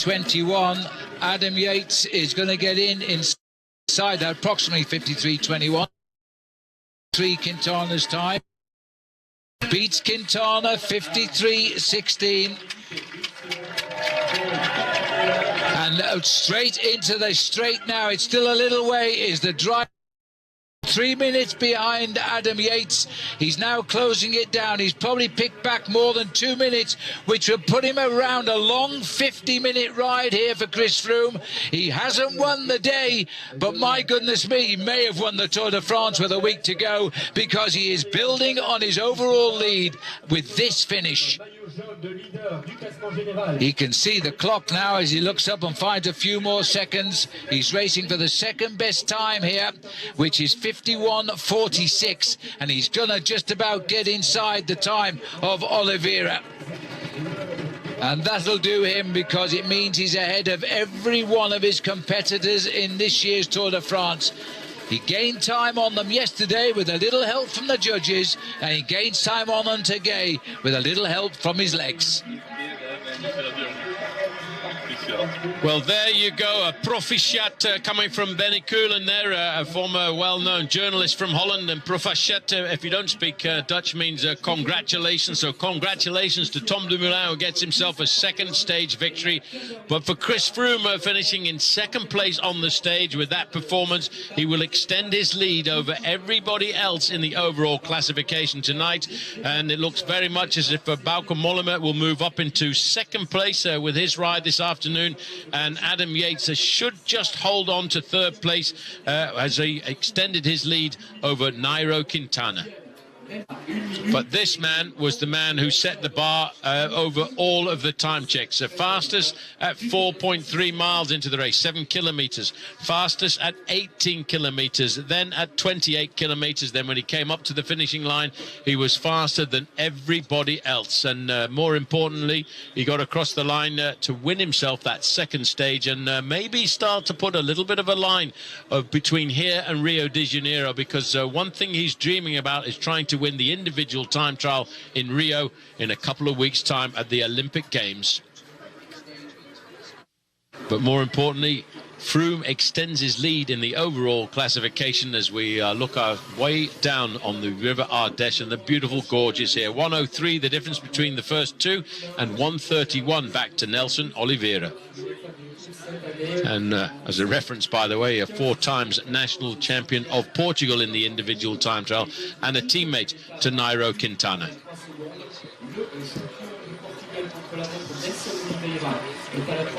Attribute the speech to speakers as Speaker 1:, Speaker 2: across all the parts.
Speaker 1: 53.21. Adam Yates is going to get inside that, approximately 53.21. 3 Quintana's time. Beats Quintana 53.16. And straight into the straight now. It's still a little way. Is the drive 3 minutes behind Adam Yates. He's now closing it down. He's probably picked back more than 2 minutes, which would put him around a long 50-minute ride here for Chris Froome. He hasn't won the day, but my goodness me, he may have won the Tour de France with a week to go, because he is building on his overall lead with this finish. He can see the clock now as he looks up and finds a few more seconds. He's racing for the second best time here, which is 51.46, and he's gonna just about get inside the time of Oliveira. And that'll do him, because it means he's ahead of every one of his competitors in this year's Tour de France. He gained time on them yesterday with a little help from the judges, and he gains time on them today with a little help from his legs.
Speaker 2: Well, there you go, a proficiat coming from Benny Koelen there, a former well-known journalist from Holland. And proficiat, if you don't speak Dutch, means congratulations. So congratulations to Tom Dumoulin, who gets himself a second stage victory. But for Chris Froome, finishing in second place on the stage with that performance, he will extend his lead over everybody else in the overall classification tonight. And it looks very much as if Bauke Mollema will move up into second place with his ride this afternoon. And Adam Yates should just hold on to third place as he extended his lead over Nairo Quintana. But this man was the man who set the bar over all of the time checks. The fastest at 4.3 miles into the race, 7 kilometers. Fastest at 18 kilometers, then at 28 kilometers. Then when he came up to the finishing line, he was faster than everybody else. And more importantly, he got across the line to win himself that second stage, and maybe start to put a little bit of a line between here and Rio de Janeiro, because one thing he's dreaming about is trying to win the individual time trial in Rio in a couple of weeks' time at the Olympic Games. But more importantly, Froome extends his lead in the overall classification as we look our way down on the River Ardèche and the beautiful gorges here. 103 the difference between the first two, and 131 back to Nelson Oliveira. And as a reference, by the way, a 4 times national champion of Portugal in the individual time trial, and a teammate to Nairo Quintana.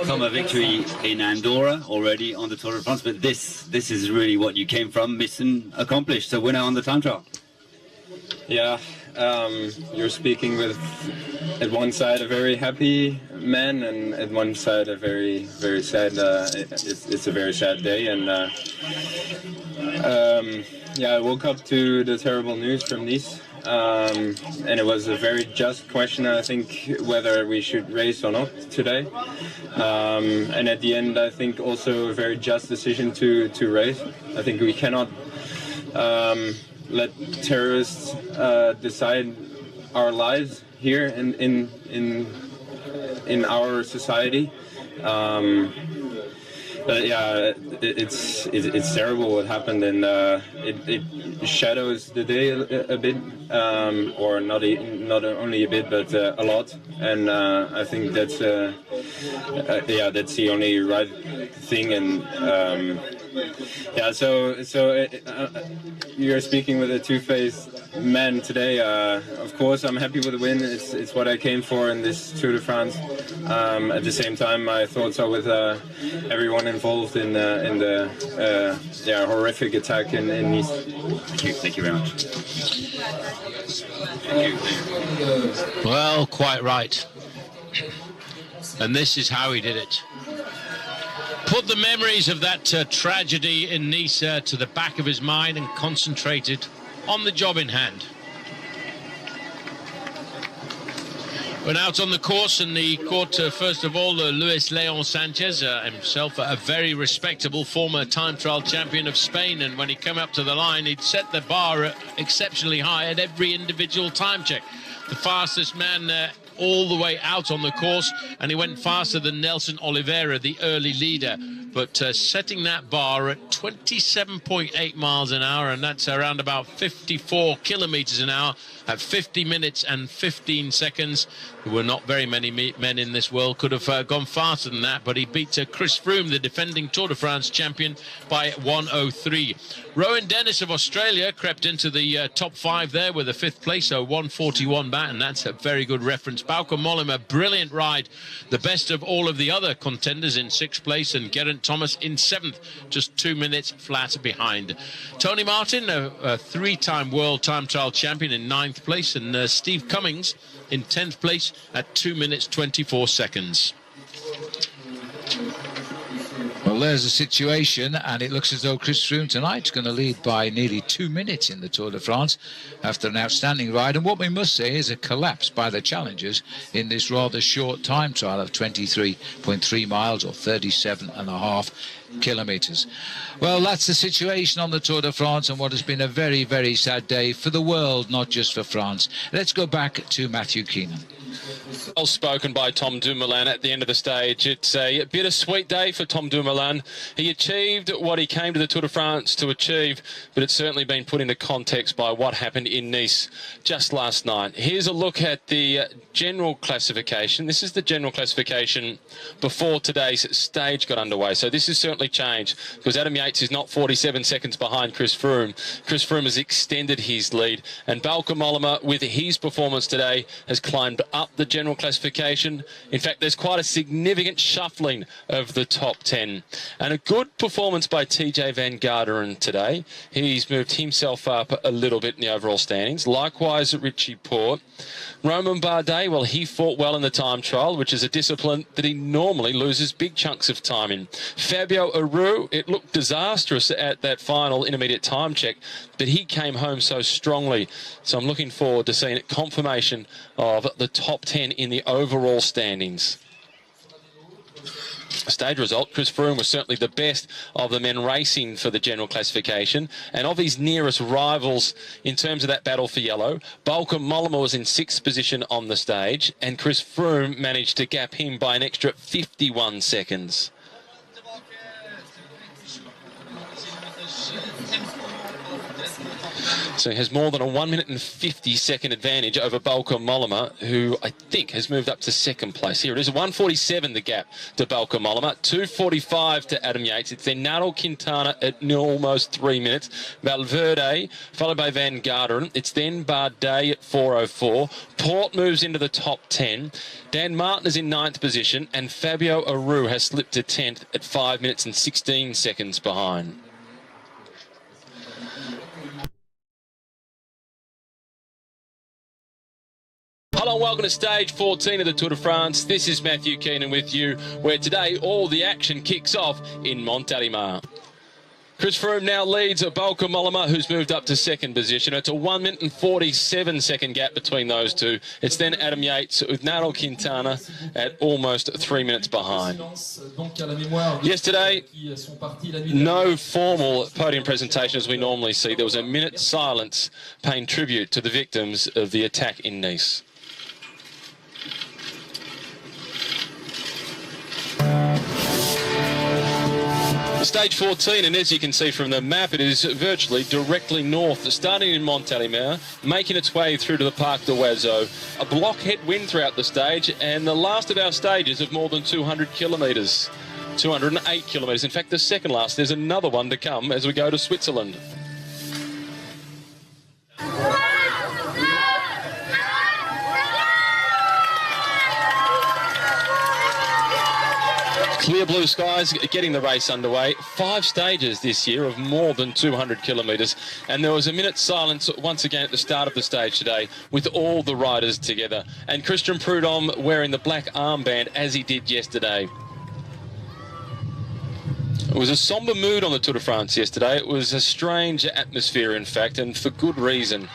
Speaker 3: From a victory in Andorra already on the Tour de France, but this is really what you came from, mission accomplished, so winner on the time trial.
Speaker 4: Yeah, you're speaking with, at one side, a very happy man, and at one side a very, very sad, it's a very sad day. And yeah, I woke up to the terrible news from Nice, and it was a very just question, I think, whether we should race or not today. And at the end, I think also a very just decision to race. I think we cannot let terrorists decide our lives here in our society. But yeah, it's terrible what happened, and it shadows the day a bit, or not only a bit, but a lot. And I think that's yeah, that's the only right thing. And yeah, so you're speaking with a two-faced man today. Of course, I'm happy with the win. It's what I came for in this Tour de France. At the same time, my thoughts are with everyone involved in the yeah, horrific attack in Nice.
Speaker 3: Thank you very much.
Speaker 2: Thank you. Well, quite right. And this is how he did it. Put the memories of that tragedy in Nice to the back of his mind and concentrated on the job in hand. Went out on the course, and he caught, first of all, Luis Leon Sanchez, himself a very respectable former time trial champion of Spain. And when he came up to the line, he'd set the bar exceptionally high at every individual time check. The fastest man all the way out on the course, and he went faster than Nelson Oliveira, the early leader. But setting that bar at 27.8 miles an hour, and that's around about 54 kilometers an hour at 50 minutes and 15 seconds. There were not very many men in this world could have gone faster than that, but he beat Chris Froome, the defending Tour de France champion, by 1:03. Rowan Dennis of Australia crept into the top 5 there with a 5th place, so 1:41 back, and that's a very good reference. Bauke Mollema, brilliant ride, the best of all of the other contenders, in 6th place, and Geraint Thomas in 7th, just 2 minutes flat behind. Tony Martin, a 3-time world time trial champion, in 9th place, and Steve Cummings in 10th place at 2 minutes 24 seconds.
Speaker 1: Well, there's the situation, and it looks as though Chris Froome tonight's going to lead by nearly 2 minutes in the Tour de France after an outstanding ride, and what we must say is a collapse by the challengers in this rather short time trial of 23.3 miles or 37.5 kilometres. Well, that's the situation on the Tour de France, and what has been a very, very sad day for the world, not just for France. Let's go back to Matthew Keenan.
Speaker 5: Well spoken by Tom Dumoulin at the end of the stage. It's a bittersweet day for Tom Dumoulin. He achieved what he came to the Tour de France to achieve, but it's certainly been put into context by what happened in Nice just last night. Here's a look at the general classification. This is the general classification before today's stage got underway. So this has certainly changed, because Adam Yates is not 47 seconds behind Chris Froome. Chris Froome has extended his lead, and Bauke Mollema, with his performance today, has climbed up the general classification. In fact, there's quite a significant shuffling of the top 10, and a good performance by TJ Van Garderen today. He's moved himself up a little bit in the overall standings. Likewise, Richie Porte. Romain Bardet, well, he fought well in the time trial, which is a discipline that he normally loses big chunks of time in. Fabio Aru, it looked disastrous at that final intermediate time check, but he came home so strongly. So I'm looking forward to seeing confirmation of the top 10 in the overall standings. Stage result, Chris Froome was certainly the best of the men racing for the general classification, and of his nearest rivals in terms of that battle for yellow, Bauke Mollema was in 6th position on the stage, and Chris Froome managed to gap him by an extra 51 seconds. So he has more than a 1 minute and 50-second advantage over Bauke Mollema, who I think has moved up to 2nd place. Here it is, 1:47 the gap to Bauke Mollema, 2:45 to Adam Yates. It's then Nairo Quintana at almost 3 minutes. Valverde, followed by Van Garderen. It's then Bardet at 4:04. Porte moves into the top 10. Dan Martin is in 9th position, and Fabio Aru has slipped to 10th at 5 minutes and 16 seconds behind. Hello and welcome to stage 14 of the Tour de France. This is Matthew Keenan with you, where today all the action kicks off in Montélimar. Chris Froome now leads Bauke Mollema, who's moved up to 2nd position. It's a 1 minute and 47-second gap between those two. It's then Adam Yates with Nairo Quintana at almost 3 minutes behind. Yesterday, no formal podium presentation as we normally see. There was a minute's silence paying tribute to the victims of the attack in Nice. Stage 14, and as you can see from the map, it is virtually directly north, starting in Montélimar, making its way through to the Parc d'Oiseaux. A blockhead wind throughout the stage, and the last of our stages of more than 200 kilometres. 208 kilometres. In fact, the second last. There's another one to come as we go to Switzerland. Clear blue skies getting the race underway. 5 stages this year of more than 200 kilometres, and there was a minute's silence once again at the start of the stage today with all the riders together, and Christian Prudhomme wearing the black armband as he did yesterday. It was a sombre mood on the Tour de France yesterday. It was a strange atmosphere, in fact, and for good reason,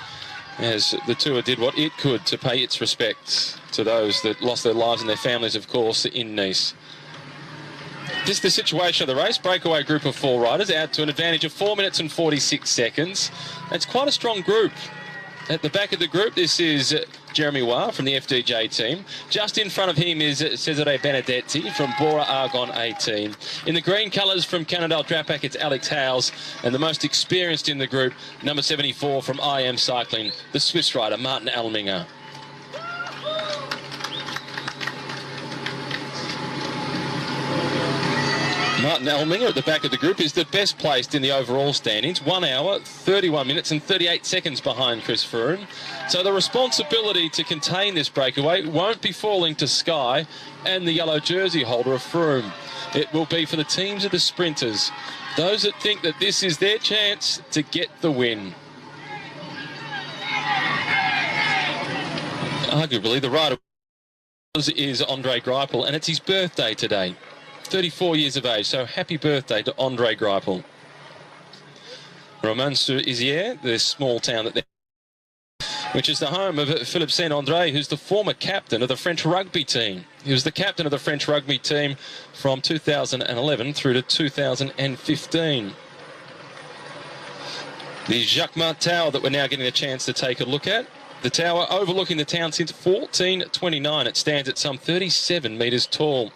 Speaker 5: as the Tour did what it could to pay its respects to those that lost their lives and their families, of course, in Nice. This is the situation of the race. Breakaway group of 4 riders out to an advantage of 4 minutes and 46 seconds. It's quite a strong group. At the back of the group, this is Jeremy Waugh from the FDJ team. Just in front of him is Cesare Benedetti from Bora Argon 18. In the green colours from Cannondale Drapac, it's Alex Howes, and the most experienced in the group, number 74 from IM Cycling, the Swiss rider Martin Alminger. Martin Alminger at the back of the group is the best placed in the overall standings, 1 hour, 31 minutes and 38 seconds behind Chris Froome. So the responsibility to contain this breakaway won't be falling to Sky and the yellow jersey holder of Froome. It will be for the teams of the sprinters, those that think that this is their chance to get the win. Arguably, the rider is Andre Greipel, and it's his birthday today. 34 years of age, so happy birthday to Andre Greipel. Romans-sur-Isère, the small town that which is the home of Philippe Saint-André, who's the former captain of the French rugby team. He was the captain of the French rugby team from 2011 through to 2015. The Jacquemart Tower that we're now getting a chance to take a look at. The tower overlooking the town since 1429. It stands at some 37 metres tall.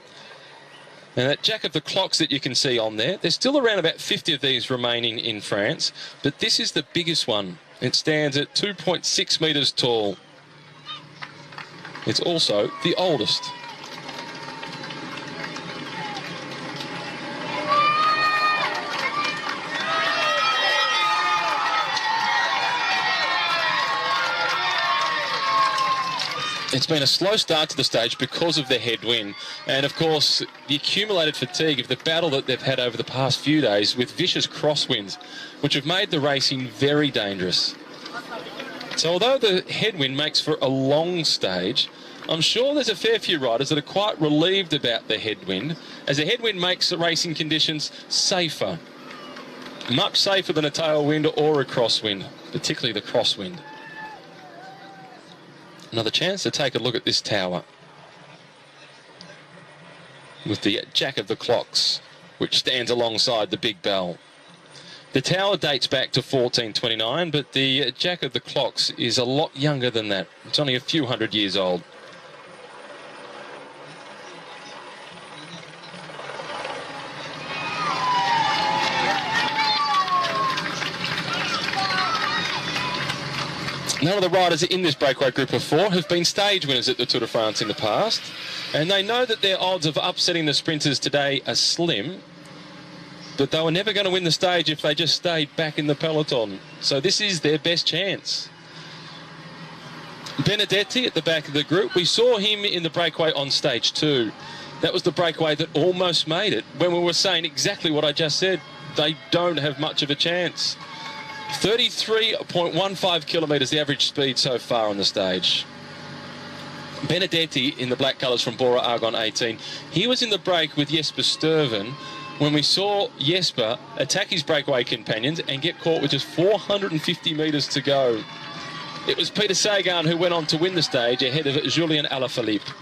Speaker 5: Now that jack of the clocks that you can see on there, there's still around about 50 of these remaining in France, but this is the biggest one. It stands at 2.6 metres tall. It's also the oldest. It's been a slow start to the stage because of the headwind and, of course, the accumulated fatigue of the battle that they've had over the past few days with vicious crosswinds, which have made the racing very dangerous. So although the headwind makes for a long stage, I'm sure there's a fair few riders that are quite relieved about the headwind, as the headwind makes the racing conditions safer. Much safer than a tailwind or a crosswind, particularly the crosswind. Another chance to take a look at this tower with the jack of the clocks, which stands alongside the big bell. The tower dates back to 1429, but the jack of the clocks is a lot younger than that. It's only a few hundred years old. None of the riders in this breakaway group of 4 have been stage winners at the Tour de France in the past, and they know that their odds of upsetting the sprinters today are slim, but they were never going to win the stage if they just stayed back in the peloton. So this is their best chance. Benedetti at the back of the group, we saw him in the breakaway on stage 2. That was the breakaway that almost made it, when we were saying exactly what I just said. They don't have much of a chance. 33.15 kilometres the average speed so far on the stage. Benedetti in the black colours from Bora Argon 18. He was in the break with Jesper Stuyven when we saw Jesper attack his breakaway companions and get caught with just 450 metres to go. It was Peter Sagan who went on to win the stage ahead of Julien Alaphilippe.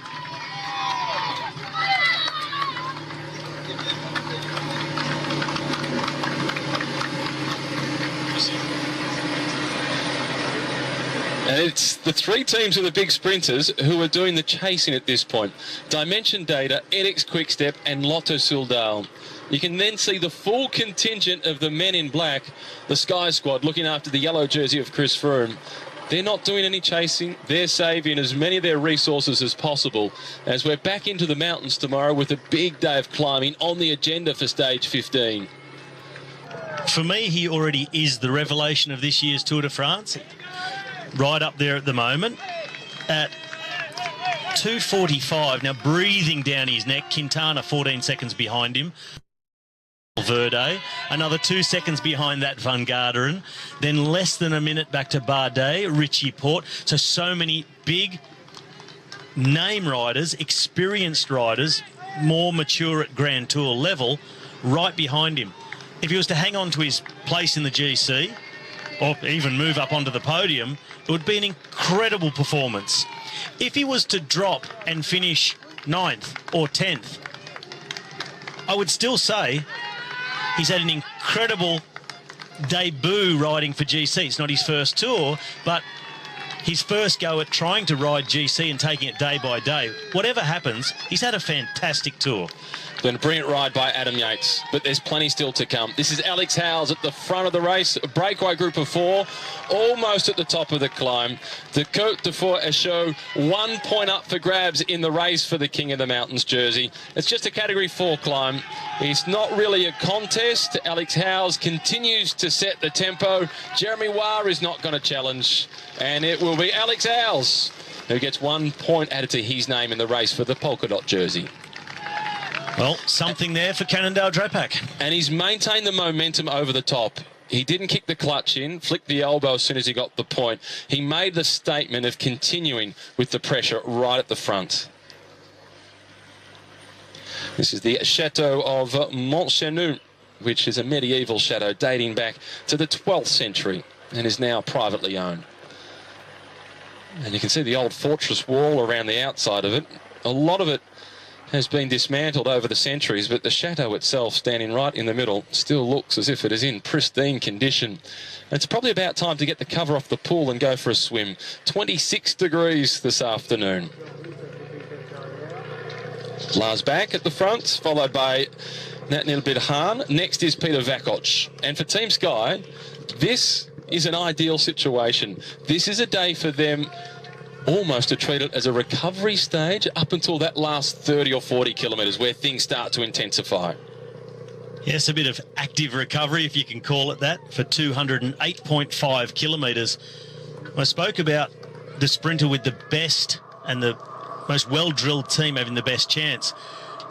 Speaker 5: And it's the 3 teams of the big sprinters who are doing the chasing at this point. Dimension Data, edX Quickstep and Lotto Soudal. You can then see the full contingent of the men in black, the Sky Squad, looking after the yellow jersey of Chris Froome. They're not doing any chasing. They're saving as many of their resources as possible as we're back into the mountains tomorrow with a big day of climbing on the agenda for stage 15.
Speaker 6: For me, he already is the revelation of this year's Tour de France. Right up there at the moment at 2:45. Now breathing down his neck. Quintana 14 seconds behind him. Verde, another 2 seconds behind that Van Garderen. Then less than a minute back to Bardet, Richie Porte. So many big name riders, experienced riders, more mature at Grand Tour level, right behind him. If he was to hang on to his place in the GC, or even move up onto the podium, it would be an incredible performance. If he was to drop and finish 9th or 10th, I would still say he's had an incredible debut riding for GC. It's not his first tour, but his first go at trying to ride GC and taking it day by day. Whatever happens, he's had a fantastic tour.
Speaker 5: Been a brilliant ride by Adam Yates, but there's plenty still to come. This is Alex Howes at the front of the race, a breakaway group of 4, almost at the top of the climb. The Côte d'Ivoire show 1 point up for grabs in the race for the King of the Mountains jersey. It's just a Category 4 climb. It's not really a contest. Alex Howes continues to set the tempo. Jeremy Waugh is not going to challenge, and it will be Alex Howes who gets 1 point added to his name in the race for the polka dot jersey.
Speaker 6: Well, something there for Cannondale Drapac.
Speaker 5: And he's maintained the momentum over the top. He didn't kick the clutch in, flicked the elbow as soon as he got the point. He made the statement of continuing with the pressure right at the front. This is the Chateau of Mont Ventoux, which is a medieval chateau dating back to the 12th century and is now privately owned. And you can see the old fortress wall around the outside of it. A lot of it has been dismantled over the centuries, but the chateau itself, standing right in the middle, still looks as if it is in pristine condition. And it's probably about time to get the cover off the pool and go for a swim. 26 degrees this afternoon. Lars back at the front, followed by Natnil Bidhan. Next is Peter Vakoc. And for Team Sky, this is an ideal situation. This is a day for them almost to treat it as a recovery stage up until that last 30 or 40 kilometres where things start to intensify.
Speaker 6: Yes, a bit of active recovery, if you can call it that, for 208.5 kilometres. I spoke about the sprinter with the best and the most well-drilled team having the best chance.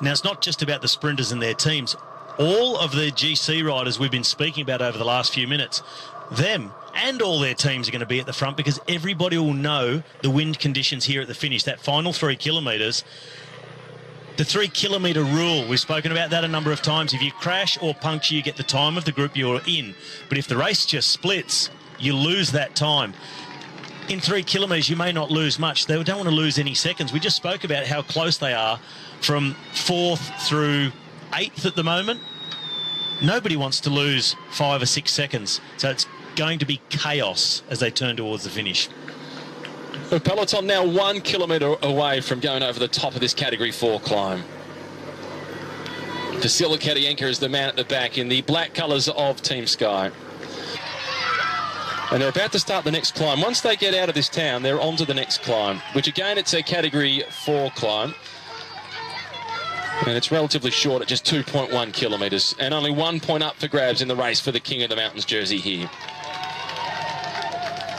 Speaker 6: Now, it's not just about the sprinters and their teams. All of the GC riders we've been speaking about over the last few minutes, them and all their teams are going to be at the front because everybody will know the wind conditions here at the finish. That final 3 kilometres, the 3 kilometre rule, we've spoken about that a number of times. If you crash or puncture, you get the time of the group you're in. But if the race just splits, you lose that time. In 3 kilometres, you may not lose much. They don't want to lose any seconds. We just spoke about how close they are from 4th through 8th at the moment. Nobody wants to lose 5 or 6 seconds. So it's going to be chaos as they turn towards the finish.
Speaker 5: The peloton now 1 kilometre away from going over the top of this Category 4 climb. Vasily Katienko is the man at the back in the black colours of Team Sky. And they're about to start the next climb. Once they get out of this town, they're on to the next climb, which again, it's a Category 4 climb. And it's relatively short at just 2.1 kilometres. And only 1 point up for grabs in the race for the King of the Mountains jersey here.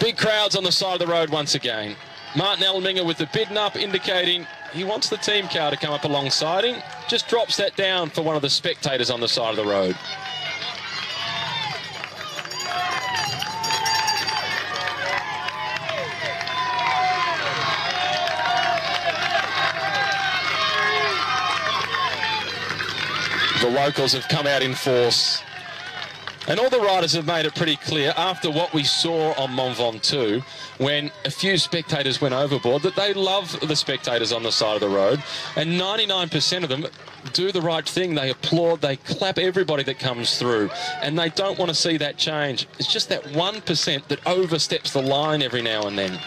Speaker 5: Big crowds on the side of the road once again. Martin Elminger with the bidden up, indicating he wants the team car to come up alongside him. Just drops that down for one of the spectators on the side of the road. The locals have come out in force. And all the riders have made it pretty clear after what we saw on Mont Ventoux, when a few spectators went overboard, that they love the spectators on the side of the road. And 99% of them do the right thing. They applaud, they clap everybody that comes through. And they don't want to see that change. It's just that 1% that oversteps the line every now and then.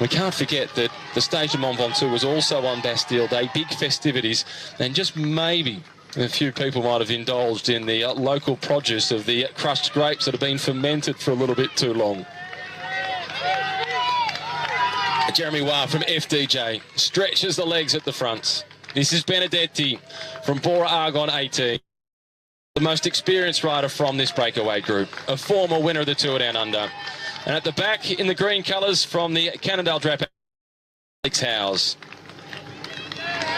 Speaker 5: We can't forget that the stage of Mont Ventoux was also on Bastille Day, big festivities, and just maybe a few people might have indulged in the local produce of the crushed grapes that have been fermented for a little bit too long. Jeremy Waugh from FDJ stretches the legs at the front. This is Benedetti from Bora Argon 18. The most experienced rider from this breakaway group, a former winner of the Tour Down Under. And at the back in the green colours from the Cannondale Drapac, Alex Howes.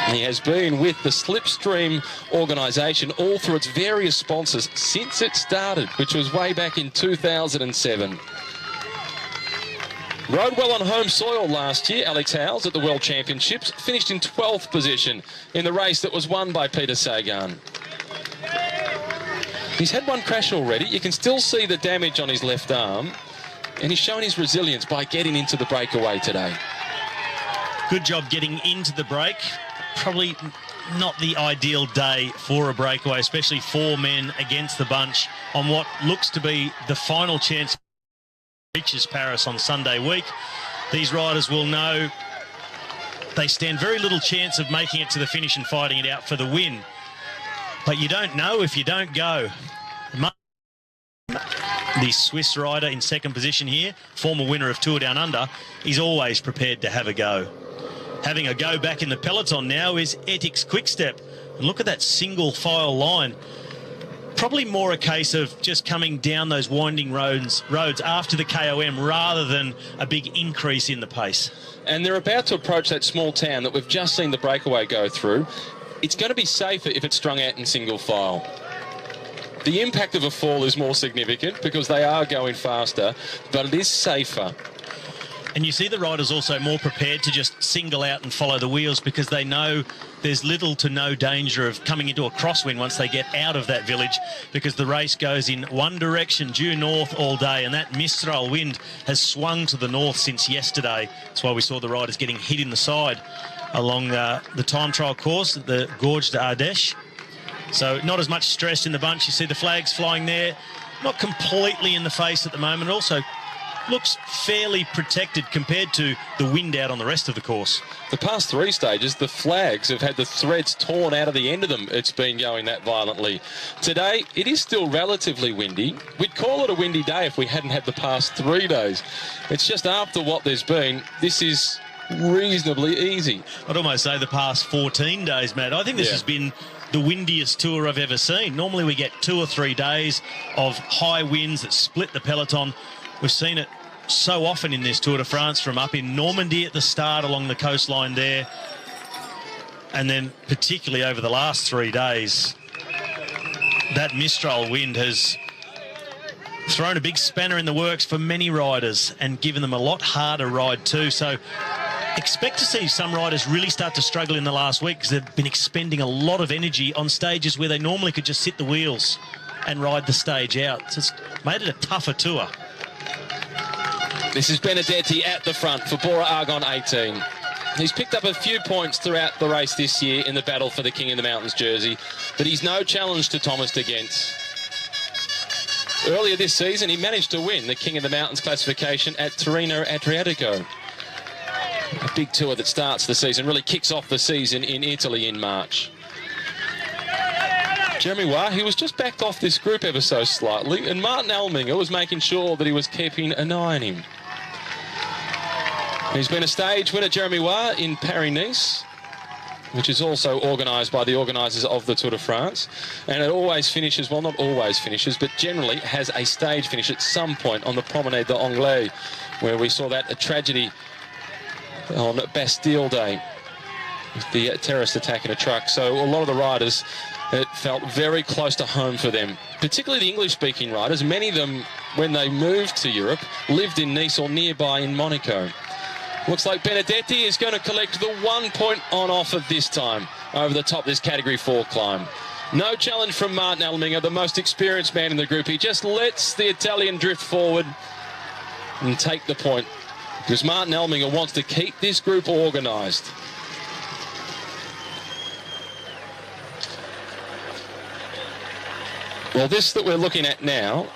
Speaker 5: He has been with the Slipstream organisation all through its various sponsors since it started, which was way back in 2007. Rode well on home soil last year, Alex Howes, at the World Championships, finished in 12th position in the race that was won by Peter Sagan. He's had one crash already. You can still see the damage on his left arm, and he's shown his resilience by getting into the breakaway today.
Speaker 6: Good job getting into the break. Probably not the ideal day for a breakaway, especially 4 men against the bunch on what looks to be the final chance reaches Paris on Sunday week, these riders will know they stand very little chance of making it to the finish and fighting it out for the win. But you don't know if you don't go. The Swiss rider in second position here, former winner of Tour Down Under, is always prepared to have a go. Having a go back in the peloton now is Etix's Quickstep. And look at that single file line. Probably more a case of just coming down those winding roads after the KOM rather than a big increase in the pace.
Speaker 5: And they're about to approach that small town that we've just seen the breakaway go through. It's going to be safer if it's strung out in single file. The impact of a fall is more significant because they are going faster, but it is safer.
Speaker 6: And you see the riders also more prepared to just single out and follow the wheels because they know there's little to no danger of coming into a crosswind once they get out of that village, because the race goes in one direction, due north all day, and that Mistral wind has swung to the north since yesterday. That's why we saw the riders getting hit in the side along the time trial course, the Gorge d'Ardèche. So not as much stress in the bunch. You see the flags flying there, not completely in the face at the moment. Also looks fairly protected compared to the wind out on the rest of the course.
Speaker 5: The past three stages, the flags have had the threads torn out of the end of them. It's been going that violently. Today, it is still relatively windy. We'd call it a windy day if we hadn't had the past 3 days. It's just after what there's been, this is reasonably easy.
Speaker 6: I'd almost say the past 14 days, Matt. I think this has been the windiest tour I've ever seen. Normally we get 2 or 3 days of high winds that split the peloton. We've seen it so often in this Tour de France, from up in Normandy at the start along the coastline there, and then particularly over the last 3 days, that Mistral wind has thrown a big spanner in the works for many riders and given them a lot harder ride too. So expect to see some riders really start to struggle in the last week because they've been expending a lot of energy on stages where they normally could just sit the wheels and ride the stage out. So it's made it a tougher tour.
Speaker 5: This is Benedetti at the front for Bora Argon 18. He's picked up a few points throughout the race this year in the battle for the King of the Mountains jersey, but he's no challenge to Thomas de Gens. Earlier this season, he managed to win the King of the Mountains classification at Tirreno Adriatico. A big tour that starts the season, really kicks off the season in Italy in March. Jeremy Waugh, he was just backed off this group ever so slightly, and Martin Alminger was making sure that he was keeping an eye on him. He's been a stage winner, Jeremy Waugh, in Paris-Nice, which is also organised by the organisers of the Tour de France. And it always finishes, well, not always finishes, but generally has a stage finish at some point on the Promenade d'Anglais, where we saw that a tragedy on Bastille Day, with the terrorist attack in a truck. So a lot of the riders, it felt very close to home for them, particularly the English-speaking riders. Many of them, when they moved to Europe, lived in Nice or nearby in Monaco. Looks like Benedetti is going to collect the 1 point on offer this time over the top of this Category 4 climb. No challenge from Martin Alminger, the most experienced man in the group. He just lets the Italian drift forward and take the point, because Martin Alminger wants to keep this group organised. Well, this that we're looking at now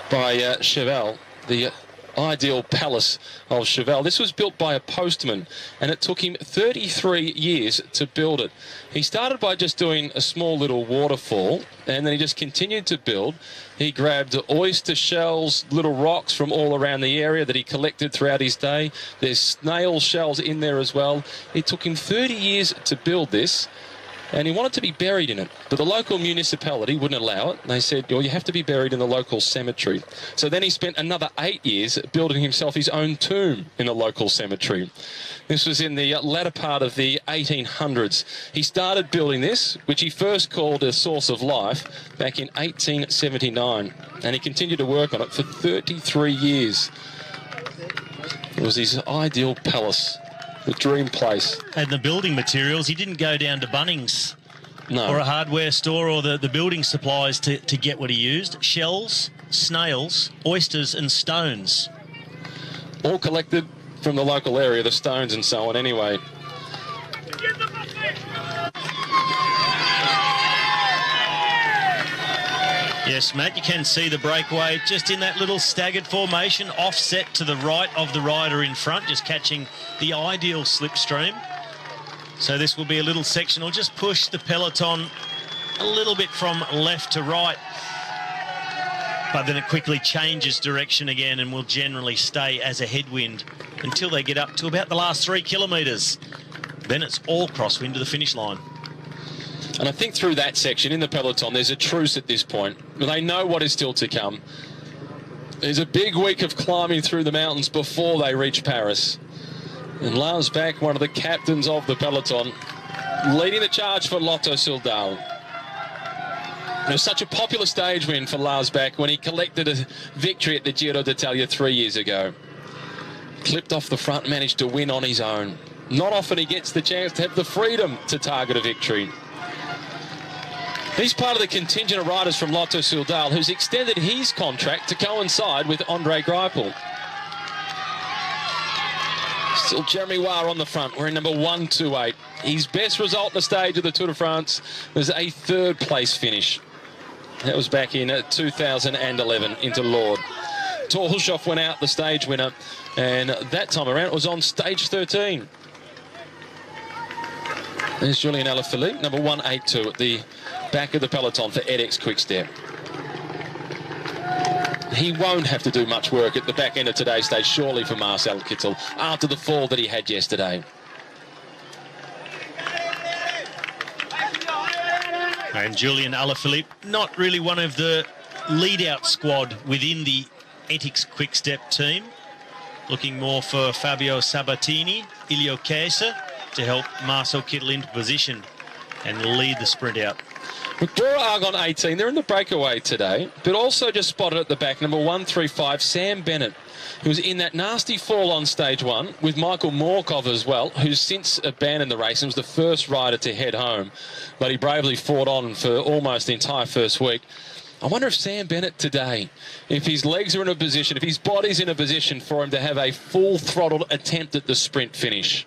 Speaker 5: by Cheval, the ideal palace of Cheval. This was built by a postman, and it took him 33 years to build it. He started by just doing a small little waterfall, and then he just continued to build. He grabbed oyster shells, little rocks from all around the area that he collected throughout his day. There's snail shells in there as well. It took him 30 years to build this, and he wanted to be buried in it, but the local municipality wouldn't allow it. They said, well, you have to be buried in the local cemetery. So then he spent another 8 years building himself his own tomb in the local cemetery. This was in the latter part of the 1800s. He started building this, which he first called a source of life, back in 1879, and he continued to work on it for 33 years. It was his ideal palace, the dream place.
Speaker 6: And the building materials, he didn't go down to Bunnings or a hardware store or the building supplies to get what he used. Shells, snails, oysters and stones.
Speaker 5: All collected from the local area, the stones and so on anyway.
Speaker 6: Yes, Matt, you can see the breakaway just in that little staggered formation, offset to the right of the rider in front, just catching the ideal slipstream. So this will be a little sectional, just push the peloton a little bit from left to right. But then it quickly changes direction again and will generally stay as a headwind until they get up to about the last 3 kilometres. Then it's all crosswind to the finish line.
Speaker 5: And I think through that section in the peloton, there's a truce at this point. They know what is still to come. There's a big week of climbing through the mountains before they reach Paris. And Lars Bak, one of the captains of the peloton, leading the charge for Lotto Soudal. It was such a popular stage win for Lars Bak when he collected a victory at the Giro d'Italia 3 years ago. Clipped off the front, managed to win on his own. Not often he gets the chance to have the freedom to target a victory. He's part of the contingent of riders from Lotto Soudal who's extended his contract to coincide with Andre Greipel. Still Jeremy Waugh on the front, wearing number 128. His best result in the stage of the Tour de France was a 3rd place finish. That was back in 2011 into Lord. Thor Hushoff went out, the stage winner, and that time around it was on stage 13. There's Julien Alaphilippe, number 182 at the back of the peloton for edX Quickstep. He won't have to do much work at the back end of today's stage, surely, for Marcel Kittel, after the fall that he had yesterday.
Speaker 6: And Julien Alaphilippe, not really one of the lead-out squad within the edX Quickstep team. Looking more for Fabio Sabatini, Ilio Kesa, to help Marcel Kittel into position and lead the sprint out.
Speaker 5: Dora Argon 18, they're in the breakaway today, but also just spotted at the back, number 135, Sam Bennett, who was in that nasty fall on stage 1 with Michael Morkov as well, who's since abandoned the race and was the first rider to head home. But he bravely fought on for almost the entire first week. I wonder if Sam Bennett today, if his legs are in a position, if his body's in a position for him to have a full-throttled attempt at the sprint finish.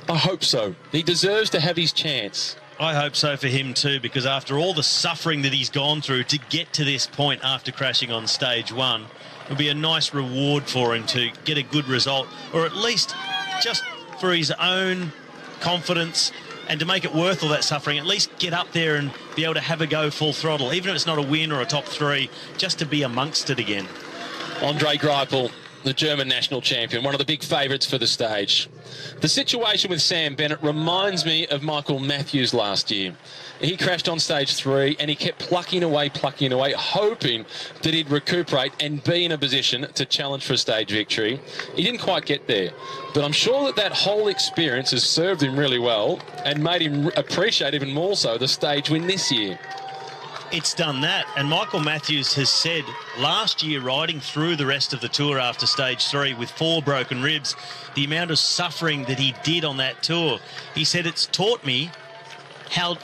Speaker 5: I hope so. He deserves to have his chance.
Speaker 6: I hope so for him too, because after all the suffering that he's gone through to get to this point after crashing on stage 1, it'll be a nice reward for him to get a good result, or at least just for his own confidence and to make it worth all that suffering, at least get up there and be able to have a go full throttle, even if it's not a win or a top 3, just to be amongst it again.
Speaker 5: Andre Greipel, the German national champion, one of the big favourites for the stage. The situation with Sam Bennett reminds me of Michael Matthews last year. He crashed on stage 3 and he kept plucking away, hoping that he'd recuperate and be in a position to challenge for a stage victory. He didn't quite get there, but I'm sure that that whole experience has served him really well and made him appreciate even more so the stage win this year.
Speaker 6: It's done that, and Michael Matthews has said last year, riding through the rest of the tour after stage 3 with 4 broken ribs, the amount of suffering that he did on that tour, he said it's taught me how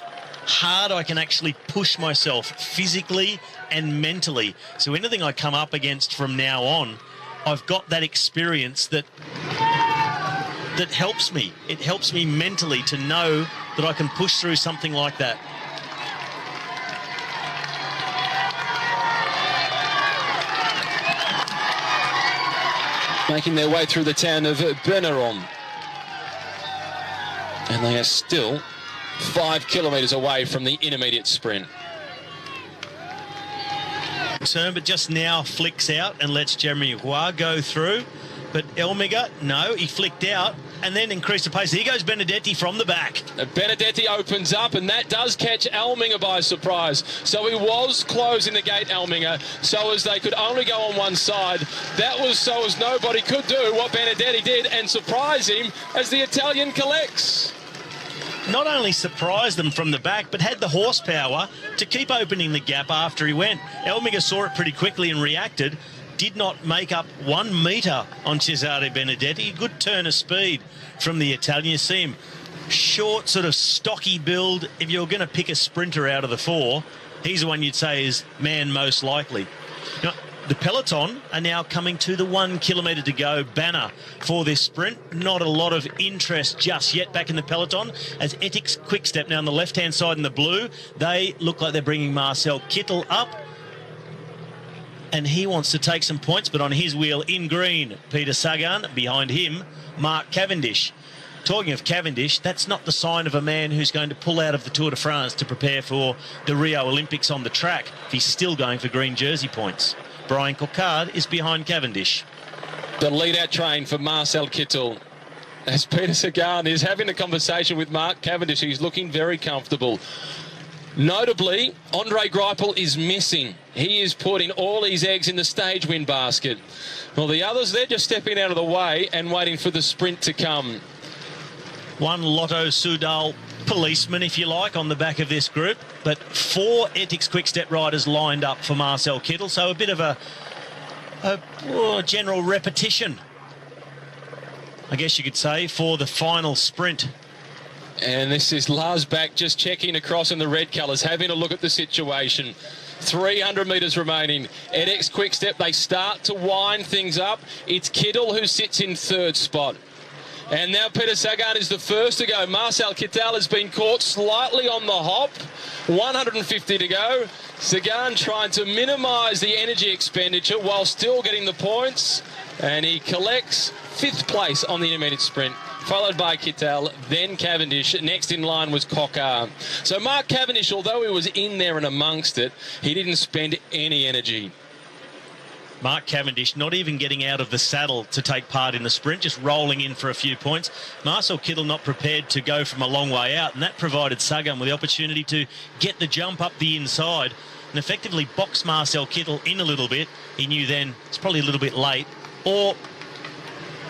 Speaker 6: hard I can actually push myself physically and mentally. So anything I come up against from now on, I've got that experience that helps me. It helps me mentally to know that I can push through something like that.
Speaker 5: Making their way through the town of Benaron. And they are still 5 kilometres away from the intermediate sprint.
Speaker 6: Turn, but just now flicks out and lets Jeremy Waugh go through. But Elmiger, no, he flicked out and then increased the pace. Here goes Benedetti from the back.
Speaker 5: Benedetti opens up, and that does catch Elminger by surprise. So he was closing the gate, Elminger, so as they could only go on one side. That was so as nobody could do what Benedetti did and surprise him as the Italian collects.
Speaker 6: Not only surprised them from the back, but had the horsepower to keep opening the gap after he went. Elminger saw it pretty quickly and reacted. Did not make up 1 metre on Cesare Benedetti. Good turn of speed from the Italian. You see him short, sort of stocky build. If you're going to pick a sprinter out of the 4, he's the one you'd say is man most likely. Now, the peloton are now coming to the 1 kilometre to go banner for this sprint. Not a lot of interest just yet back in the peloton, as Ethics Quickstep now on the left-hand side in the blue. They look like they're bringing Marcel Kittel up, and he wants to take some points, but on his wheel in green, Peter Sagan. Behind him, Mark Cavendish. Talking of Cavendish, that's not the sign of a man who's going to pull out of the Tour de France to prepare for the Rio Olympics on the track if he's still going for green jersey points. Brian Coquard is behind Cavendish.
Speaker 5: The lead-out train for Marcel Kittel, as Peter Sagan is having a conversation with Mark Cavendish. He's looking very comfortable. Notably, Andre Greipel is missing. He is putting all his eggs in the stage win basket. Well, the others, they're just stepping out of the way and waiting for the sprint to come.
Speaker 6: One Lotto Soudal policeman, if you like, on the back of this group, but 4 Ethics Quickstep riders lined up for Marcel Kittel, so a bit of a general repetition, I guess you could say, for the final sprint.
Speaker 5: And this is Lars Bak just checking across in the red colours, having a look at the situation. 300 metres remaining. Ethics Quickstep, they start to wind things up. It's Kittel who sits in 3rd spot. And now Peter Sagan is the first to go. Marcel Kittel has been caught slightly on the hop. 150 to go. Sagan trying to minimise the energy expenditure while still getting the points. And he collects 5th place on the intermediate sprint, followed by Kittel, then Cavendish. Next in line was Coquard. So Mark Cavendish, although he was in there and amongst it, he didn't spend any energy.
Speaker 6: Mark Cavendish not even getting out of the saddle to take part in the sprint, just rolling in for a few points. Marcel Kittel not prepared to go from a long way out, and that provided Sagan with the opportunity to get the jump up the inside and effectively box Marcel Kittel in a little bit. He knew then it's probably a little bit late, or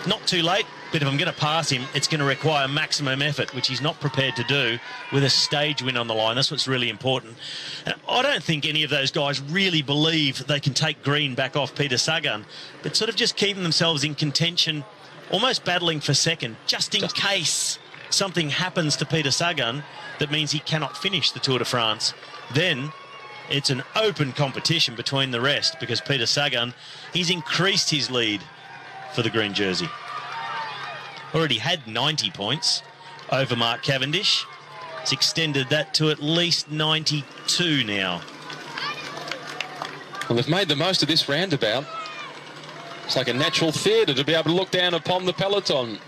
Speaker 6: not too late, but if I'm going to pass him, it's going to require maximum effort, which he's not prepared to do with a stage win on the line. That's what's really important. And I don't think any of those guys really believe they can take green back off Peter Sagan, but sort of just keeping themselves in contention, almost battling for second, just in case something happens to Peter Sagan that means he cannot finish the Tour de France. Then it's an open competition between the rest, because Peter Sagan, he's increased his lead for the green jersey. Already had 90 points over Mark Cavendish. It's extended that to at least 92 now.
Speaker 5: Well, they've made the most of this roundabout. It's like a natural theatre to be able to look down upon the peloton.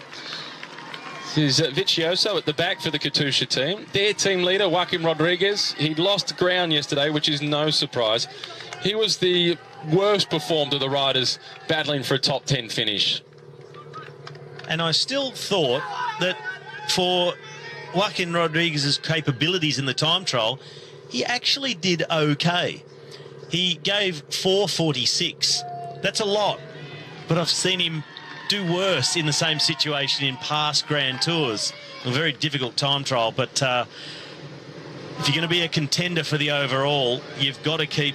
Speaker 5: This is Vicioso at the back for the Katusha team. Their team leader, Joaquim Rodriguez, he lost ground yesterday, which is no surprise. He was the worst performed of the riders battling for a top 10 finish.
Speaker 6: And I still thought that for Joaquim Rodriguez's capabilities in the time trial, he actually did okay. He gave 4:46. That's a lot, but I've seen him do worse in the same situation in past Grand Tours. A very difficult time trial, but if you're going to be a contender for the overall, you've got to keep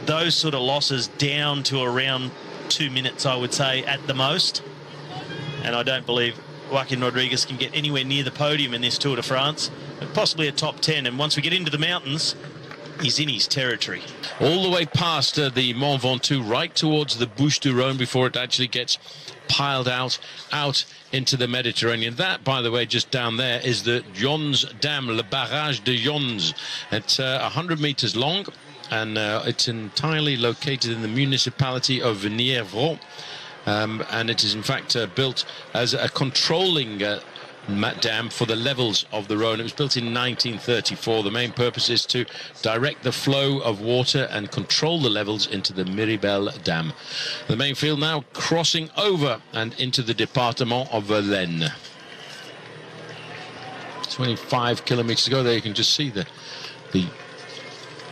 Speaker 6: those sort of losses down to around 2 minutes, I would say, at the most. And I don't believe Joaquim Rodriguez can get anywhere near the podium in this Tour de France, but possibly a top 10. And once we get into the mountains, he's in his territory.
Speaker 2: All the way past the Mont Ventoux, right towards the Bouches du Rhône before it actually gets piled out into the Mediterranean. That, by the way, just down there is the Yons Dam, Le Barrage de Yons. It's 100 meters long, and it's entirely located in the municipality of Nièvre. And it is in fact built as a controlling dam for the levels of the Rhône. It was built in 1934. The main purpose is to direct the flow of water and control the levels into the Miribel Dam. The main field now crossing over and into the Département of Verlaine. 25 kilometers to go. There you can just see the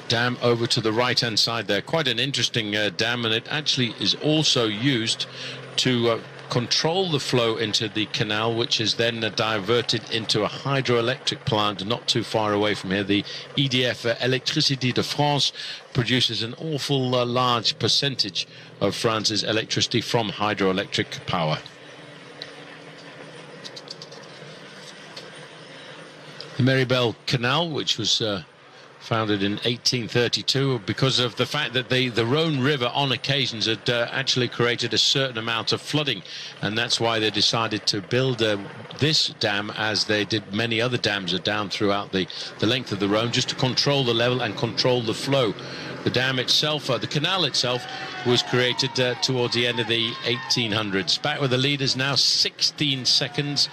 Speaker 2: dam over to the right hand side there. Quite an interesting dam, and it actually is also used to control the flow into the canal, which is then diverted into a hydroelectric plant not too far away from here. The EDF, Électricité de France, produces an awful large percentage of France's electricity from hydroelectric power. The Miribel Canal, which was founded in 1832, because of the fact that the Rhone River on occasions had actually created a certain amount of flooding, and that's why they decided to build this dam, as they did many other dams are down throughout the length of the Rhone, just to control the level and control the flow. The dam itself, the canal itself, was created towards the end of the 1800s. Back with the leaders now, 16 seconds,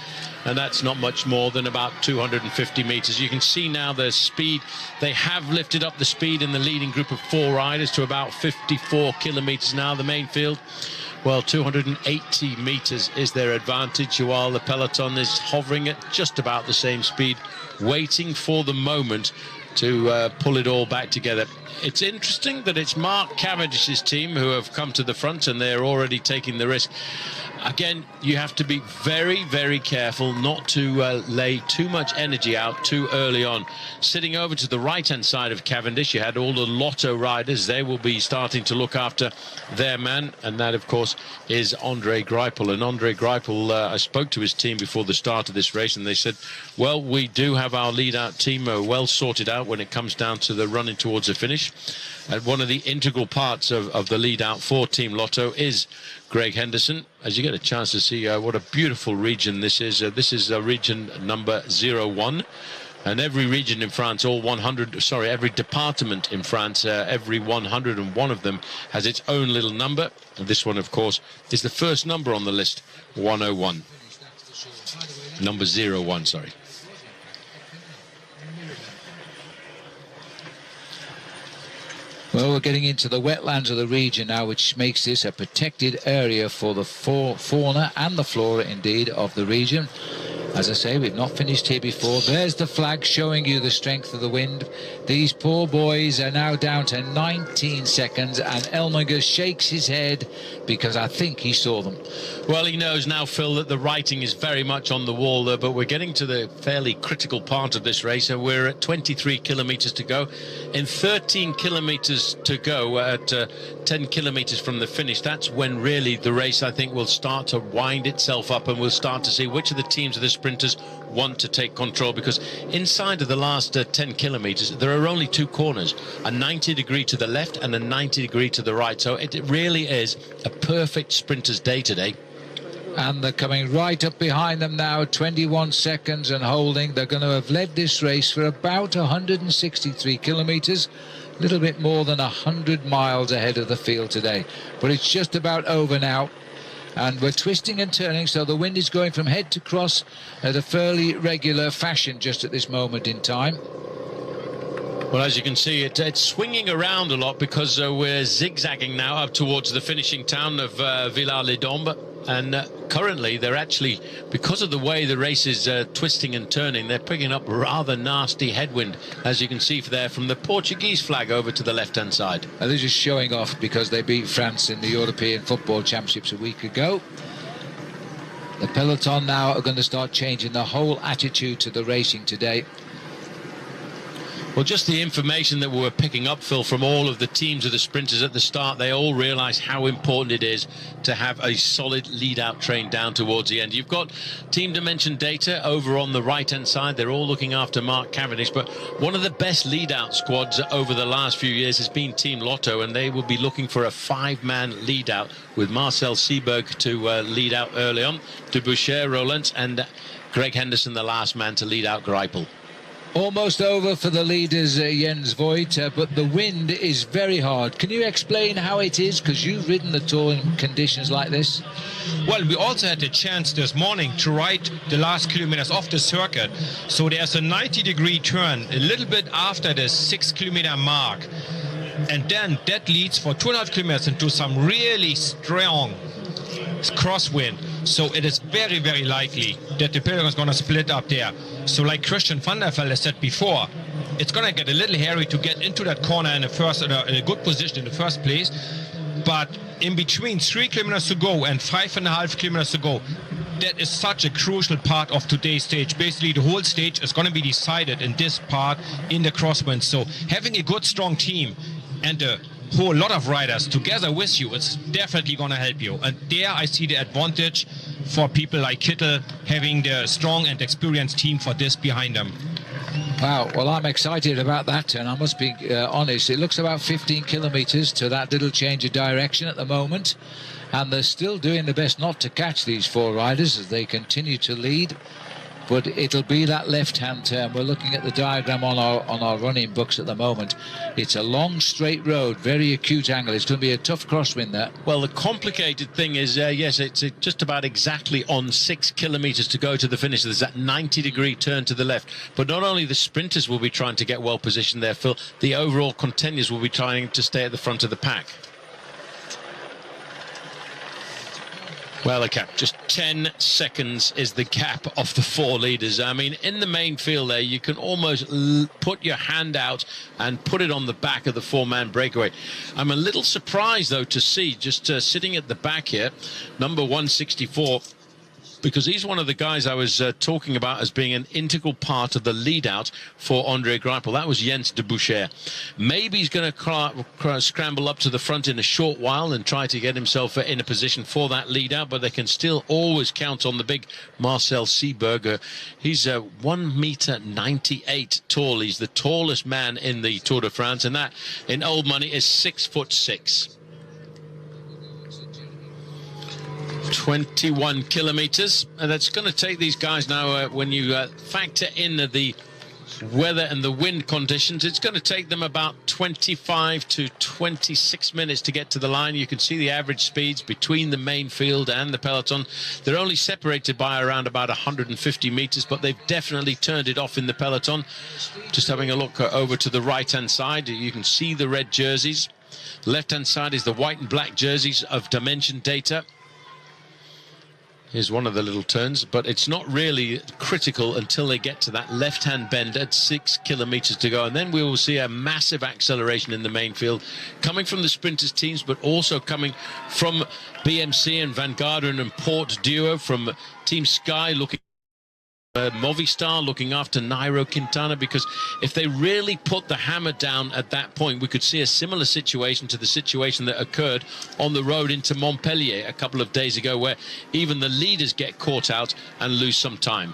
Speaker 2: and that's not much more than about 250 meters. You can see now the speed. They have lifted up the speed in the leading group of 4 riders to about 54 kilometers now, the main field. Well, 280 meters is their advantage, while the peloton is hovering at just about the same speed, waiting for the moment to pull it all back together. It's interesting that it's Mark Cavendish's team who have come to the front, and they're already taking the risk. Again, you have to be very, very careful not to lay too much energy out too early on. Sitting over to the right-hand side of Cavendish, you had all the Lotto riders. They will be starting to look after their man, and that, of course, is Andre Greipel. And Andre Greipel, I spoke to his team before the start of this race, and they said, well, we do have our lead-out team well sorted out when it comes down to the running towards the finish. And one of the integral parts of the lead-out for Team Lotto is Greg Henderson. As you get a chance to see what a beautiful region this is region number 01. And every region in France, every department in France, every 101 of them has its own little number. And this one, of course, is the first number on the list, 101. Number 01, sorry.
Speaker 1: Well, we're getting into the wetlands of the region now, which makes this a protected area for the fauna and the flora, indeed, of the region. As I say, we've not finished here before. There's the flag showing you the strength of the wind. These poor boys are now down to 19 seconds, and Elminger shakes his head because I think he saw them.
Speaker 2: Well, he knows now, Phil, that the writing is very much on the wall there, but we're getting to the fairly critical part of this race, and we're at 23 kilometers to go. In 13 kilometers to go, at 10 kilometers from the finish, that's when really the race, I think, will start to wind itself up, and we'll start to see which of the teams of the sprinters want to take control, because inside of the last 10 kilometers there are only 2 corners, a 90-degree to the left and a 90-degree to the right, so it really is a perfect sprinter's day today.
Speaker 1: And they're coming right up behind them now, 21 seconds and holding. They're going to have led this race for about 163 kilometers, a little bit more than 100 miles ahead of the field today, but it's just about over now. And we're twisting and turning, so the wind is going from head to cross at a fairly regular fashion just at this moment in time.
Speaker 2: Well, as you can see, it's swinging around a lot because we're zigzagging now up towards the finishing town of Villars-les-Dombes. And currently, they're actually, because of the way the race is twisting and turning, they're picking up rather nasty headwind, as you can see there from the Portuguese flag over to the left-hand side.
Speaker 1: And they're just showing off because they beat France in the European Football Championships a week ago. The peloton now are going to start changing the whole attitude to the racing today.
Speaker 2: Well, just the information that we were picking up, Phil, from all of the teams of the sprinters at the start, they all realise how important it is to have a solid lead-out train down towards the end. You've got team dimension data over on the right-hand side. They're all looking after Mark Cavendish, but one of the best lead-out squads over the last few years has been Team Lotto, and they will be looking for a 5-man lead-out with Marcel Seeberg to lead out early on, Deboucher, Roland, and Greg Henderson, the last man to lead out Greipel.
Speaker 1: Almost over for the leaders, Jens Voigt, but the wind is very hard. Can you explain how it is? Because you've ridden the Tour in conditions like this.
Speaker 7: Well, we also had the chance this morning to ride the last kilometers of the circuit. So there's a 90-degree turn a little bit after the 6-kilometer mark. And then that leads for 2.5 kilometers into some really strong crosswind. So it is very, very likely that the peloton is going to split up there. So like Christian van der Velde said before, it's going to get a little hairy to get into that corner in a good position in the first place. But in between 3 kilometers to go and 5.5 kilometers to go, that is such a crucial part of today's stage. Basically, the whole stage is going to be decided in this part in the crosswind. So having a good, strong team and a whole lot of riders together with you, it's definitely going to help you. And there I see the advantage for people like Kittel having the strong and experienced team for this behind them.
Speaker 1: Wow, well, I'm excited about that turn. I must be honest. It looks about 15 kilometres to that little change of direction at the moment. And they're still doing the best not to catch these four riders as they continue to lead. But it'll be that left-hand turn. We're looking at the diagram on our running books at the moment. It's a long, straight road, very acute angle. It's going to be a tough crosswind there.
Speaker 2: Well, the complicated thing is, yes, it's just about exactly on 6 kilometres to go to the finish. There's that 90-degree turn to the left. But not only the sprinters will be trying to get well positioned there, Phil, the overall contenders will be trying to stay at the front of the pack. Well, okay, just 10 seconds is the gap of the four leaders. I mean, in the main field there, you can almost put your hand out and put it on the back of the four-man breakaway. I'm a little surprised, though, to see just sitting at the back here, number 164, because he's one of the guys I was talking about as being an integral part of the lead-out for Andre Greipel. That was Jens de Boucher. Maybe he's going to scramble up to the front in a short while and try to get himself in a position for that lead-out, but they can still always count on the big Marcel Seeberger. He's 1.98 meters tall. He's the tallest man in the Tour de France, and that, in old money, is 6'6". 21 kilometers, and that's going to take these guys now, when you factor in the weather and the wind conditions, it's going to take them about 25 to 26 minutes to get to the line. You can see the average speeds between the main field and the peloton. They're only separated by around about 150 meters, but they've definitely turned it off in the peloton. Just having a look over to the right hand side, you can see the red jerseys. Left hand side is the white and black jerseys of Dimension Data. Here's one of the little turns, but it's not really critical until they get to that left-hand bend at 6 kilometers to go. And then we will see a massive acceleration in the main field, coming from the sprinters teams, but also coming from BMC and Van Garderen and Port Duo, from Team Sky, looking Movistar, looking after Nairo Quintana, because if they really put the hammer down at that point, we could see a similar situation to the situation that occurred on the road into Montpellier a couple of days ago, where even the leaders get caught out and lose some time.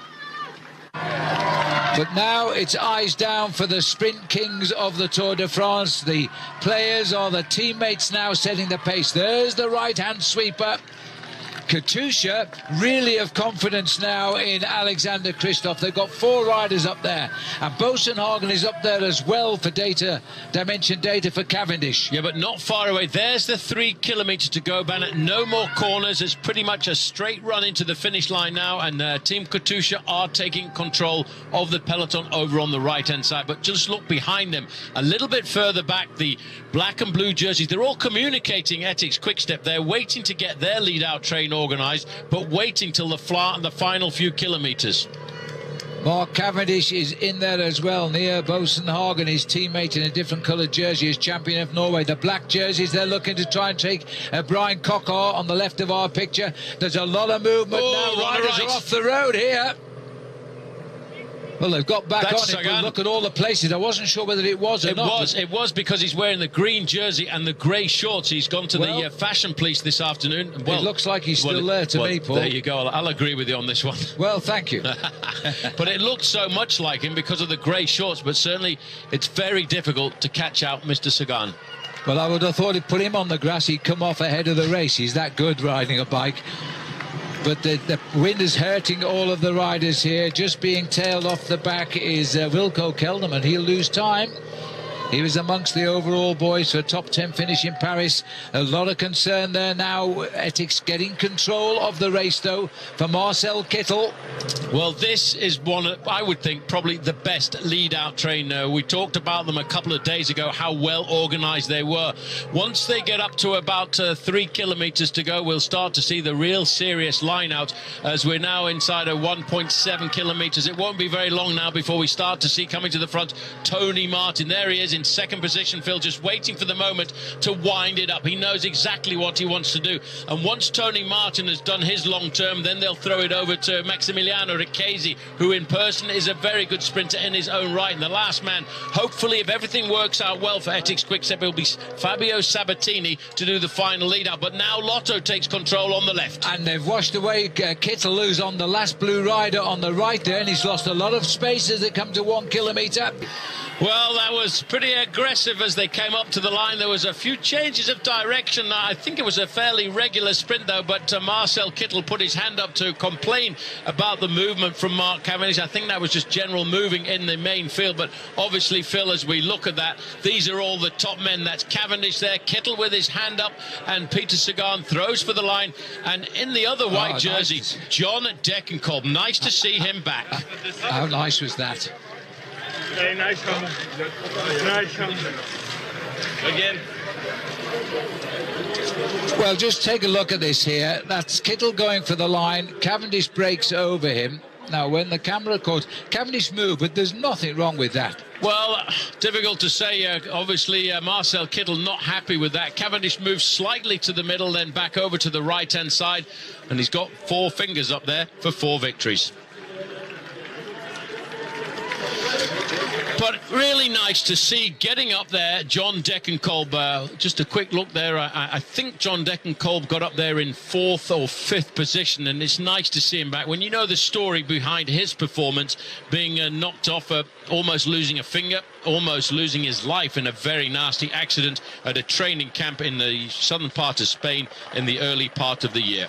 Speaker 1: But now it's eyes down for the sprint kings of the Tour de France. The players or the teammates now setting the pace. There's the right-hand sweeper. Katusha really have confidence now in Alexander Kristoff. They've got four riders up there, and Bosenhagen is up there as well for Dimension Data for Cavendish.
Speaker 2: Yeah, but not far away. There's the 3 kilometers to go, Bennett. No more corners. It's pretty much a straight run into the finish line now, and Team Katusha are taking control of the peloton over on the right-hand side. But just look behind them, a little bit further back, the black and blue jerseys. They're all communicating Ethics Quickstep. They're waiting to get their lead-out train organised, but waiting till the final few kilometres.
Speaker 1: Mark Cavendish is in there as well, near Bosenhagen, his teammate in a different coloured jersey, is champion of Norway. The black jerseys, they're looking to try and take Brian Cockar on the left of our picture. There's a lot of movement now. Riders are off the road here. Well, they've got back on it, but look at all the places. I wasn't sure whether it was or not.
Speaker 2: It was because he's wearing the green jersey and the grey shorts. He's gone to the fashion police this afternoon. Well,
Speaker 1: it looks like he's still there to me, Paul.
Speaker 2: There you go. I'll agree with you on this one.
Speaker 1: Well, thank you.
Speaker 2: But it looks so much like him because of the grey shorts, but certainly it's very difficult to catch out Mr. Sagan.
Speaker 1: Well, I would have thought he'd put him on the grass. He'd come off ahead of the race. He's that good riding a bike. But the wind is hurting all of the riders here. Just being tailed off the back is Wilco Kelderman. He'll lose time. He was amongst the overall boys for a top 10 finish in Paris. A lot of concern there now. Ethics getting control of the race, though, for Marcel Kittel.
Speaker 2: Well, this is one, I would think, probably the best lead-out train. We talked about them a couple of days ago, how well organised they were. Once they get up to about 3 kilometres to go, we'll start to see the real serious line-out, as we're now inside of 1.7 kilometres. It won't be very long now before we start to see coming to the front Tony Martin. There he is in in second position, Phil, just waiting for the moment to wind it up. He knows exactly what he wants to do. And once Tony Martin has done his long term, then they'll throw it over to Maximiliano Ricchesi, who in person is a very good sprinter in his own right. And the last man, hopefully, if everything works out well for Ethics Quickstep, it'll be Fabio Sabatini to do the final lead out. But now Lotto takes control on the left.
Speaker 1: And they've washed away Kittel, who's on the last blue rider on the right there, and he's lost a lot of space as they come to 1 kilometre.
Speaker 2: Well, that was pretty aggressive as they came up to the line. There was a few changes of direction. I think it was a fairly regular sprint, though, but Marcel Kittel put his hand up to complain about the movement from Mark Cavendish. I think that was just general moving in the main field, but obviously, Phil, as we look at that, these are all the top men. That's Cavendish there, Kittel with his hand up, and Peter Sagan throws for the line. And in the other white jersey, nice. John Degenkolb. Nice to see him back.
Speaker 1: How nice was that?
Speaker 8: Very nice one. Nice one. Again.
Speaker 1: Well, just take a look at this here. That's Kittel going for the line. Cavendish breaks over him. Now, when the camera caught, Cavendish moved, but there's nothing wrong with that.
Speaker 2: Well, difficult to say. Obviously, Marcel Kittel not happy with that. Cavendish moves slightly to the middle, then back over to the right-hand side, and he's got 4 fingers up there for 4 victories. But really nice to see getting up there John Degenkolb. Just a quick look there. I think John Degenkolb got up there in 4th or 5th position, and it's nice to see him back. When you know the story behind his performance, being knocked off, almost losing a finger, almost losing his life in a very nasty accident at a training camp in the southern part of Spain in the early part of the year.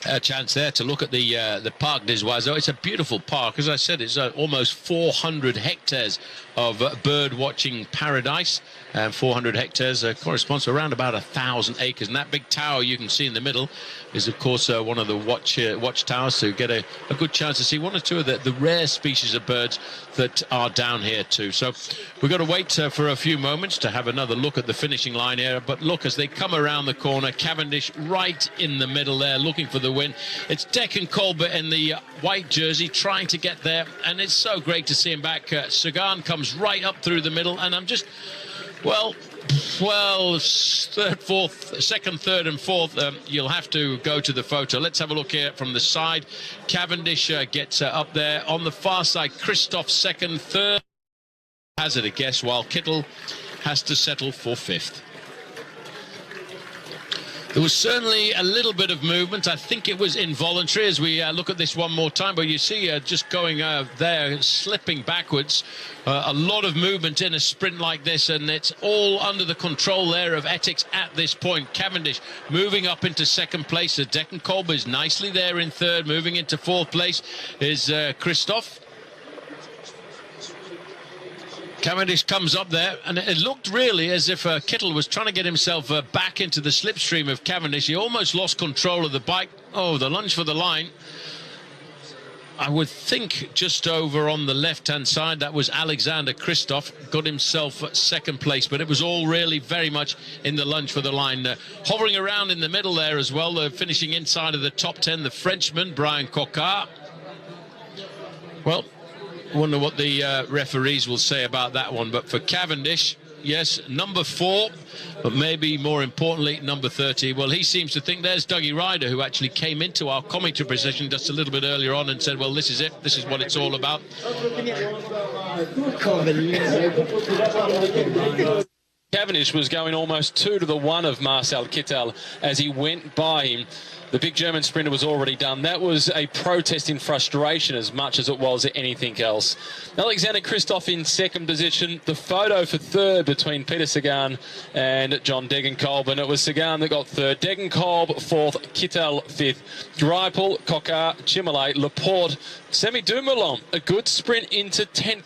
Speaker 2: A chance there to look at the Parc des Oiseaux. It's a beautiful park. As I said, it's almost 400 hectares of bird watching paradise, and 400 hectares corresponds to around about 1,000 acres. And that big tower you can see in the middle is, of course, one of the watch towers, to get a good chance to see 1 or 2 of the rare species of birds that are down here too. So we've got to wait for a few moments to have another look at the finishing line here. But look, as they come around the corner, Cavendish right in the middle there, looking for the win. It's Degenkolb in the white jersey trying to get there, and it's so great to see him back. Sagan comes right up through the middle, and I'm just, well, third, fourth, second, third and fourth, you'll have to go to the photo. Let's have a look here from the side. Cavendish gets up there. On the far side, Christoph second, third. Hazard a guess, while Kittel has to settle for 5th. There was certainly a little bit of movement. I think it was involuntary as we look at this one more time. But you see just going there, slipping backwards. A lot of movement in a sprint like this, and it's all under the control there of Ethics at this point. Cavendish moving up into 2nd place. Degenkolb is nicely there in 3rd. Moving into 4th place is Christoph. Cavendish comes up there, and it looked really as if Kittel was trying to get himself back into the slipstream of Cavendish. He almost lost control of the bike. Oh, the lunge for the line. I would think just over on the left-hand side, that was Alexander Christoph, got himself 2nd place, but it was all really very much in the lunge for the line. Hovering around in the middle there as well, finishing inside of the top 10, the Frenchman, Brian Cocard. Well, I wonder what the referees will say about that one. But for Cavendish, yes, number 4, but maybe more importantly, number 30. Well, he seems to think there's Dougie Ryder, who actually came into our commentary position just a little bit earlier on and said, well, this is it. This is what it's all about.
Speaker 5: Cavendish was going almost 2 to the 1 of Marcel Kittel as he went by him. The big German sprinter was already done. That was a protest in frustration as much as it was anything else. Alexander Christoph in 2nd position. The photo for 3rd between Peter Sagan and John Degenkolb, and it was Sagan that got 3rd. Degenkolb 4th, Kittel 5th. Greipel, Cocard, Chimolay, Laporte, Semi Dumoulin. A good sprint into 10th.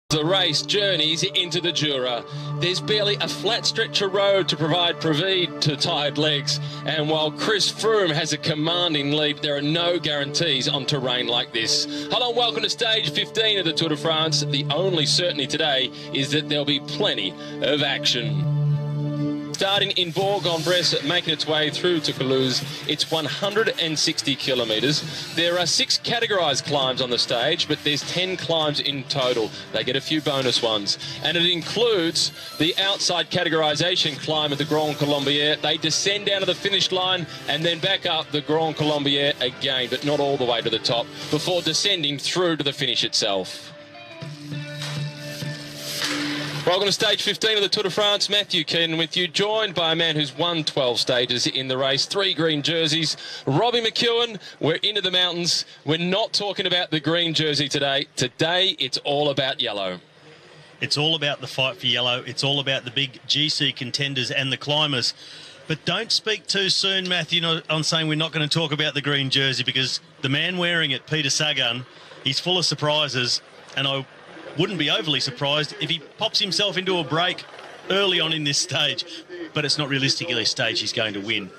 Speaker 5: The race journeys into the Jura. There's barely a flat stretch of road to provide provide to tired legs, and while Chris Froome has a commanding lead, there are no guarantees on terrain like this. Hello and welcome to stage 15 of the Tour de France. The only certainty today is that there'll be plenty of action. Starting in Bourg-en-Bresse, making its way through to Toulouse, it's 160 kilometres. There are 6 categorised climbs on the stage, but there's 10 climbs in total. They get a few bonus ones. And it includes the outside categorisation climb at the Grand Colombier. They descend down to the finish line and then back up the Grand Colombier again, but not all the way to the top, before descending through to the finish itself. Welcome to stage 15 of the Tour de France. Matthew Keenan with you, joined by a man who's won 12 stages in the race, 3 green jerseys. Robbie McEwen, we're into the mountains. We're not talking about the green jersey today. Today, it's all about yellow.
Speaker 6: It's all about the fight for yellow. It's all about the big GC contenders and the climbers. But don't speak too soon, Matthew, on saying we're not going to talk about the green jersey, because the man wearing it, Peter Sagan, he's full of surprises, and I wouldn't be overly surprised if he pops himself into a break early on in this stage. But it's not realistically a stage he's going to win.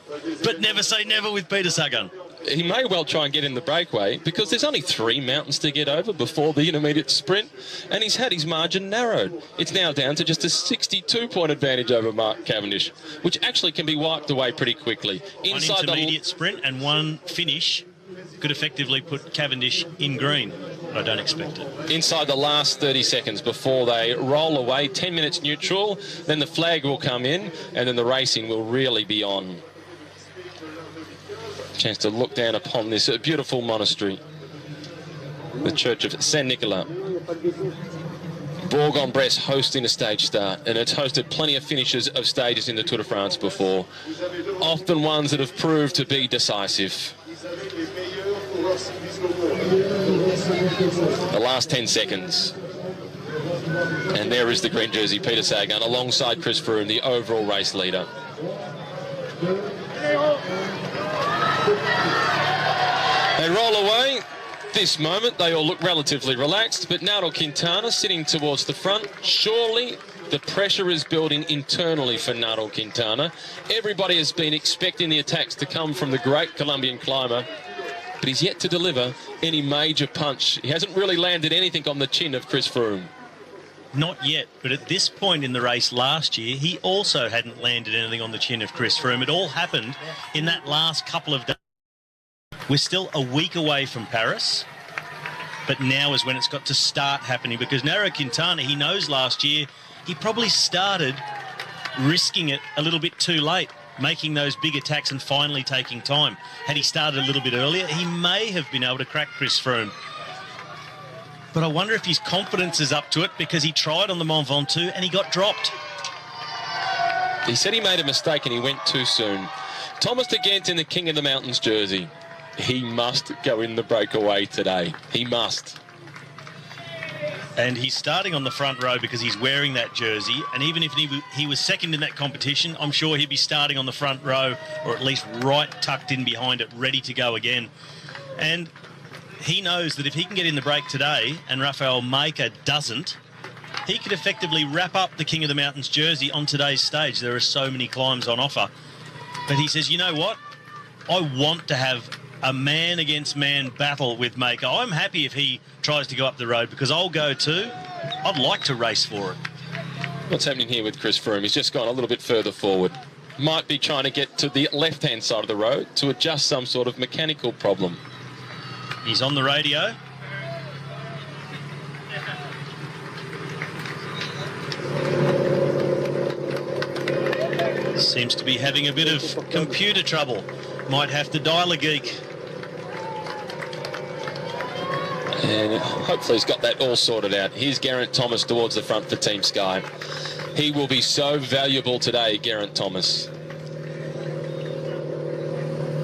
Speaker 6: But never say never with Peter Sagan.
Speaker 5: He may well try and get in the breakaway, because there's only 3 mountains to get over before the intermediate sprint, and he's had his margin narrowed. It's now down to just a 62-point advantage over Mark Cavendish, which actually can be wiped away pretty quickly.
Speaker 6: Inside one intermediate sprint and one finish could effectively put Cavendish in green. I don't expect it.
Speaker 5: Inside the last 30 seconds before they roll away, 10 minutes neutral, then the flag will come in, and then the racing will really be on. Chance to look down upon this beautiful monastery, the Church of Saint Nicolas. Bourg-en-Bresse hosting a stage start, and it's hosted plenty of finishes of stages in the Tour de France before, often ones that have proved to be decisive. The last 10 seconds. And there is the green jersey, Peter Sagan, alongside Chris Froome, the overall race leader. They roll away. This moment, they all look relatively relaxed, but Nairo Quintana sitting towards the front. Surely the pressure is building internally for Nairo Quintana. Everybody has been expecting the attacks to come from the great Colombian climber, but he's yet to deliver any major punch. He hasn't really landed anything on the chin of Chris Froome.
Speaker 6: Not yet, but at this point in the race last year, he also hadn't landed anything on the chin of Chris Froome. It all happened in that last couple of days. We're still a week away from Paris, but now is when it's got to start happening, because Nairo Quintana, he knows last year, he probably started risking it a little bit too late, making those big attacks and finally taking time. Had he started a little bit earlier, he may have been able to crack Chris Froome. But I wonder if his confidence is up to it, because he tried on the Mont Ventoux and he got dropped.
Speaker 5: He said he made a mistake and he went too soon. Thomas de Gendt in the King of the Mountains jersey. He must go in the breakaway today. He must.
Speaker 6: And he's starting on the front row because he's wearing that jersey. And even if he was second in that competition, I'm sure he'd be starting on the front row, or at least right tucked in behind it, ready to go again. And he knows that if he can get in the break today and Rafael Maker doesn't, he could effectively wrap up the King of the Mountains jersey on today's stage. There are so many climbs on offer. But he says, you know what? I want to have a man-against-man battle with Maker. I'm happy if he tries to go up the road, because I'll go too. I'd like to race for it.
Speaker 5: What's happening here with Chris Froome? He's just gone a little bit further forward. Might be trying to get to the left-hand side of the road to adjust some sort of mechanical problem.
Speaker 6: He's on the radio. Seems to be having a bit of computer trouble. Might have to dial a geek.
Speaker 5: And hopefully he's got that all sorted out. Here's Geraint Thomas towards the front for Team Sky. He will be so valuable today, Geraint Thomas.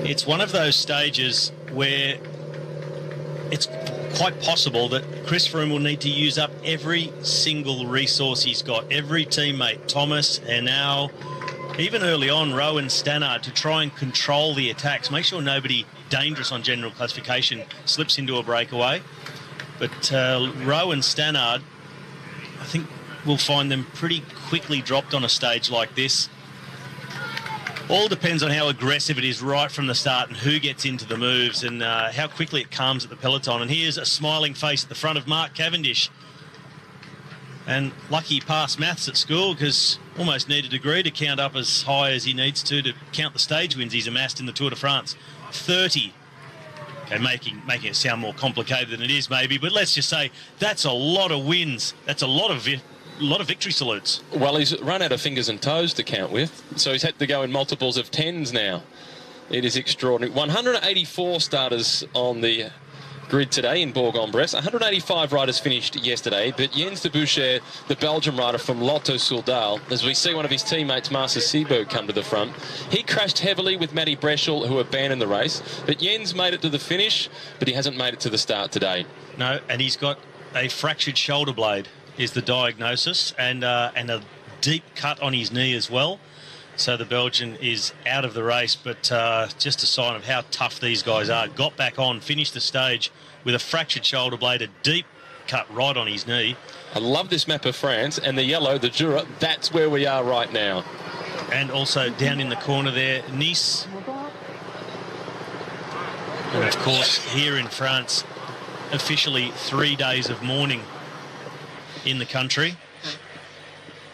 Speaker 6: It's one of those stages where it's quite possible that Chris Froome will need to use up every single resource he's got. Every teammate, Thomas, and now even early on, Rowan Stannard, to try and control the attacks, make sure nobody dangerous on general classification slips into a breakaway. But Rowan Stannard, I think we'll find them pretty quickly dropped on a stage like this. All depends on how aggressive it is right from the start and who gets into the moves and how quickly it calms at the peloton. And here's a smiling face at the front of Mark Cavendish. And lucky he passed maths at school, because almost need a degree to count up as high as he needs to count the stage wins he's amassed in the Tour de France. 30. Okay, making it sound more complicated than it is maybe, but let's just say that's a lot of wins. That's a lot of victory salutes.
Speaker 5: Well, he's run out of fingers and toes to count with, so he's had to go in multiples of 10s now. It is extraordinary. 184 starters on the grid today in Bourg-en-Bresse. 185 riders finished yesterday, but Jens de Boucher, the Belgian rider from Lotto Soudal, as we see one of his teammates, Marcus Seberg, come to the front, he crashed heavily with Matty Breschel, who abandoned the race, but Jens made it to the finish, but he hasn't made it to the start today.
Speaker 6: No, and he's got a fractured shoulder blade is the diagnosis, and a deep cut on his knee as well. So the Belgian is out of the race, but just a sign of how tough these guys are. Got back on, finished the stage with a fractured shoulder blade, a deep cut right on his knee.
Speaker 5: I love this map of France, and the yellow, the Jura, that's where we are right now.
Speaker 6: And also down in the corner there, Nice. And of course, here in France, officially 3 days of mourning in the country,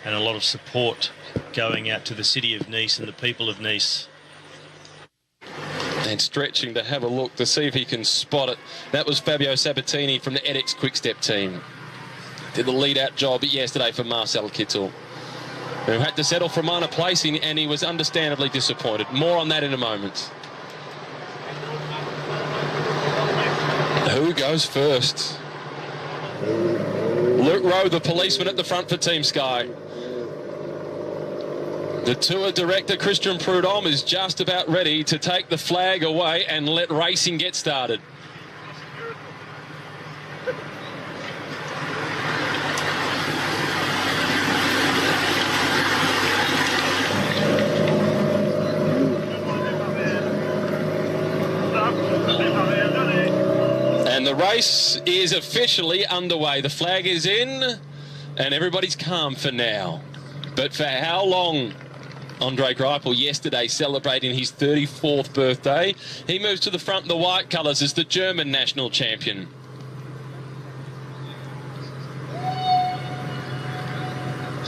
Speaker 6: and a lot of support going out to the city of Nice and the people of Nice.
Speaker 5: And stretching to have a look to see if he can spot it. That was Fabio Sabatini from the edX Quick-Step team. Did the lead-out job yesterday for Marcel Kittel, who had to settle for minor placing, and he was understandably disappointed. More on that in a moment. Who goes first? Luke Rowe, the policeman at the front for Team Sky. The tour director, Christian Prudhomme, is just about ready to take the flag away and let racing get started. And the race is officially underway. The flag is in and everybody's calm for now. But for how long? Andre Greipel yesterday celebrating his 34th birthday. He moves to the front in the white colours as the German national champion.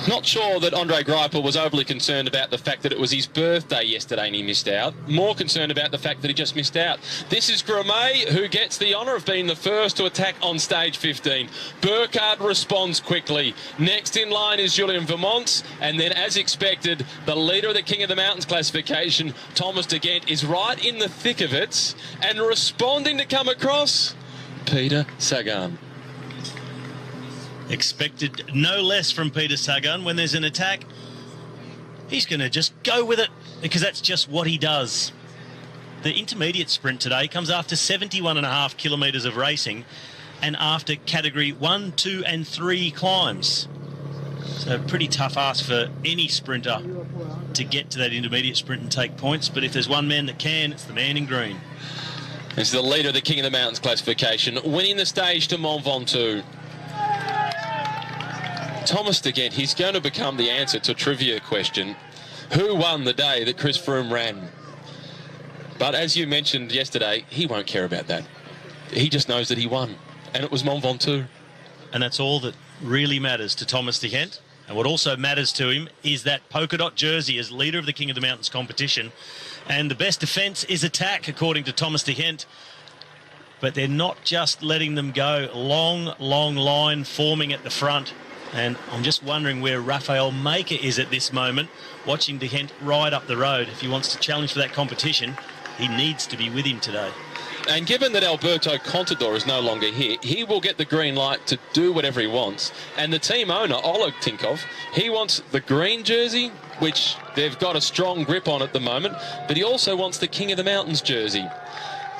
Speaker 5: Not sure that Andre Greipel was overly concerned about the fact that it was his birthday yesterday and he missed out. More concerned about the fact that he just missed out. This is Grommet, who gets the honour of being the first to attack on stage 15. Burkhardt responds quickly. Next in line is Julien Vermont, and then, as expected, the leader of the King of the Mountains classification, Thomas de Gendt, is right in the thick of it and responding to come across Peter Sagan.
Speaker 6: Expected no less from Peter Sagan. When there's an attack, he's going to just go with it, because that's just what he does. The intermediate sprint today comes after 71.5 kilometres of racing and after category 1, 2 and 3 climbs. So pretty tough ask for any sprinter to get to that intermediate sprint and take points. But if there's one man that can, it's the man in green.
Speaker 5: This is the leader of the King of the Mountains classification, winning the stage to Mont Ventoux. Thomas de Gendt, he's going to become the answer to a trivia question. Who won the day that Chris Froome ran? But as you mentioned yesterday, he won't care about that. He just knows that he won, and it was Mont Ventoux.
Speaker 6: And that's all that really matters to Thomas de Gendt. And what also matters to him is that polka dot jersey as leader of the King of the Mountains competition. And the best defence is attack, according to Thomas de Gendt. But they're not just letting them go. Long, long line forming at the front. And I'm just wondering where Raphael Maker is at this moment, watching de Gendt ride up the road. If he wants to challenge for that competition, he needs to be with him today.
Speaker 5: And given that Alberto Contador is no longer here, he will get the green light to do whatever he wants. And the team owner, Oleg Tinkov, he wants the green jersey, which they've got a strong grip on at the moment, but he also wants the King of the Mountains jersey.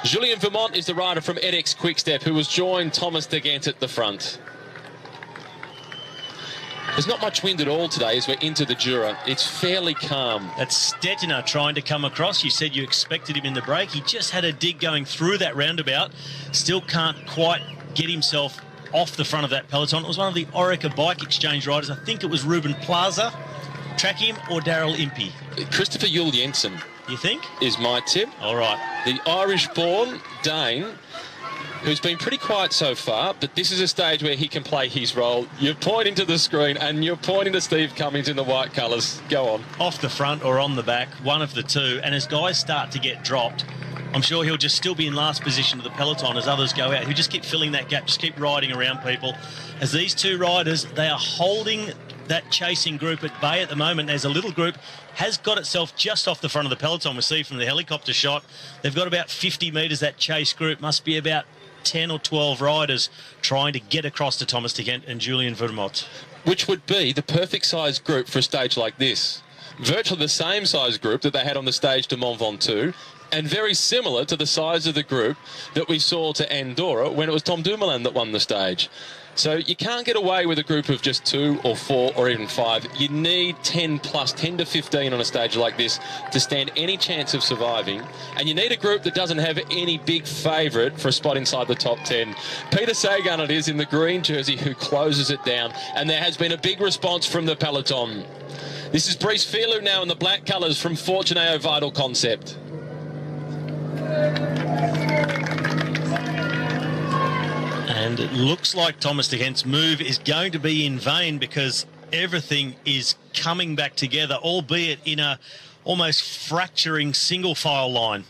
Speaker 5: Julien Vermont is the rider from edX Quick-Step, who has joined Thomas de Gendt at the front. There's not much wind at all today as we're into the Jura. It's fairly calm.
Speaker 6: That's Stettiner trying to come across. You said you expected him in the break. He just had a dig going through that roundabout. Still can't quite get himself off the front of that peloton. It was one of the Orica Bike Exchange riders. I think it was Ruben Plaza. Track him or Daryl Impey?
Speaker 5: Christopher Yule Jensen.
Speaker 6: You think?
Speaker 5: Is my tip.
Speaker 6: All right.
Speaker 5: The Irish-born Dane who's been pretty quiet so far, but this is a stage where he can play his role. You're pointing to the screen and you're pointing to Steve Cummings in the white colours. Go on.
Speaker 6: Off the front or on the back, one of the two. And as guys start to get dropped, I'm sure he'll just still be in last position of the peloton as others go out. He'll just keep filling that gap, just keep riding around people. As these two riders, they are holding that chasing group at bay at the moment. There's a little group has got itself just off the front of the peloton. We see from the helicopter shot, they've got about 50 metres. That chase group must be about 10 or 12 riders trying to get across to Thomas de Gendt and Julien Vermont.
Speaker 5: Which would be the perfect size group for a stage like this. Virtually the same size group that they had on the stage to Mont Ventoux, and very similar to the size of the group that we saw to Andorra when it was Tom Dumoulin that won the stage. So you can't get away with a group of just 2 or 4 or even 5. You need 10 plus, 10 to 15 on a stage like this to stand any chance of surviving. And you need a group that doesn't have any big favourite for a spot inside the top 10. Peter Sagan it is in the green jersey who closes it down. And there has been a big response from the peloton. This is Brice Filou now in the black colours from Fortunato Vital Concept.
Speaker 6: And it looks like Thomas de Gendt's move is going to be in vain because everything is coming back together, albeit in a almost fracturing single file line.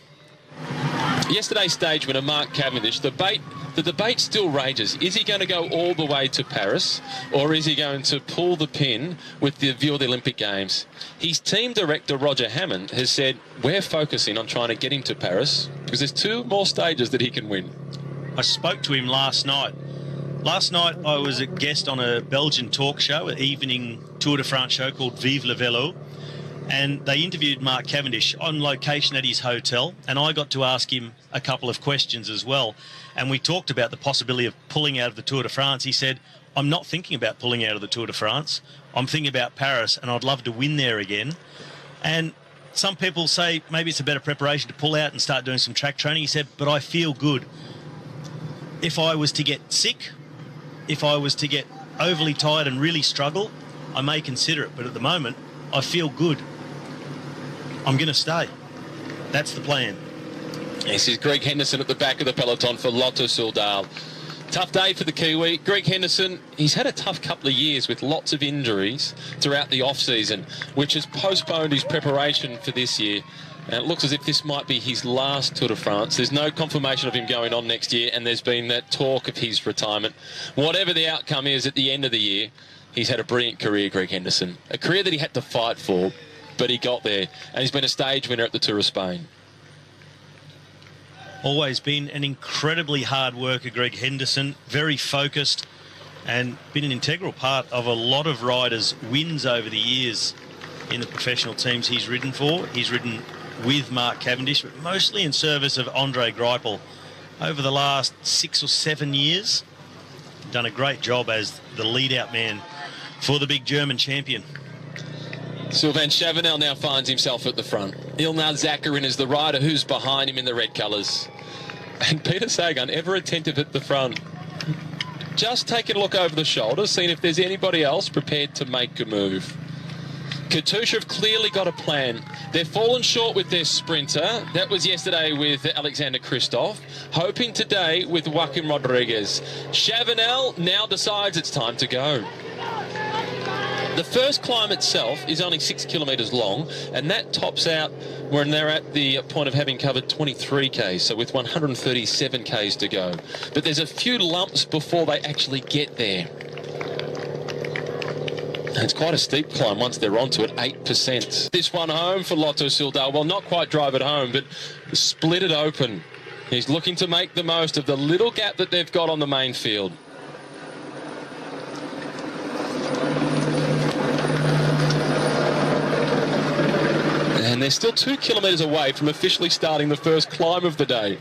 Speaker 5: Yesterday's stage winner, Mark Cavendish, the debate still rages. Is he going to go all the way to Paris or is he going to pull the pin with the view of the Olympic Games? His team director, Roger Hammond, has said, we're focusing on trying to get him to Paris because there's 2 more stages that he can win.
Speaker 6: I spoke to him last night. Last night I was a guest on a Belgian talk show, an evening Tour de France show called Vive le Vélo, and they interviewed Mark Cavendish on location at his hotel, and I got to ask him a couple of questions as well. And we talked about the possibility of pulling out of the Tour de France. He said, I'm not thinking about pulling out of the Tour de France. I'm thinking about Paris, and I'd love to win there again. And some people say maybe it's a better preparation to pull out and start doing some track training. He said, but I feel good. If I was to get sick, if I was to get overly tired and really struggle, I may consider it. But at the moment, I feel good. I'm going to stay. That's the plan.
Speaker 5: This is Greg Henderson at the back of the peloton for Lotto Soudal. Tough day for the Kiwi. Greg Henderson, he's had a tough couple of years with lots of injuries throughout the off-season, which has postponed his preparation for this year. And it looks as if this might be his last Tour de France. There's no confirmation of him going on next year, and there's been that talk of his retirement. Whatever the outcome is at the end of the year, he's had a brilliant career, Greg Henderson. A career that he had to fight for, but he got there. And he's been a stage winner at the Tour of Spain.
Speaker 6: Always been an incredibly hard worker, Greg Henderson. Very focused and been an integral part of a lot of riders' wins over the years in the professional teams he's ridden for. He's ridden with Mark Cavendish, but mostly in service of Andre Greipel over the last 6 or 7 years. Done a great job as the lead-out man for the big German champion.
Speaker 5: Sylvain Chavanel now finds himself at the front. Ilnaz Zakarin is the rider who's behind him in the red colours. And Peter Sagan, ever attentive at the front, just taking a look over the shoulder, seeing if there's anybody else prepared to make a move. Katusha have clearly got a plan. They've fallen short with their sprinter. That was yesterday with Alexander Kristoff. Hoping today with Joaquim Rodriguez. Chavanel now decides it's time to go. The first climb itself is only 6 kilometres long, and that tops out when they're at the point of having covered 23 Ks, so with 137 Ks to go. But there's a few lumps before they actually get there. And it's quite a steep climb once they're onto it, 8%. This one home for Lotto Soudal. Well, not quite drive it home, but split it open. He's looking to make the most of the little gap that they've got on the main field. And they're still 2 kilometres away from officially starting the first climb of the day.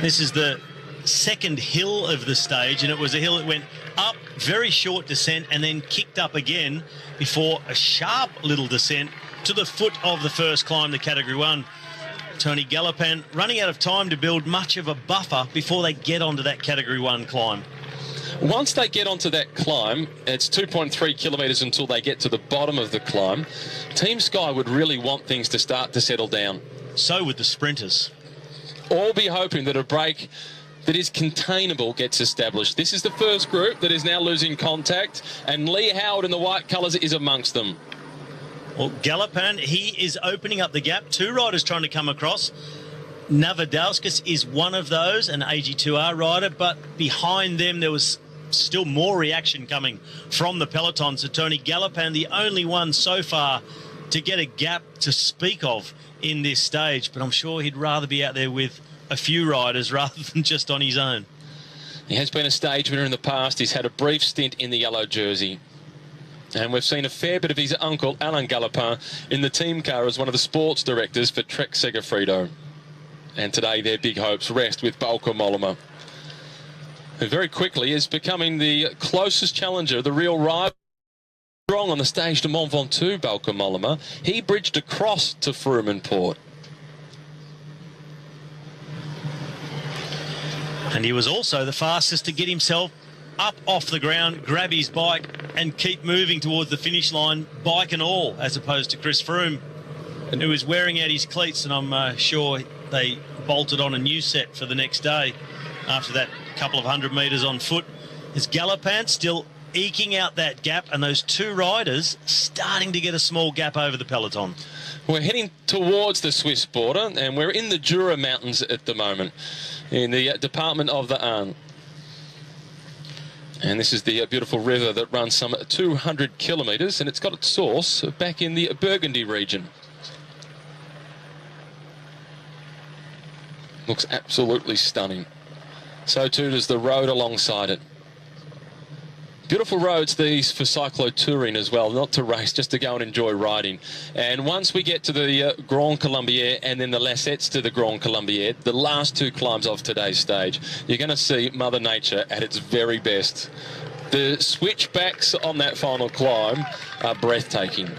Speaker 6: This is the second hill of the stage, and it was a hill that went up, very short descent, and then kicked up again before a sharp little descent to the foot of the first climb, the Category 1. Tony Galopin running out of time to build much of a buffer before they get onto that Category 1 climb.
Speaker 5: Once they get onto that climb, it's 2.3 kilometres until they get to the bottom of the climb. Team Sky would really want things to start to settle down.
Speaker 6: So would the sprinters.
Speaker 5: all be hoping that a break that is containable gets established. This is the first group that is now losing contact, and Lee Howard in the white colours is amongst them.
Speaker 6: Well, Galopan, he is opening up the gap. 2 riders trying to come across. Navadauskas is one of those, an AG2R rider, but behind them there was still more reaction coming from the peloton. So Tony Galopan, the only one so far to get a gap to speak of in this stage, but I'm sure he'd rather be out there with a few riders rather than just on his own.
Speaker 5: He has been a stage winner in the past. He's had a brief stint in the yellow jersey. And we've seen a fair bit of his uncle, Alain Galopin, in the team car as one of the sports directors for Trek Segafredo. And today their big hopes rest with Bauke Mollema, who very quickly is becoming the closest challenger, the real rival. Strong on the stage to Mont Ventoux, Bauke Mollema. He bridged across to Froome and Port.
Speaker 6: And he was also the fastest to get himself up off the ground, grab his bike and keep moving towards the finish line, bike and all, as opposed to Chris Froome, who was wearing out his cleats, and I'm sure they bolted on a new set for the next day after that couple of 100 metres on foot. Is Galopan still eking out that gap, and those 2 riders starting to get a small gap over the peloton?
Speaker 5: We're heading towards the Swiss border, and we're in the Jura Mountains at the moment, in the department of the Ain. And this is the beautiful river that runs some 200 kilometres, and it's got its source back in the Burgundy region. Looks absolutely stunning. So too does the road alongside it. Beautiful roads these for cyclo-touring as well, not to race, just to go and enjoy riding. And once we get to the Grand Colombier and then the Lassettes to the Grand Colombier, the last 2 climbs of today's stage, you're going to see Mother Nature at its very best. The switchbacks on that final climb are breathtaking.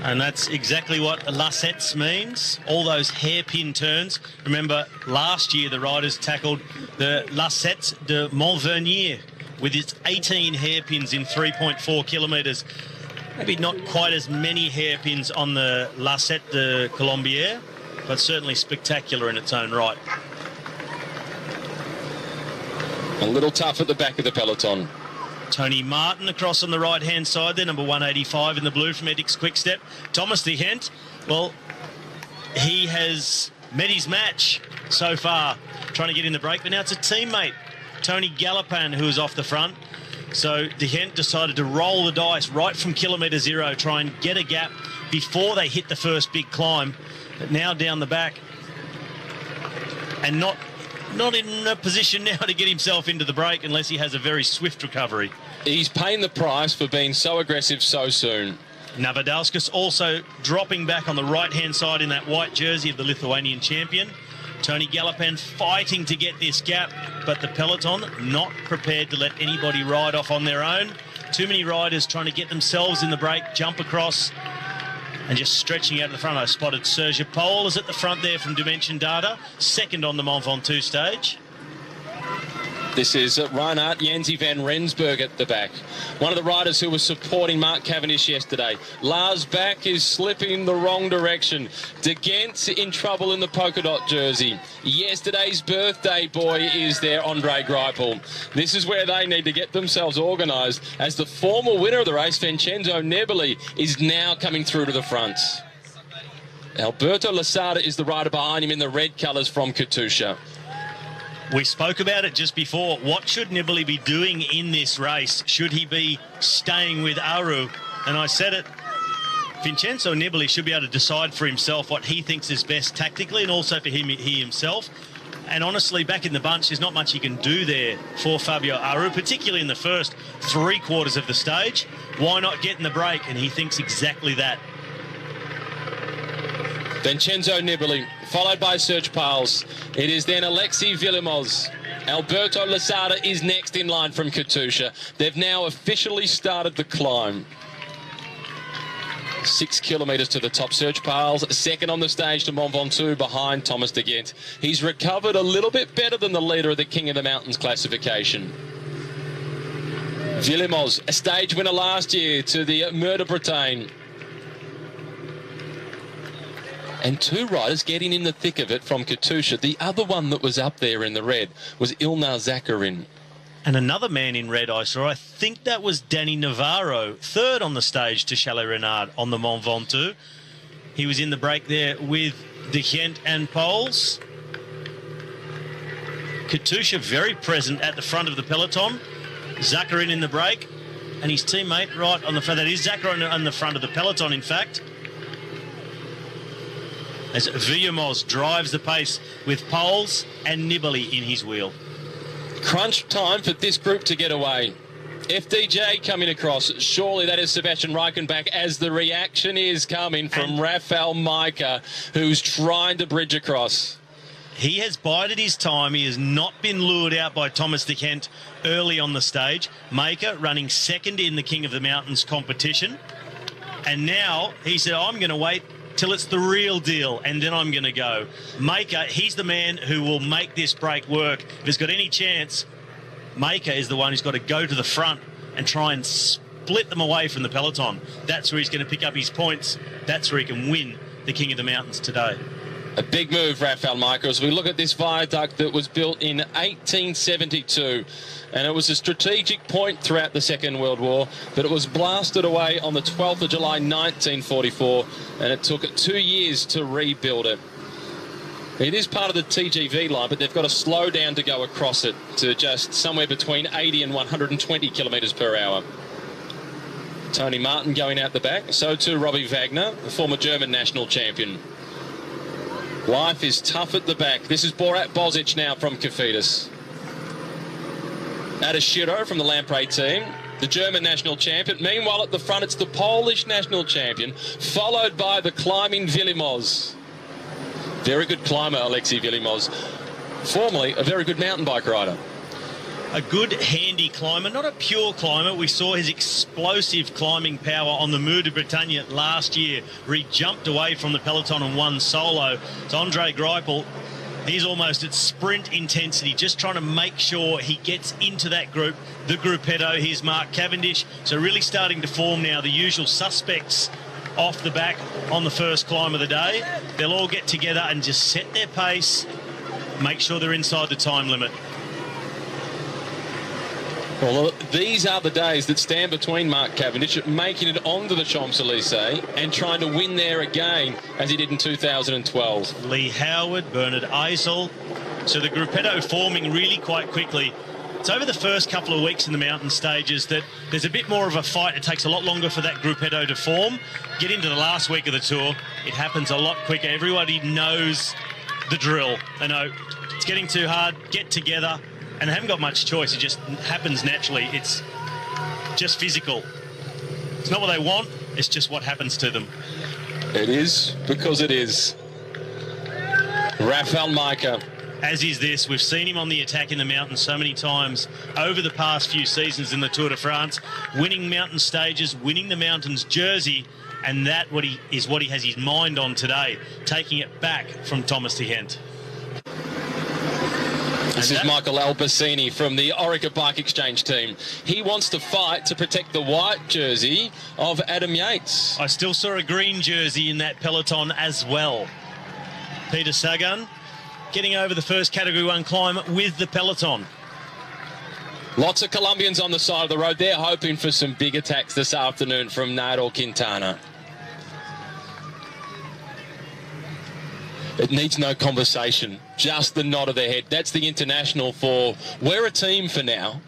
Speaker 6: And that's exactly what Lassettes means, all those hairpin turns. Remember, last year the riders tackled the Lassettes de Mont Ventoux with its 18 hairpins in 3.4 kilometres. Maybe not quite as many hairpins on the Lasset de Colombier, but certainly spectacular in its own right.
Speaker 5: A little tough at the back of the peloton.
Speaker 6: Tony Martin across on the right-hand side there, number 185 in the blue from Ethics Quickstep. Thomas de Gent, well, he has met his match so far, trying to get in the break, but now it's a teammate, Tony Galopan, who is off the front. So de Gent decided to roll the dice right from kilometre 0, try and get a gap before they hit the first big climb. But now down the back, and not in a position now to get himself into the break unless he has a very swift recovery.
Speaker 5: He's paying the price for being so aggressive so soon.
Speaker 6: Navadauskas also dropping back on the right-hand side in that white jersey of the Lithuanian champion. Tony Galopan fighting to get this gap, but the peloton not prepared to let anybody ride off on their own. Too many riders trying to get themselves in the break, jump across, and just stretching out of the front. I spotted Serge Paul is at the front there from Dimension Data, second on the Mont Ventoux stage.
Speaker 5: This is Reinhard Jensi van Rensburg at the back. One of the riders who was supporting Mark Cavendish yesterday. Lars Bak is slipping the wrong direction. De Gent in trouble in the polka dot jersey. Yesterday's birthday boy is there, Andre Greipel. This is where they need to get themselves organised, as the former winner of the race, Vincenzo Nibali, is now coming through to the front. Alberto Lasada is the rider behind him in the red colours from Katusha.
Speaker 6: We spoke about it just before. What should Nibali be doing in this race? Should he be staying with Aru? And I said it, Vincenzo Nibali should be able to decide for himself what he thinks is best tactically, and also for he himself. And honestly, back in the bunch, there's not much he can do there for Fabio Aru, particularly in the first 3/4 of the stage. Why not get in the break? And he thinks exactly that.
Speaker 5: Vincenzo Nibali, followed by Serge Pauls. It is then Alexei Villimos. Alberto Lasada is next in line from Katusha. They've now officially started the climb. 6 kilometres to the top. Serge Pauls, second on the stage to Mont Ventoux behind Thomas de Gent. He's recovered a little bit better than the leader of the King of the Mountains classification. Villimos, a stage winner last year to the Mur de Bretagne. And two riders getting in the thick of it from Katusha. The other one that was up there in the red was Ilnar Zakarin.
Speaker 6: And another man in red I saw, I think that was Danny Navarro, third on the stage to Chalet Renard on the Mont Ventoux. He was in the break there with De Gent and Poles. Katusha very present at the front of the peloton. Zakarin in the break, and his teammate right on the front. That is Zakarin on the front of the peloton, in fact. As Villemos drives the pace with Poles and Nibali in his wheel.
Speaker 5: Crunch time for this group to get away. FDJ coming across. Surely that is Sebastian Reichenbach, as the reaction is coming from Rafael Majka, who's trying to bridge across.
Speaker 6: He has bided his time. He has not been lured out by Thomas De Gent early on the stage. Majka running second in the King of the Mountains competition. And now he said, I'm going to wait till it's the real deal, and then I'm going to go. Majka, he's the man who will make this break work. If he's got any chance, Majka is the one who's got to go to the front and try and split them away from the peloton. That's where he's going to pick up his points. That's where he can win the King of the Mountains today.
Speaker 5: A big move, Rafael Majka, as we look at this viaduct that was built in 1872. And it was a strategic point throughout the Second World War, but it was blasted away on the 12th of July 1944, and it took 2 years to rebuild it. It is part of the TGV line, but they've got to slow down to go across it to just somewhere between 80 and 120 kilometres per hour. Tony Martin going out the back, so too Robbie Wagner, the former German national champion. Life is tough at the back. This is Borat Bozic now from Cofidis. Adashiro from the Lamprey team, the German national champion. Meanwhile, at the front, it's the Polish national champion, followed by the climbing Villemos. Very good climber, Alexei Villemos. Formerly a very good mountain bike rider.
Speaker 6: A good, handy climber, not a pure climber. We saw his explosive climbing power on the Mur de Bretagne last year, where he jumped away from the peloton and won solo. So Andre Greipel, he's almost at sprint intensity, just trying to make sure he gets into that group. The gruppetto, here's Mark Cavendish. So really starting to form now the usual suspects off the back on the first climb of the day. They'll all get together and just set their pace, make sure they're inside the time limit.
Speaker 5: Well, these are the days that stand between Mark Cavendish making it onto the Champs-Élysées and trying to win there again, as he did in 2012.
Speaker 6: Lee Howard, Bernard Eisel. So the gruppetto forming really quite quickly. It's over the first couple of weeks in the mountain stages that there's a bit more of a fight. It takes a lot longer for that gruppetto to form. Get into the last week of the tour, it happens a lot quicker. Everybody knows the drill. They know it's getting too hard, get together. And they haven't got much choice. It just happens naturally. It's just physical. It's not what they want. It's just what happens to them.
Speaker 5: It is because it is. Rafael Majka.
Speaker 6: As is this. We've seen him on the attack in the mountains so many times over the past few seasons in the Tour de France, winning mountain stages, winning the mountains jersey, and that what he has his mind on today, taking it back from Thomas De Gent.
Speaker 5: This is Michael Albacini from the Orica Bike Exchange team. He wants to fight to protect the white jersey of Adam Yates.
Speaker 6: I still saw a green jersey in that peloton as well. Peter Sagan getting over the first Category 1 climb with the peloton.
Speaker 5: Lots of Colombians on the side of the road. They're hoping for some big attacks this afternoon from Nairo Quintana. It needs no conversation, just the nod of their head. That's the international for, we're a team for now.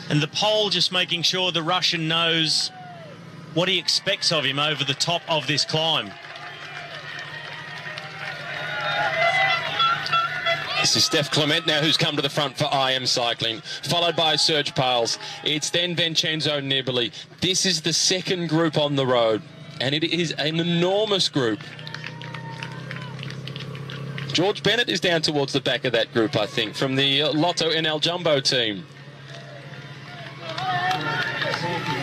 Speaker 6: And the pole just making sure the Russian knows what he expects of him over the top of this climb.
Speaker 5: This is Steph Clement now, who's come to the front for IM Cycling, followed by Serge Pales. It's then Vincenzo Nibali. This is the second group on the road, and it is an enormous group. George Bennett is down towards the back of that group, I think, from the Lotto NL Jumbo team.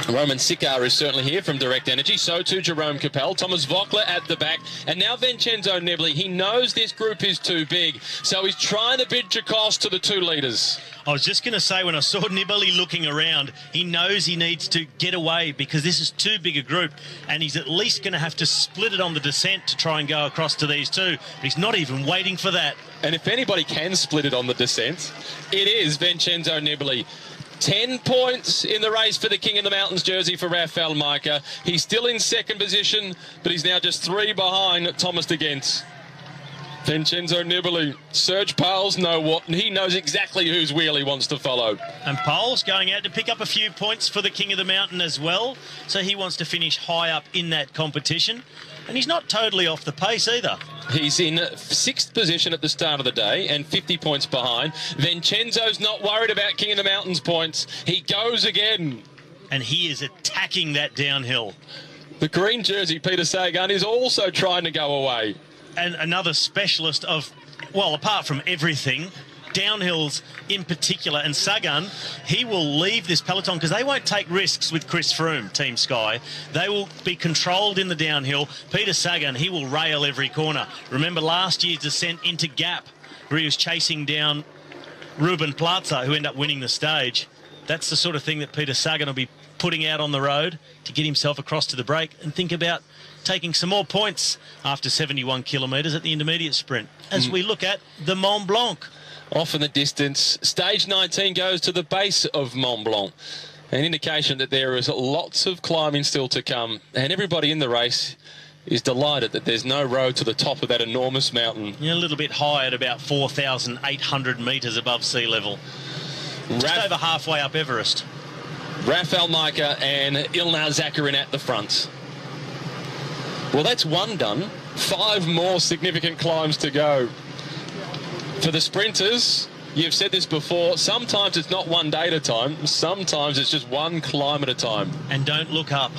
Speaker 5: Roman Sikar is certainly here from Direct Energy. So too Jerome Capel. Thomas Vockler at the back. And now Vincenzo Nibali. He knows this group is too big. So he's trying to bid across to the 2 leaders.
Speaker 6: I was just going to say, when I saw Nibali looking around, he knows he needs to get away because this is too big a group, and he's at least going to have to split it on the descent to try and go across to these 2. But he's not even waiting for that.
Speaker 5: And if anybody can split it on the descent, it is Vincenzo Nibali. 10 points in the race for the King of the Mountains jersey for Rafael Majka. He's still in 2nd position, but he's now just 3 behind Thomas de Gent. Vincenzo Nibali. Serge Pauls he knows exactly whose wheel he wants to follow.
Speaker 6: And Pauls going out to pick up a few points for the King of the Mountain as well. So he wants to finish high up in that competition. And he's not totally off the pace either.
Speaker 5: He's in 6th position at the start of the day and 50 points behind. Vincenzo's not worried about King of the Mountains points. He goes again.
Speaker 6: And he is attacking that downhill.
Speaker 5: The green jersey, Peter Sagan, is also trying to go away.
Speaker 6: And another specialist of, well, apart from everything, downhills in particular. And Sagan, he will leave this peloton because they won't take risks with Chris Froome, Team Sky. They will be controlled in the downhill. Peter Sagan, he will rail every corner. Remember last year's descent into Gap, where he was chasing down Ruben Plaza, who ended up winning the stage. That's the sort of thing that Peter Sagan will be putting out on the road to get himself across to the break and think about taking some more points after 71 kilometres at the intermediate sprint. As we look at the Mont Blanc.
Speaker 5: Off in the distance, stage 19 goes to the base of Mont Blanc. An indication that there is lots of climbing still to come. And everybody in the race is delighted that there's no road to the top of that enormous mountain.
Speaker 6: Yeah, a little bit high at about 4,800 metres above sea level. Just over halfway up Everest.
Speaker 5: Rafael Majka and Ilnaz Zakarin at the front. Well, that's one done. 5 more significant climbs to go. For the sprinters, you've said this before, sometimes it's not one day at a time, sometimes it's just one climb at a time.
Speaker 6: And don't look up.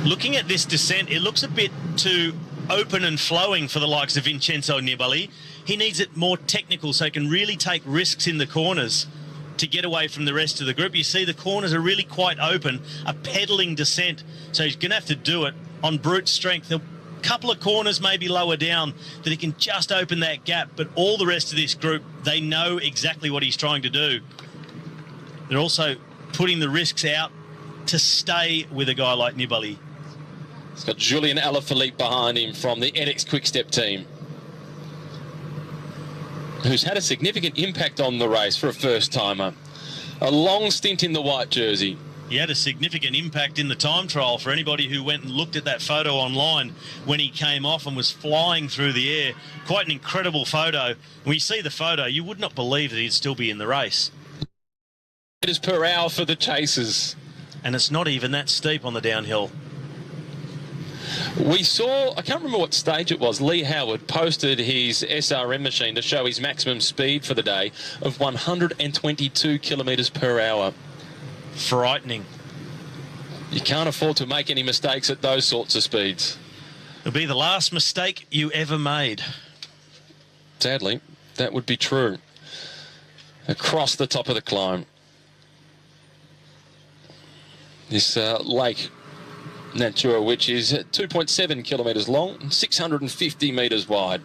Speaker 6: Looking at this descent, it looks a bit too open and flowing for the likes of Vincenzo Nibali. He needs it more technical so he can really take risks in the corners to get away from the rest of the group. You see the corners are really quite open, a pedalling descent. So he's going to have to do it on brute strength. A couple of corners maybe lower down that he can just open that gap. But all the rest of this group, they know exactly what he's trying to do. They're also putting the risks out to stay with a guy like Nibali.
Speaker 5: He's got Julian Alaphilippe behind him from the NX Quick-Step team, who's had a significant impact on the race for a first-timer. A long stint in the white jersey.
Speaker 6: He had a significant impact in the time trial for anybody who went and looked at that photo online when he came off and was flying through the air. Quite an incredible photo. When you see the photo, you would not believe that he'd still be in the race.
Speaker 5: Meters per hour for the chasers.
Speaker 6: And it's not even that steep on the downhill.
Speaker 5: We saw, I can't remember what stage it was, Lee Howard posted his SRM machine to show his maximum speed for the day of 122 kilometres per hour.
Speaker 6: Frightening.
Speaker 5: You can't afford to make any mistakes at those sorts of speeds.
Speaker 6: It'll be the last mistake you ever made.
Speaker 5: Sadly, that would be true. Across the top of the climb. This lake Natura, which is 2.7 kilometres long, 650 metres wide.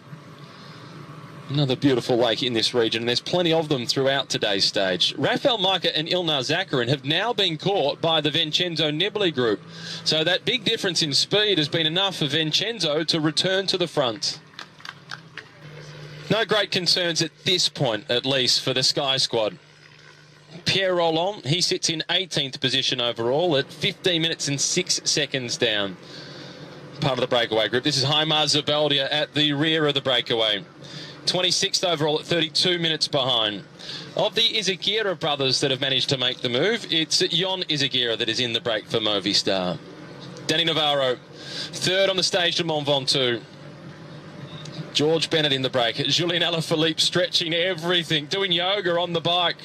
Speaker 5: Another beautiful lake in this region, and there's plenty of them throughout today's stage. Rafael Majka and Ilnaz Zakarin have now been caught by the Vincenzo Nibali group. So that big difference in speed has been enough for Vincenzo to return to the front. No great concerns at this point, at least, for the Sky Squad. Pierre Roland, he sits in 18th position overall at 15 minutes and 6 seconds down. Part of the breakaway group. This is Haimar Zabaldia at the rear of the breakaway. 26th overall at 32 minutes behind. Of the Izagirre brothers that have managed to make the move, it's Jon Izagirre that is in the break for Movistar. Danny Navarro, third on the stage to Mont Ventoux. George Bennett in the break. Julian Alaphilippe stretching everything, doing yoga on the bike.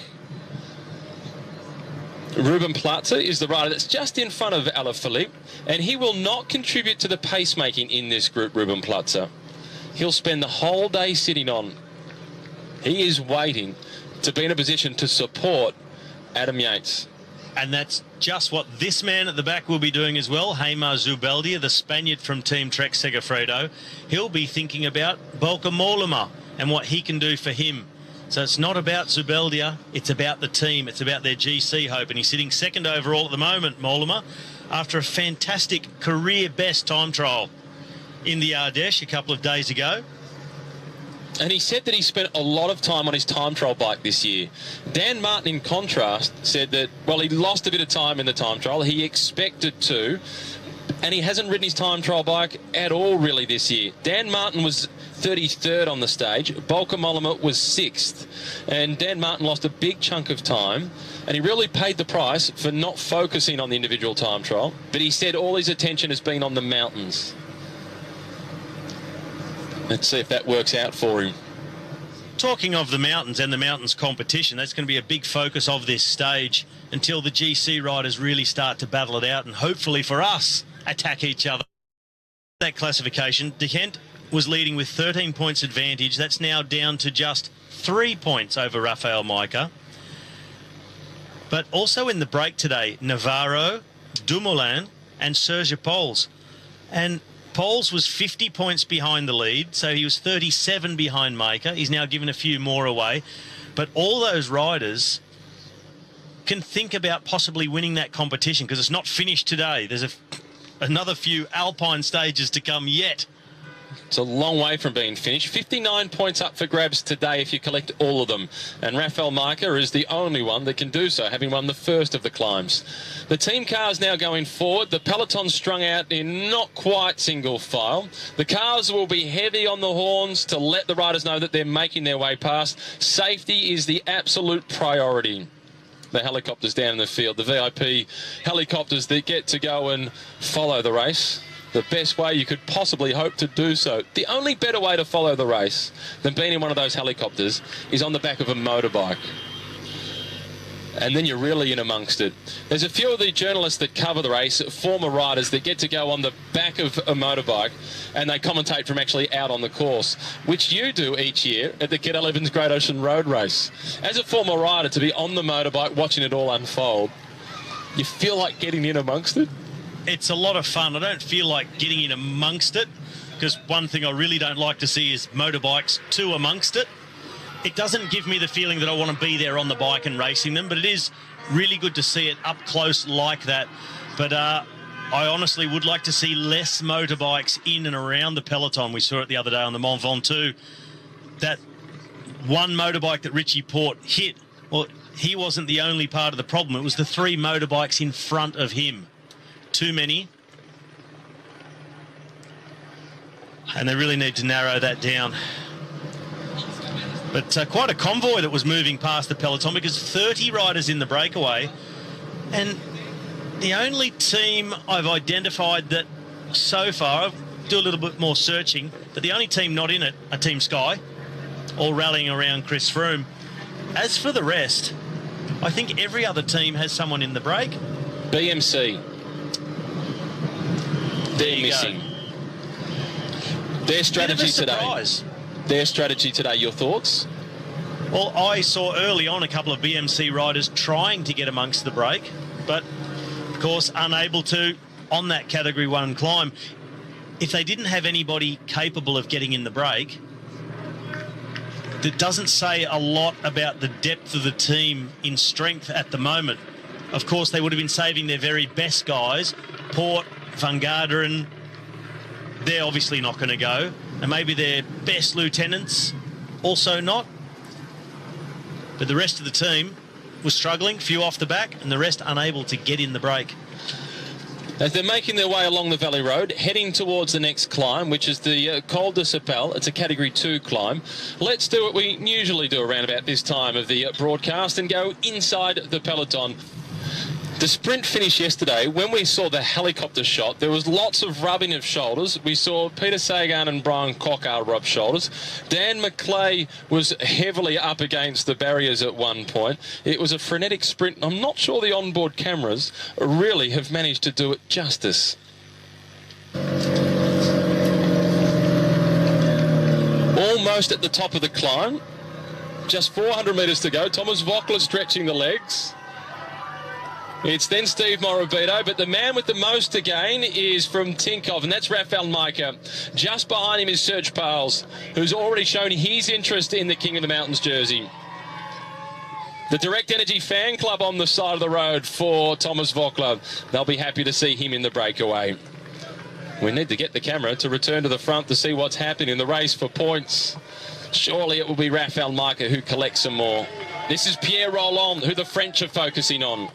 Speaker 5: Ruben Plaza is the rider that's just in front of Alaphilippe, and he will not contribute to the pacemaking in this group, Ruben Plaza. He'll spend the whole day sitting on. He is waiting to be in a position to support Adam Yates.
Speaker 6: And that's just what this man at the back will be doing as well. Heimar Zubeldia, the Spaniard from Team Trek Segafredo. He'll be thinking about Bauke Mollema and what he can do for him. So it's not about Zubeldia, it's about the team, it's about their GC hope. And he's sitting second overall at the moment, Mollema, after a fantastic career best time trial in the Ardèche a couple of days ago.
Speaker 5: And he said that he spent a lot of time on his time trial bike this year. Dan Martin, in contrast, said that, well, he lost a bit of time in the time trial. He expected to, and he hasn't ridden his time trial bike at all, really, this year. Dan Martin was 33rd on the stage. Bauke Mollema was 6th. And Dan Martin lost a big chunk of time, and he really paid the price for not focusing on the individual time trial. But he said all his attention has been on the mountains. Let's see if that works out for him.
Speaker 6: Talking of the mountains and the mountains competition, that's going to be a big focus of this stage until the GC riders really start to battle it out and hopefully for us attack each other. That classification, De Gent was leading with 13 points advantage. That's now down to just 3 points over Rafael Majka. But also in the break today, Navarro, Dumoulin and Serge Pauls. And Pauls was 50 points behind the lead, so he was 37 behind Majka. He's now given a few more away. But all those riders can think about possibly winning that competition because it's not finished today. There's another few Alpine stages to come yet.
Speaker 5: It's a long way from being finished. 59 points up for grabs today if you collect all of them. And Rafael Majka is the only one that can do so, having won the first of the climbs. The team cars now going forward. The peloton strung out in not quite single file. The cars will be heavy on the horns to let the riders know that they're making their way past. Safety is the absolute priority. The helicopters down in the field, the VIP helicopters that get to go and follow the race. The best way you could possibly hope to do so. The only better way to follow the race than being in one of those helicopters is on the back of a motorbike. And then you're really in amongst it. There's a few of the journalists that cover the race, former riders that get to go on the back of a motorbike and they commentate from actually out on the course, which you do each year at the Ket Evans Great Ocean Road Race. As a former rider, to be on the motorbike watching it all unfold, you feel like getting in amongst it.
Speaker 6: It's a lot of fun. I don't feel like getting in amongst it because one thing I really don't like to see is motorbikes too amongst it. It doesn't give me the feeling that I want to be there on the bike and racing them, but it is really good to see it up close like that. But I honestly would like to see less motorbikes in and around the peloton. We saw it the other day on the Mont Ventoux. That one motorbike that Richie Porte hit, well, he wasn't the only part of the problem. It was the 3 motorbikes in front of him. Too many. And they really need to narrow that down. But quite a convoy that was moving past the peloton because 30 riders in the breakaway. And the only team I've identified that so far, I'll do a little bit more searching, but the only team not in it are Team Sky, all rallying around Chris Froome. As for the rest, I think every other team has someone in the break.
Speaker 5: BMC. They're missing. Their strategy today. Their strategy today, your thoughts?
Speaker 6: Well, I saw early on a couple of BMC riders trying to get amongst the break, but of course unable to on that Category 1 climb. If they didn't have anybody capable of getting in the break, that doesn't say a lot about the depth of the team in strength at the moment. Of course, they would have been saving their very best guys. Porte, Van Garderen, they're obviously not going to go. And maybe their best lieutenants also not. But the rest of the team was struggling, few off the back, and the rest unable to get in the break.
Speaker 5: As they're making their way along the Valley Road, heading towards the next climb, which is the Col de Sapel. It's a Category 2 climb. Let's do what we usually do around about this time of the broadcast and go inside the peloton. The sprint finish yesterday, when we saw the helicopter shot, there was lots of rubbing of shoulders. We saw Peter Sagan and Brian Cockar rub shoulders. Dan McClay was heavily up against the barriers at one point. It was a frenetic sprint. I'm not sure the onboard cameras really have managed to do it justice. Almost at the top of the climb. Just 400 metres to go. Thomas Voeckler stretching the legs. It's then Steve Morabito, but the man with the most to gain is from Tinkoff, and that's Rafael Majka. Just behind him is Serge Pales, who's already shown his interest in the King of the Mountains jersey. The Direct Energy fan club on the side of the road for Thomas Voeckler. They'll be happy to see him in the breakaway. We need to get the camera to return to the front to see what's happening in the race for points. Surely it will be Rafael Majka who collects some more. This is Pierre Rolland, who the French are focusing on.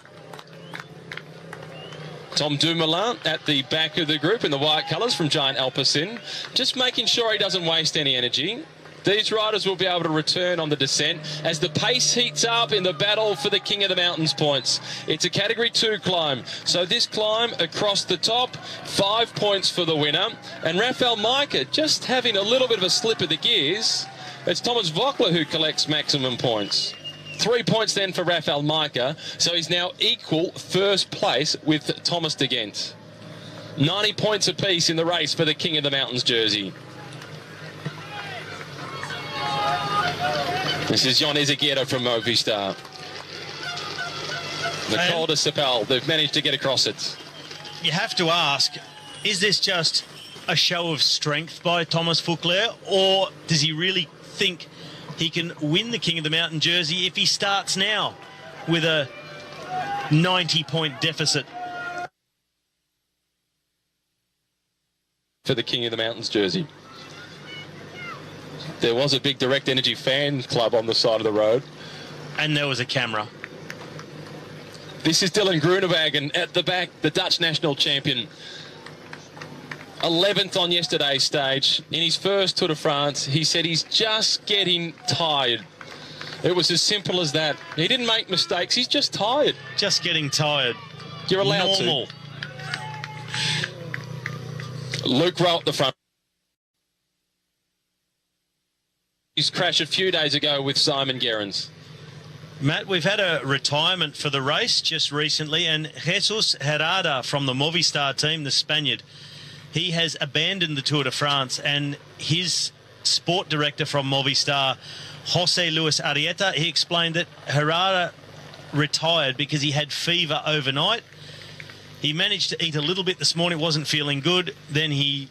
Speaker 5: Tom Dumoulin at the back of the group in the white colours from Giant Alpecin, just making sure he doesn't waste any energy. These riders will be able to return on the descent as the pace heats up in the battle for the King of the Mountains points. It's a Category 2 climb, so this climb across the top, 5 points for the winner. And Rafael Majka just having a little bit of a slip of the gears. It's Thomas Voeckler who collects maximum points. 3 points then for Rafael Majka, so he's now equal first place with Thomas de Gent. 90 points apiece in the race for the King of the Mountains jersey. This is Jon Izagirre from Movistar. The Col de Sapel, they've managed to get across it.
Speaker 6: You have to ask, is this just a show of strength by Thomas Voeckler, or does he really think he can win the King of the Mountain jersey if he starts now with a 90-point deficit?
Speaker 5: For the King of the Mountains jersey. There was a big Direct Energy fan club on the side of the road.
Speaker 6: And there was a camera.
Speaker 5: This is Dylan Groenewegen at the back, the Dutch national champion. 11th on yesterday's stage. In his first Tour de France, he said he's just getting tired. It was as simple as that. He didn't make mistakes, he's just tired.
Speaker 6: Just getting tired.
Speaker 5: You're allowed
Speaker 6: Normal.
Speaker 5: to. Luke Rowe at the front. His crash a few days ago with Simon Gerrans.
Speaker 6: Matt, we've had a retirement for the race just recently, and Jesus Herrada from the Movistar team, the Spaniard, he has abandoned the Tour de France, and his sport director from Movistar, Jose Luis Arrieta, he explained that Herrada retired because he had fever overnight. He managed to eat a little bit this morning, wasn't feeling good. Then he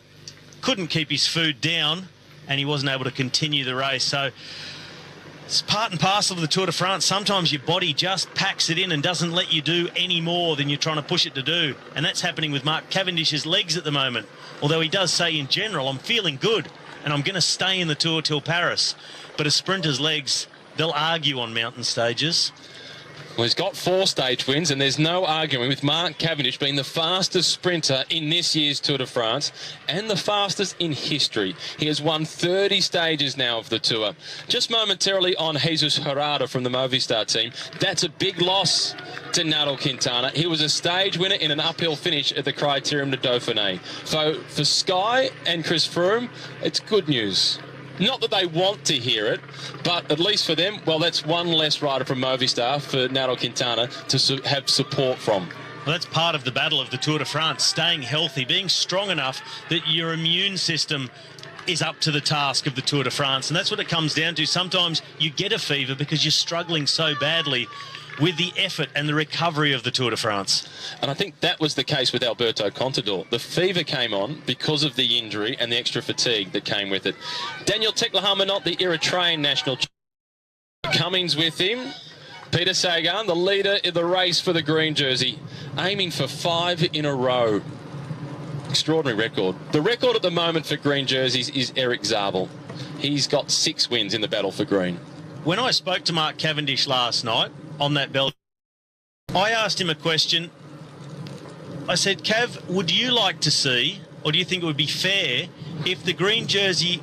Speaker 6: couldn't keep his food down, and he wasn't able to continue the race. So it's part and parcel of the Tour de France. Sometimes your body just packs it in and doesn't let you do any more than you're trying to push it to do. And that's happening with Mark Cavendish's legs at the moment. Although he does say in general, I'm feeling good and I'm going to stay in the Tour till Paris. But a sprinter's legs, they'll argue on mountain stages.
Speaker 5: Well, he's got 4 stage wins, and there's no arguing with Mark Cavendish being the fastest sprinter in this year's Tour de France and the fastest in history. He has won 30 stages now of the Tour. Just momentarily on Jesus Herrada from the Movistar team. That's a big loss to Nairo Quintana. He was a stage winner in an uphill finish at the Criterium de Dauphiné. So for Sky and Chris Froome, it's good news. Not that they want to hear it, but at least for them, well, that's one less rider from Movistar for Nairo Quintana to have support from.
Speaker 6: Well, that's part of the battle of the Tour de France, staying healthy, being strong enough that your immune system is up to the task of the Tour de France. And that's what it comes down to. Sometimes you get a fever because you're struggling so badly with the effort and the recovery of the Tour de France.
Speaker 5: And I think that was the case with Alberto Contador. The fever came on because of the injury and the extra fatigue that came with it. Daniel Teclahamanot, the Eritrean national champion, Cummings with him. Peter Sagan, the leader in the race for the green jersey, aiming for 5 in a row. Extraordinary record. The record at the moment for green jerseys is Eric Zabel. He's got 6 wins in the battle for green.
Speaker 6: When I spoke to Mark Cavendish last night on that bell, I asked him a question. I said, Cav, would you like to see, or do you think it would be fair if the green jersey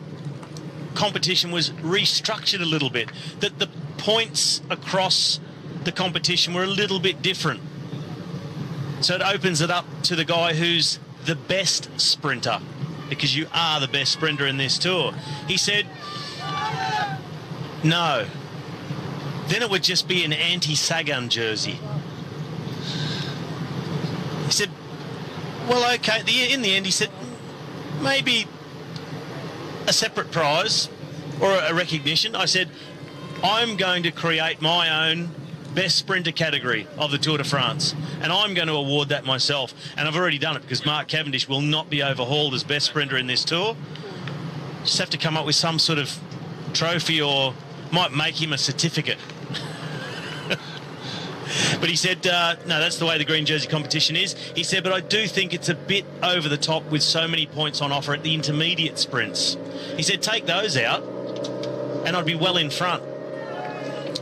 Speaker 6: competition was restructured a little bit, that the points across the competition were a little bit different, so it opens it up to the guy who's the best sprinter, because you are the best sprinter in this Tour? He said, no, then it would just be an anti-Sagan jersey. He said, well, okay, in the end, he said, maybe a separate prize or a recognition. I said, I'm going to create my own best sprinter category of the Tour de France. And I'm going to award that myself. And I've already done it because Mark Cavendish will not be overhauled as best sprinter in this Tour. Just have to come up with some sort of trophy, or might make him a certificate. But he said, no, that's the way the green jersey competition is. He said, but I do think it's a bit over the top with so many points on offer at the intermediate sprints. He said, take those out and I'd be well in front.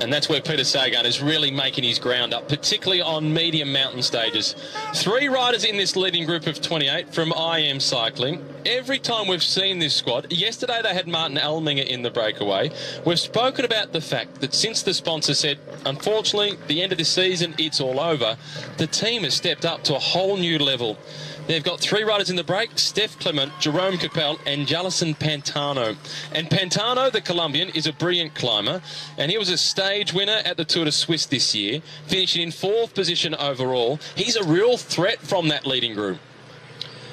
Speaker 5: And that's where Peter Sagan is really making his ground up, particularly on medium mountain stages. 3 riders in this leading group of 28 from IM Cycling. Every time we've seen this squad, yesterday they had Martin Alminger in the breakaway. We've spoken about the fact that since the sponsor said, unfortunately, the end of this season, it's all over, the team has stepped up to a whole new level. They've got 3 riders in the break, Steph Clement, Jerome Capel and Jalison Pantano. And Pantano, the Colombian, is a brilliant climber, and he was a stage winner at the Tour de Suisse this year, finishing in 4th position overall. He's a real threat from that leading group.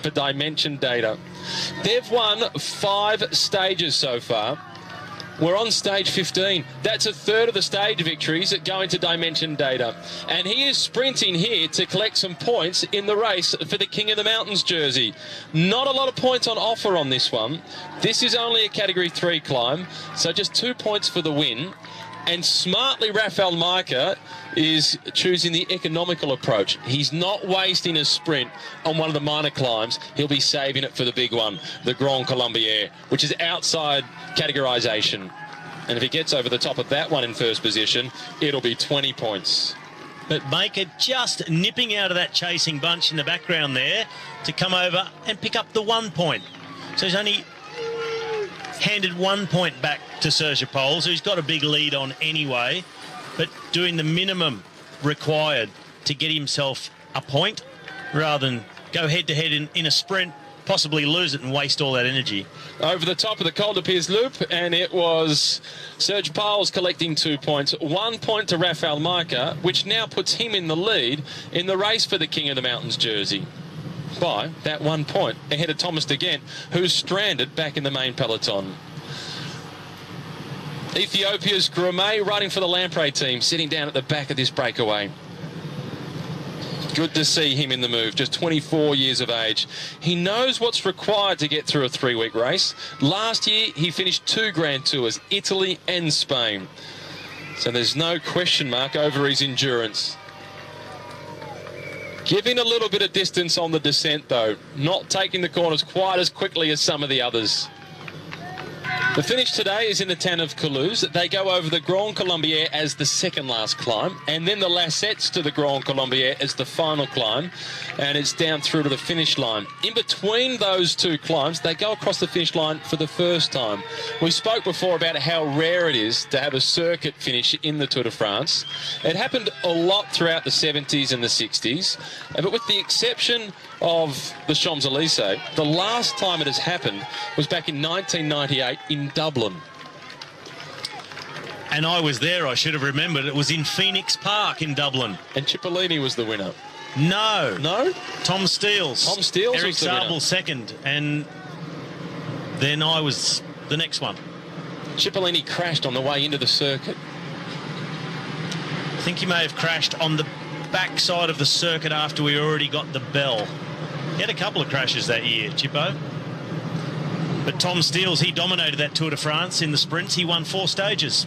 Speaker 5: For Dimension Data, they've won 5 stages so far. We're on stage 15. That's a third of the stage victories that go into Dimension Data. And he is sprinting here to collect some points in the race for the King of the Mountains jersey. Not a lot of points on offer on this one. This is only a Category 3 climb, so just 2 points for the win. And smartly, Rafael Majka is choosing the economical approach. He's not wasting a sprint on one of the minor climbs. He'll be saving it for the big one, the Grand Colombier, which is outside categorization. And if he gets over the top of that one in first position, it'll be 20 points.
Speaker 6: But Majka just nipping out of that chasing bunch in the background there to come over and pick up the 1 point. So he's only handed 1 point back to Serge Paul, so he's got a big lead on anyway, but doing the minimum required to get himself a point rather than go head-to-head in a sprint, possibly lose it and waste all that energy.
Speaker 5: Over the top of the Col de Piers Loop, and it was Serge Pauls collecting 2 points, 1 point to Rafael Majka, which now puts him in the lead in the race for the King of the Mountains jersey by that 1 point, ahead of Thomas de Gendt, who's stranded back in the main peloton. Ethiopia's Gourmet riding for the Lamprey team, sitting down at the back of this breakaway. Good to see him in the move, just 24 years of age. He knows what's required to get through a 3-week race. Last year, he finished 2 Grand Tours, Italy and Spain. So there's no question mark over his endurance. Giving a little bit of distance on the descent, though. Not taking the corners quite as quickly as some of the others. The finish today is in the town of Toulouse. They go over the Grand Colombier as the second last climb, and then the Lassettes to the Grand Colombier as the final climb, and it's down through to the finish line. In between those 2 climbs, they go across the finish line for the first time. We spoke before about how rare it is to have a circuit finish in the Tour de France. It happened a lot throughout the 70s and the 60s, but with the exception of the Champs-Élysées, the last time it has happened was back in 1998 in Dublin.
Speaker 6: And I was there, I should have remembered. It was in Phoenix Park in Dublin.
Speaker 5: And Cipollini was the winner.
Speaker 6: No.
Speaker 5: No?
Speaker 6: Tom Steels.
Speaker 5: Tom Steels
Speaker 6: Eric
Speaker 5: was the winner.
Speaker 6: Zabel second. And then I was the next one.
Speaker 5: Cipollini crashed on the way into the circuit.
Speaker 6: I think he may have crashed on the backside of the circuit after we already got the bell. He had a couple of crashes that year, Chippo. But Tom Steels, he dominated that Tour de France in the sprints. He won 4 stages.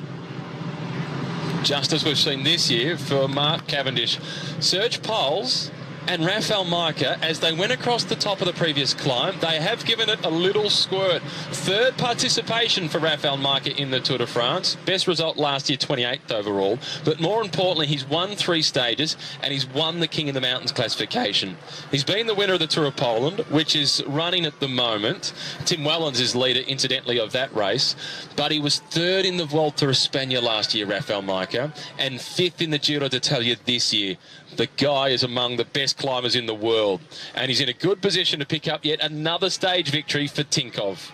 Speaker 5: Just as we've seen this year for Mark Cavendish. Serge Pauls and Rafael Majka, as they went across the top of the previous climb, they have given it a little squirt. 3rd participation for Rafael Majka in the Tour de France. Best result last year, 28th overall. But more importantly, he's won 3 stages and he's won the King of the Mountains classification. He's been the winner of the Tour of Poland, which is running at the moment. Tim Wellens is leader, incidentally, of that race. But he was 3rd in the Volta a España last year, Rafael Majka, and 5th in the Giro d'Italia this year. The guy is among the best climbers in the world, and he's in a good position to pick up yet another stage victory for Tinkoff.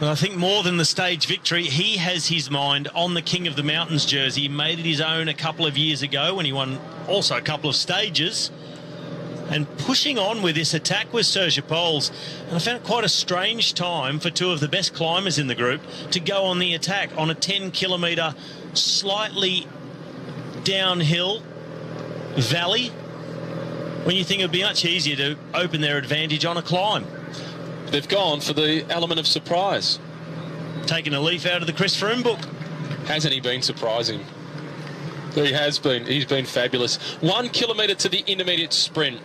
Speaker 6: Well, I think more than the stage victory, he has his mind on the King of the Mountains jersey. He made it his own a couple of years ago when he won also a couple of stages. And pushing on with this attack with Serge Pauls. And I found it quite a strange time for 2 of the best climbers in the group to go on the attack on a 10-kilometre slightly downhill valley when you think it would be much easier to open their advantage on a climb.
Speaker 5: They've gone for the element of surprise.
Speaker 6: Taking a leaf out of the Chris Froome book.
Speaker 5: Hasn't he been surprising? He has been. He's been fabulous. 1 kilometre to the intermediate sprint.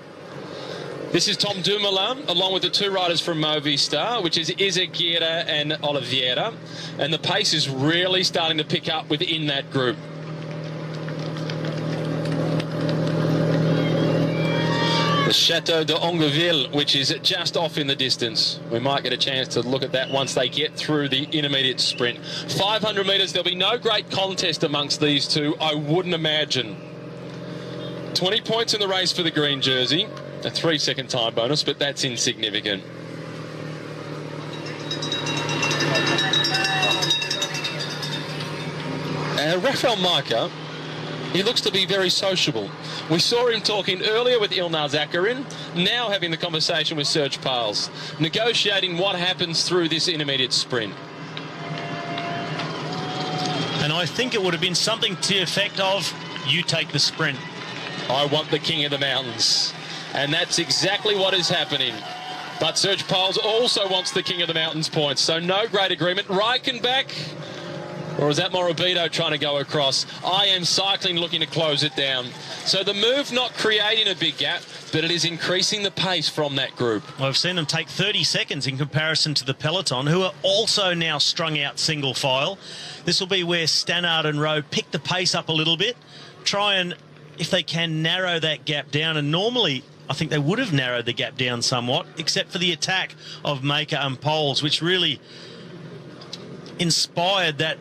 Speaker 5: This is Tom Dumoulin, along with the two riders from Movistar, which is Izagirre and Oliveira. And the pace is really starting to pick up within that group. The Chateau de Ongueville, which is just off in the distance. We might get a chance to look at that once they get through the intermediate sprint. 500 metres, there'll be no great contest amongst these two, I wouldn't imagine. 20 points in the race for the green jersey. A 3-second time bonus, but that's insignificant. Rafael Majka, he looks to be very sociable. We saw him talking earlier with Ilnaz Zakarin, now having the conversation with Serge Pales, negotiating what happens through this intermediate sprint.
Speaker 6: And I think it would have been something to the effect of, you take the sprint.
Speaker 5: I want the king of the mountains. And that's exactly what is happening. But Serge Pales also wants the king of the mountains points, so no great agreement. Reichenbach, or is that Morabito trying to go across? I Am Cycling looking to close it down. So the move not creating a big gap, but it is increasing the pace from that group.
Speaker 6: Well, I've seen them take 30 seconds in comparison to the peloton, who are also now strung out single file. This will be where Stannard and Rowe pick the pace up a little bit, try and, if they can, narrow that gap down. And normally, I think they would have narrowed the gap down somewhat, except for the attack of Majka and Poles, which really inspired that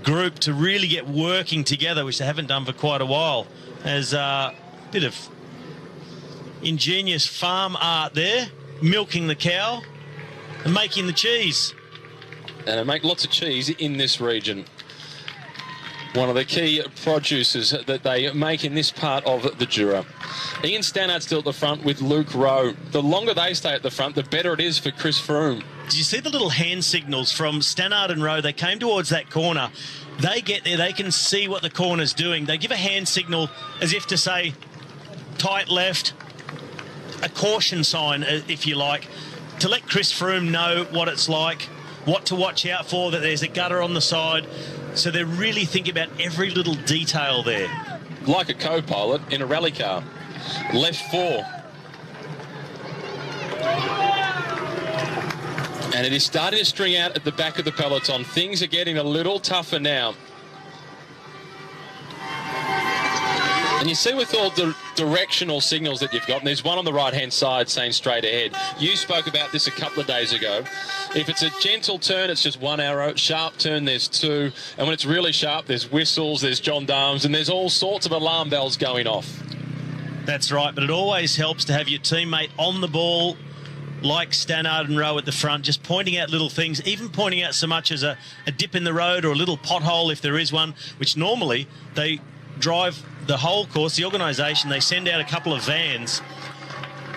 Speaker 6: group to really get working together, which they haven't done for quite a while. There's a bit of ingenious farm art there, milking the cow and making the cheese.
Speaker 5: And they make lots of cheese in this region. One of the key producers that they make in this part of the Jura. Ian Stannard still at the front with Luke Rowe. The longer they stay at the front, the better it is for Chris Froome.
Speaker 6: Did you see the little hand signals from Stannard and Rowe? They came towards that corner. They get there, they can see what the corner's doing. They give a hand signal as if to say, tight left, a caution sign, if you like, to let Chris Froome know what it's like, what to watch out for, that there's a gutter on the side. So they're really thinking about every little detail there.
Speaker 5: Like a co-pilot in a rally car. Left 4. And it is starting to string out at the back of the peloton. Things are getting a little tougher now. And you see with all the directional signals that you've got, and there's one on the right-hand side saying straight ahead. You spoke about this a couple of days ago. If it's a gentle turn, it's just 1 arrow. Sharp turn, there's 2. And when it's really sharp, there's whistles, there's gendarmes, and there's all sorts of alarm bells going off.
Speaker 6: That's right, but it always helps to have your teammate on the ball, like Stannard and Rowe at the front, just pointing out little things, even pointing out so much as a dip in the road or a little pothole if there is one, which normally they drive the whole course. The organisation, they send out a couple of vans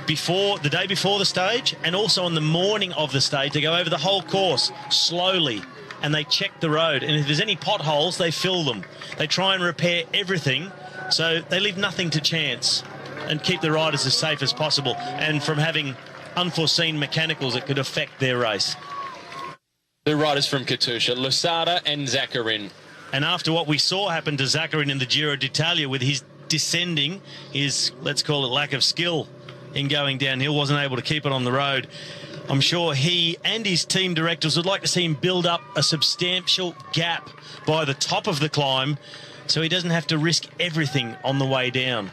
Speaker 6: the day before the stage, and also on the morning of the stage. They go over the whole course slowly and they check the road, and if there's any potholes, they fill them. They try and repair everything, so they leave nothing to chance and keep the riders as safe as possible and from having unforeseen mechanicals that could affect their race.
Speaker 5: The riders from Katusha, Lusada and Zakarin.
Speaker 6: And after what we saw happen to Zakarin in the Giro d'Italia with his descending, his, let's call it, lack of skill in going downhill, wasn't able to keep it on the road. I'm sure he and his team directors would like to see him build up a substantial gap by the top of the climb so he doesn't have to risk everything on the way down.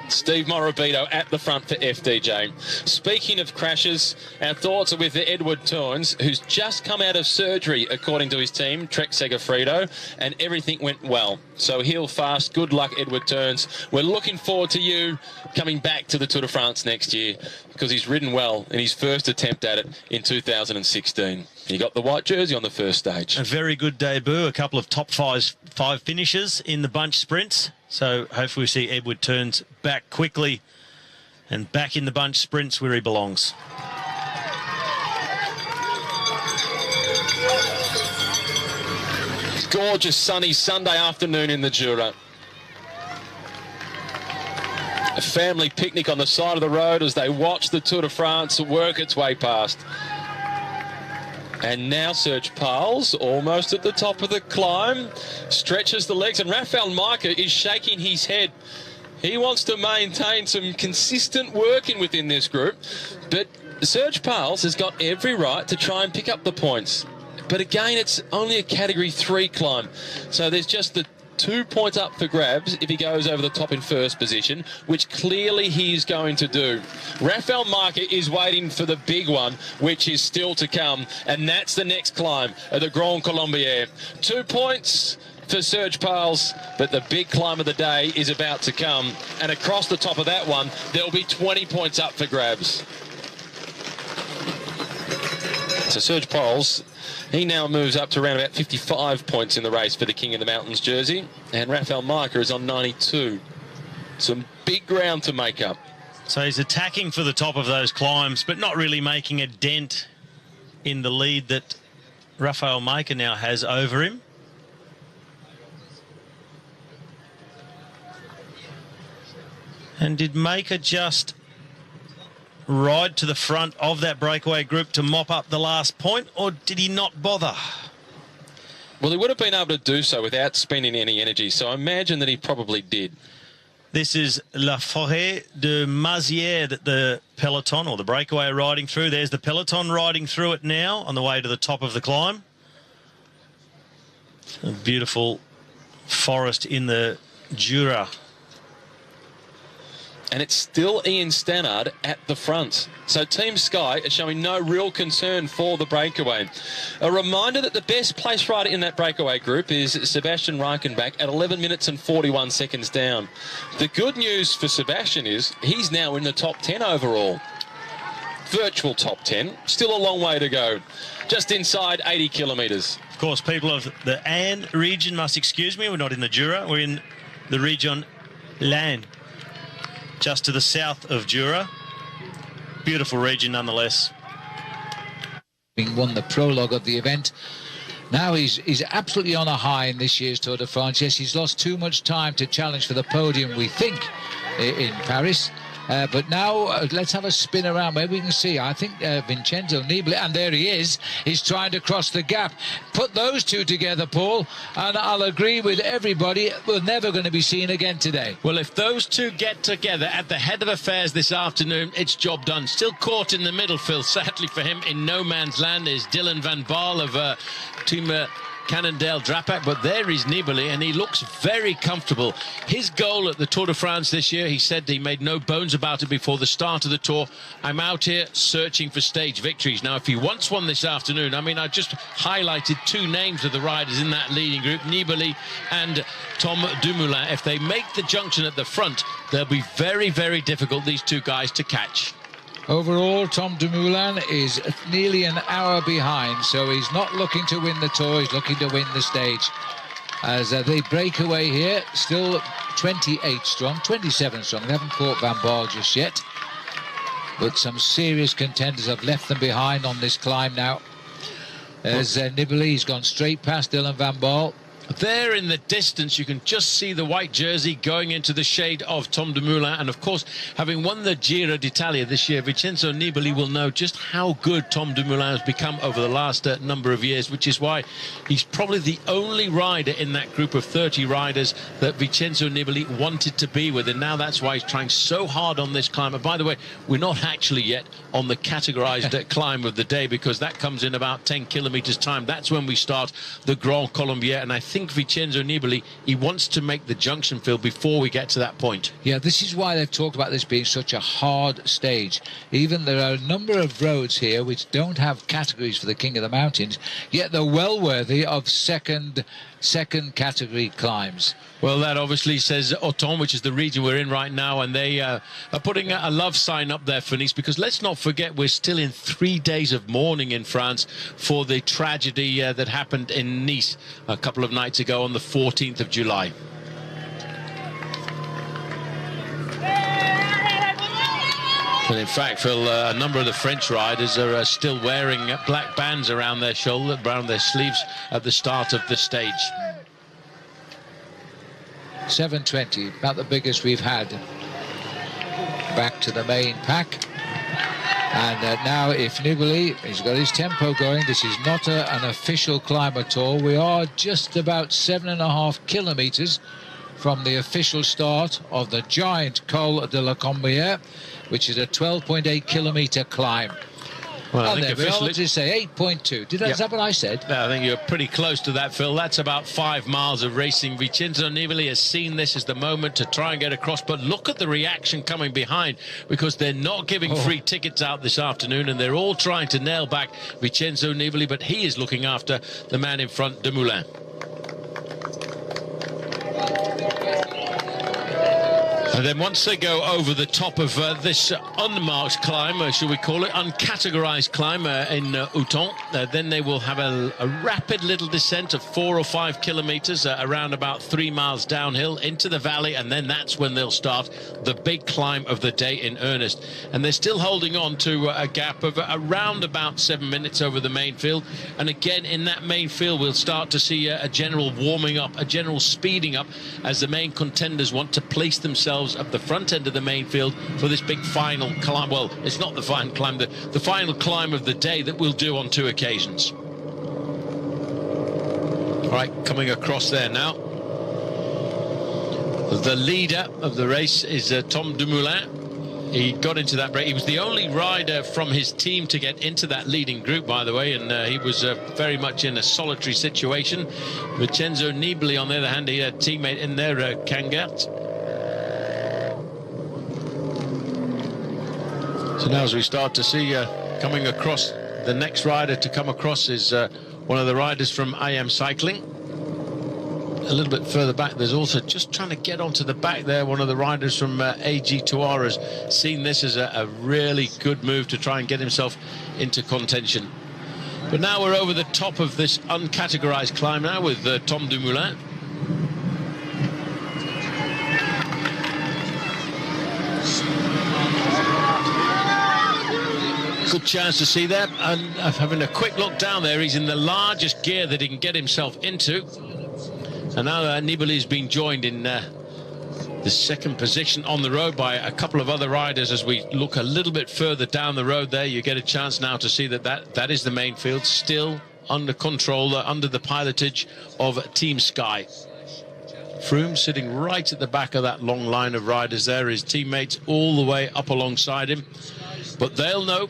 Speaker 5: Steve Morabito at the front for FDJ. Speaking of crashes, our thoughts are with Edward Turns, who's just come out of surgery, according to his team, Trek Segafredo, and everything went well. So heal fast. Good luck, Edward Turns. We're looking forward to you coming back to the Tour de France next year, because he's ridden well in his first attempt at it in 2016. He got the white jersey on the first stage.
Speaker 6: A very good debut, a couple of top five finishes in the bunch sprints. So hopefully we see Edward Turns back quickly and back in the bunch sprints where he belongs.
Speaker 5: gorgeous sunny Sunday afternoon in the Jura. A family picnic on the side of the road as they watch the Tour de France work its way past. And now Serge Pauls, almost at the top of the climb, stretches the legs, and Rafael Majka is shaking his head. He wants to maintain some consistent working within this group, but Serge Pauls has got every right to try and pick up the points. But again, it's only a Category 3 climb, so there's just the 2 points up for grabs if he goes over the top in first position, which clearly he's going to do. Rafael Majka is waiting for the big one, which is still to come, and that's the next climb of the Grand Colombier. 2 points for Serge Pauls, but the big climb of the day is about to come, and across the top of that one, there'll be 20 points up for grabs. So Serge Pauls, he now moves up to around about 55 points in the race for the King of the Mountains jersey, and Rafael Majka is on 92. Some big ground to make up.
Speaker 6: So he's attacking for the top of those climbs, but not really making a dent in the lead that Rafael Majka now has over him. And did Majka just ride to the front of that breakaway group to mop up the last point, or did he not bother?
Speaker 5: Well, he would have been able to do so without spending any energy, so I imagine that he probably did.
Speaker 6: This is La Forêt de Mazières that the peloton, or the breakaway, are riding through. There's the peloton riding through it now on the way to the top of the climb. A beautiful forest in the Jura.
Speaker 5: And it's still Ian Stannard at the front. So Team Sky is showing no real concern for the breakaway. A reminder that the best place rider in that breakaway group is Sebastian Reichenbach at 11 minutes and 41 seconds down. The good news for Sebastian is he's now in the top 10 overall. Virtual top 10. Still a long way to go. Just inside 80 kilometres.
Speaker 6: Of course, people of the Ain region must excuse me. We're not in the Jura. We're in the region L'Ain, just to the south of Jura. Beautiful region nonetheless.
Speaker 1: Having won the prologue of the event, now he's absolutely on a high in this year's Tour de France. Yes, he's lost too much time to challenge for the podium, we think, in Paris. But now let's have a spin around where we can see. I think Vincenzo Nibali, and there he is, he's trying to cross the gap. Put those two together, Paul, and I'll agree with everybody, we're never going to be seen again today.
Speaker 2: Well, if those two get together at the head of affairs this afternoon, it's job done. Still caught in the middle, Phil, sadly for him, in no man's land is Dylan van Baarle of Team Cannondale-Drapac, but there is Nibali, and he looks very comfortable. His goal at the Tour de France this year, he said he made no bones about it before the start of the Tour. I'm out here searching for stage victories. Now, if he wants one this afternoon, I mean, I just highlighted two names of the riders in that leading group, Nibali and Tom Dumoulin. If they make the junction at the front, they'll be very, very difficult, these two guys, to catch.
Speaker 1: Overall, Tom Dumoulin is nearly an hour behind, so he's not looking to win the Tour, he's looking to win the stage. As they break away here, still 28 strong, 27 strong. They haven't caught Van Baarle just yet, but some serious contenders have left them behind on this climb now. As Nibali's gone straight past Dylan Van Baarle.
Speaker 2: There in the distance, you can just see the white jersey going into the shade of Tom Dumoulin. And of course, having won the Giro d'Italia this year, Vincenzo Nibali will know just how good Tom Dumoulin has become over the last number of years, which is why he's probably the only rider in that group of 30 riders that Vincenzo Nibali wanted to be with. And now that's why he's trying so hard on this climb. And by the way, we're not actually yet on the categorized climb of the day, because that comes in about 10 kilometers time. That's when we start the Grand Colombier, and I think Vincenzo Nibali, he wants to make the junction, Phil, before we get to that point.
Speaker 1: Yeah, this is why they've talked about this being such a hard stage. Even there are a number of roads here which don't have categories for the King of the Mountains, yet they're well worthy of second category climbs.
Speaker 2: Well, that obviously says Hautacam, which is the region we're in right now, and they are putting a love sign up there for Nice, because let's not forget we're still in 3 days of mourning in France for the tragedy that happened in Nice a couple of nights ago on the 14th of July. Well, in fact, Phil, a number of the French riders are still wearing black bands around their shoulder, around their sleeves at the start of the stage.
Speaker 1: 7:20, about the biggest we've had. Back to the main pack. And now if Nibali, he's got his tempo going, this is not an official climb at all. We are just about 7.5 kilometers from the official start of the giant Col de la Combière, which is a 12.8 kilometer climb.
Speaker 2: Well, I
Speaker 1: and
Speaker 2: think
Speaker 1: there we are,
Speaker 2: officially,
Speaker 1: what did you say, 8.2? Is that what I said?
Speaker 2: I think you're pretty close to that, Phil. That's about 5 miles of racing. Vincenzo Nibali has seen this as the moment to try and get across, but look at the reaction coming behind, because they're not giving free tickets out this afternoon, and they're all trying to nail back Vincenzo Nibali, but he is looking after the man in front, Dumoulin. And then once they go over the top of this unmarked climb, shall we call it, uncategorized climb in Hautacam, then they will have a rapid little descent of 4 or 5 kilometers, around about 3 miles downhill into the valley, and then that's when they'll start the big climb of the day in earnest. And they're still holding on to a gap of around about 7 minutes over the main field. And again, in that main field, we'll start to see a general warming up, a general speeding up, as the main contenders want to place themselves up the front end of the main field for this big final climb. Well, it's not the final climb, the final climb of the day that we'll do on 2 occasions. All right, coming across there now. The leader of the race is Tom Dumoulin. He got into that break. He was the only rider from his team to get into that leading group, by the way, and he was very much in a solitary situation. Vincenzo Nibali, on the other hand, he had a teammate in there, Kangert. So now as we start to see coming across, the next rider to come across is one of the riders from IM Cycling. A little bit further back, there's also, just trying to get onto the back there, one of the riders from AG Tour has seen this as a really good move to try and get himself into contention. But now we're over the top of this uncategorized climb now with Tom Dumoulin. Good chance to see that, and having a quick look down there, he's in the largest gear that he can get himself into. And now Nibali has been joined in the second position on the road by a couple of other riders. As we look a little bit further down the road there, you get a chance now to see that is the main field, still under control, under the pilotage of Team Sky. Froome sitting right at the back of that long line of riders there, his teammates all the way up alongside him. But they'll know.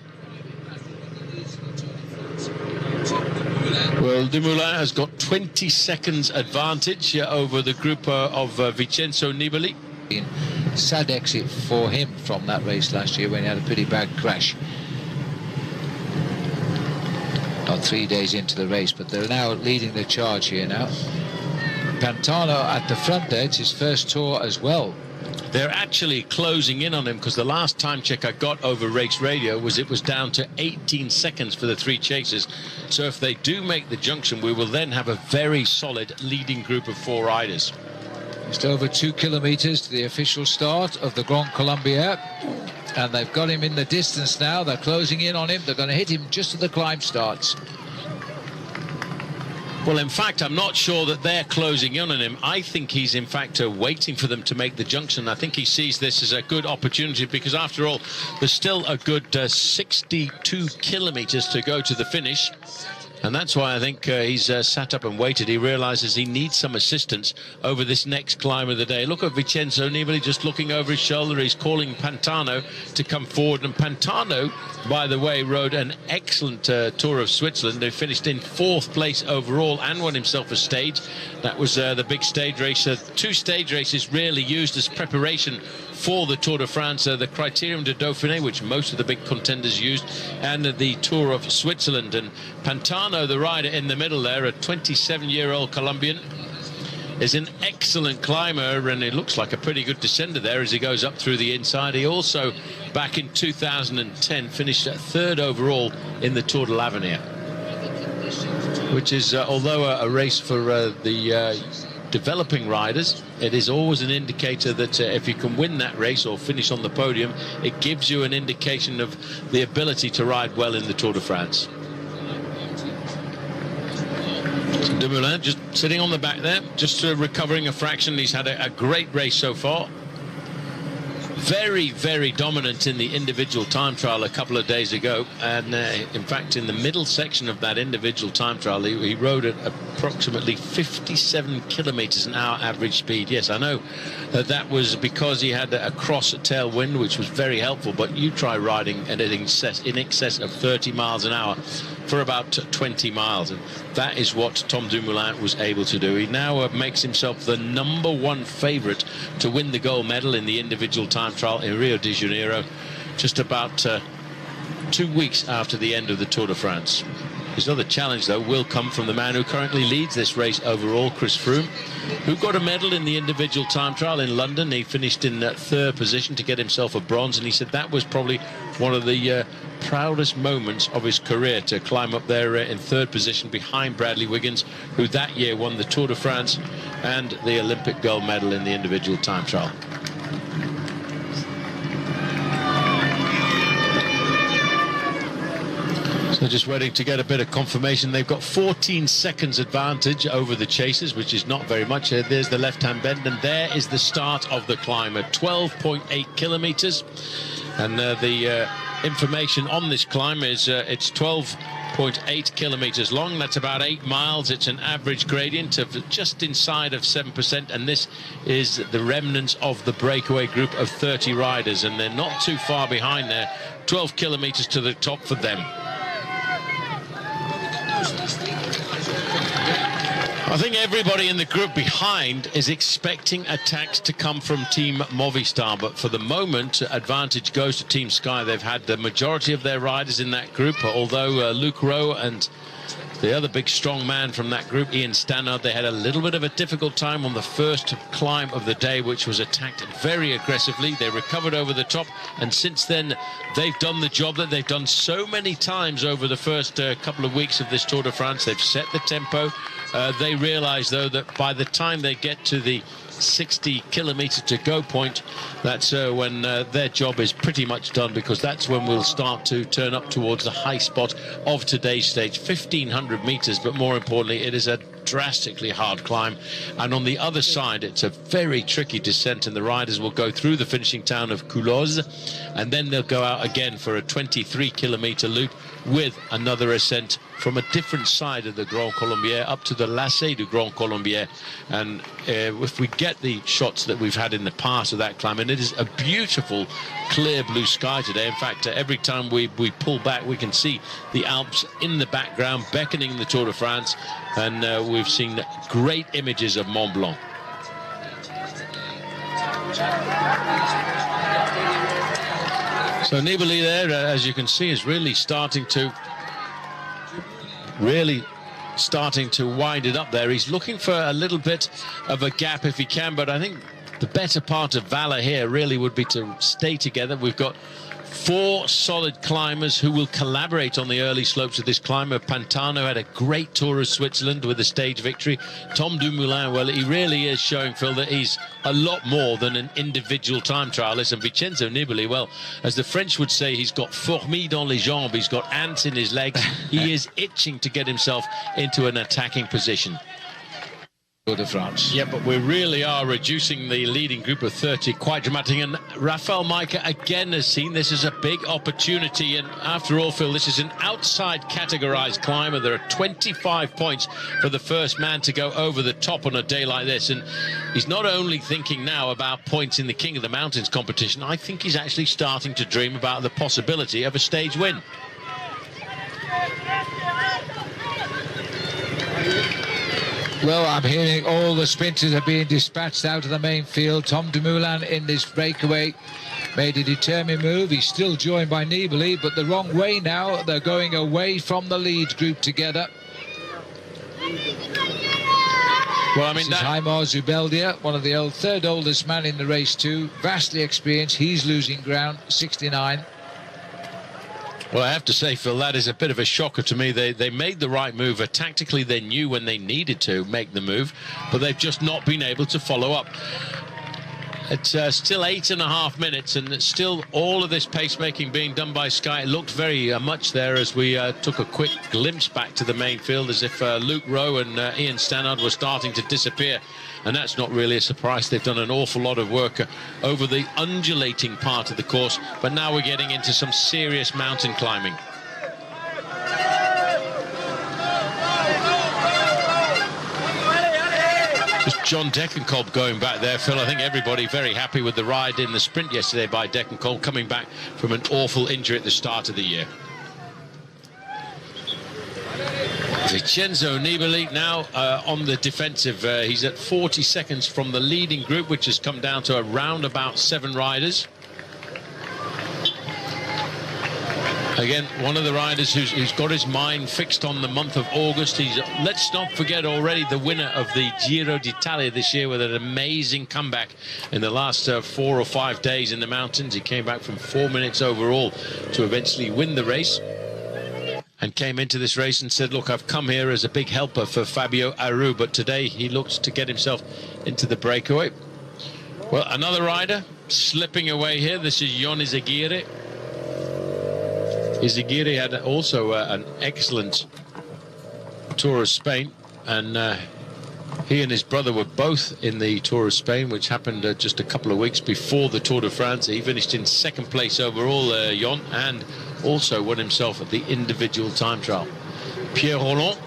Speaker 2: Well, Dumoulin has got 20 seconds advantage over the group of Vincenzo Nibali.
Speaker 1: Sad exit for him from that race last year when he had a pretty bad crash. Not 3 days into the race, but they're now leading the charge here now. Pantano at the front there, it's his first tour as well.
Speaker 2: They're actually closing in on him, because the last time check I got over race radio was it was down to 18 seconds for the 3 chasers. So if they do make the junction, we will then have a very solid leading group of 4 riders.
Speaker 1: Just over 2 kilometers to the official start of the Grand Colombier, and they've got him in the distance now. They're closing in on him. They're going to hit him just as the climb starts.
Speaker 2: Well, in fact, I'm not sure that they're closing in on him. I think he's, in fact, waiting for them to make the junction. I think he sees this as a good opportunity, because, after all, there's still a good 62 kilometers to go to the finish. And that's why I think he's sat up and waited. He realizes he needs some assistance over this next climb of the day. Look at Vincenzo Nibali just looking over his shoulder. He's calling Pantano to come forward. And Pantano, by the way, rode an excellent Tour of Switzerland. He finished in 4th place overall and won himself a stage. That was the big stage race. 2 stage races really used as preparation for the Tour de France, the Criterium de Dauphiné, which most of the big contenders used, and the Tour of Switzerland. And Pantano, the rider in the middle there, a 27-year-old Colombian, is an excellent climber, and it looks like a pretty good descender there as he goes up through the inside. He also, back in 2010, finished 3rd overall in the Tour de l'Avenir, which is, although a race for the developing riders, it is always an indicator that if you can win that race or finish on the podium, it gives you an indication of the ability to ride well in the Tour de France. So Dumoulin just sitting on the back there, just recovering a fraction. He's had a great race so far. Very, very dominant in the individual time trial a couple of days ago, and in fact in the middle section of that individual time trial he rode at approximately 57 kilometers an hour average speed. Yes, I know that was because he had a cross tailwind, which was very helpful, but you try riding at in excess of 30 miles an hour for about 20 miles, and that is what Tom Dumoulin was able to do. He now makes himself the #1 favorite to win the gold medal in the individual time trial in Rio de Janeiro, just about 2 weeks after the end of the Tour de France. His other challenge, though, will come from the man who currently leads this race overall, Chris Froome, who got a medal in the individual time trial in London. He finished in 3rd position to get himself a bronze, and he said that was probably one of the proudest moments of his career, to climb up there in 3rd position behind Bradley Wiggins, who that year won the Tour de France and the Olympic gold medal in the individual time trial. So just waiting to get a bit of confirmation. They've got 14 seconds advantage over the chasers, which is not very much. There's the left-hand bend, and there is the start of the climb at 12.8 kilometers. And the information on this climb is it's 12.8 kilometers long. That's about 8 miles. It's an average gradient of just inside of 7%, and this is the remnants of the breakaway group of 30 riders, and they're not too far behind there. 12 kilometers to the top for them. I think everybody in the group behind is expecting attacks to come from Team Movistar, but for the moment advantage goes to Team Sky. They've had the majority of their riders in that group, although Luke Rowe and the other big strong man from that group, Ian Stannard, they had a little bit of a difficult time on the first climb of the day, which was attacked very aggressively. They recovered over the top, and since then they've done the job that they've done so many times over the first couple of weeks of this Tour de France. They've set the tempo. They realize, though, that by the time they get to the 60 kilometer to go point, that's when their job is pretty much done, because that's when we'll start to turn up towards the high spot of today's stage, 1,500 meters, but more importantly it is a drastically hard climb, and on the other side it's a very tricky descent, and the riders will go through the finishing town of Coulouse, and then they'll go out again for a 23-kilometer loop with another ascent from a different side of the Grand Colombier up to the Lacet du Grand Colombier. And if we get the shots that we've had in the past of that climb, and it is a beautiful clear blue sky today. In fact, every time we pull back, we can see the Alps in the background beckoning the Tour de France, and we've seen great images of Mont Blanc. So Nibali there, as you can see, is really starting to wind it up there. He's looking for a little bit of a gap if he can, but I think the better part of valor here really would be to stay together. We've got 4 solid climbers who will collaborate on the early slopes of this climb. Pantano had a great Tour of Switzerland with a stage victory. Tom Dumoulin, well, he really is showing, Phil, that he's a lot more than an individual time trialist. And Vincenzo Nibali, well, as the French would say, he's got fourmis dans les jambes. He's got ants in his legs. He is itching to get himself into an attacking position.
Speaker 1: Tour de France.
Speaker 2: Yeah, but we really are reducing the leading group of 30 quite dramatically, and Rafael Majka again has seen this as a big opportunity. And after all, Phil, this is an outside categorized climber. There are 25 points for the first man to go over the top on a day like this, and he's not only thinking now about points in the King of the Mountains competition, I think he's actually starting to dream about the possibility of a stage win.
Speaker 1: Well, I'm hearing all the sprinters are being dispatched out of the main field. Tom Dumoulin in this breakaway made a determined move. He's still joined by Nibali, but the wrong way now. They're going away from the lead group together.
Speaker 2: Well, I mean,
Speaker 1: this is Haimar Zubeldia, one of the third oldest man in the race too, vastly experienced. He's losing ground, 69.
Speaker 2: Well, I have to say, Phil, that is a bit of a shocker to me. They made the right move. Tactically, they knew when they needed to make the move, but they've just not been able to follow up. It's still 8.5 minutes, and it's still all of this pacemaking being done by Sky. It looked very much there as we took a quick glimpse back to the main field, as if Luke Rowe and Ian Stannard were starting to disappear. And that's not really a surprise. They've done an awful lot of work over the undulating part of the course, but now we're getting into some serious mountain climbing. Just John Degenkolb going back there, Phil. I think everybody very happy with the ride in the sprint yesterday by Degenkolb, coming back from an awful injury at the start of the year. Vincenzo Nibali now on the defensive. He's at 40 seconds from the leading group, which has come down to around about 7 riders. Again, one of the riders who's got his mind fixed on the month of August. Let's not forget already the winner of the Giro d'Italia this year with an amazing comeback in the last 4 or 5 days in the mountains. He came back from 4 minutes overall to eventually win the race, and came into this race and said, look, I've come here as a big helper for Fabio Aru, but today he looks to get himself into the breakaway. Well, another rider slipping away here. This is Jon Izagirre. Izagirre had also an excellent Tour of Spain, and he and his brother were both in the Tour of Spain, which happened just a couple of weeks before the Tour de France. He finished in 2nd place overall, Jon, and also won himself at the individual time trial. Pierre Rolland,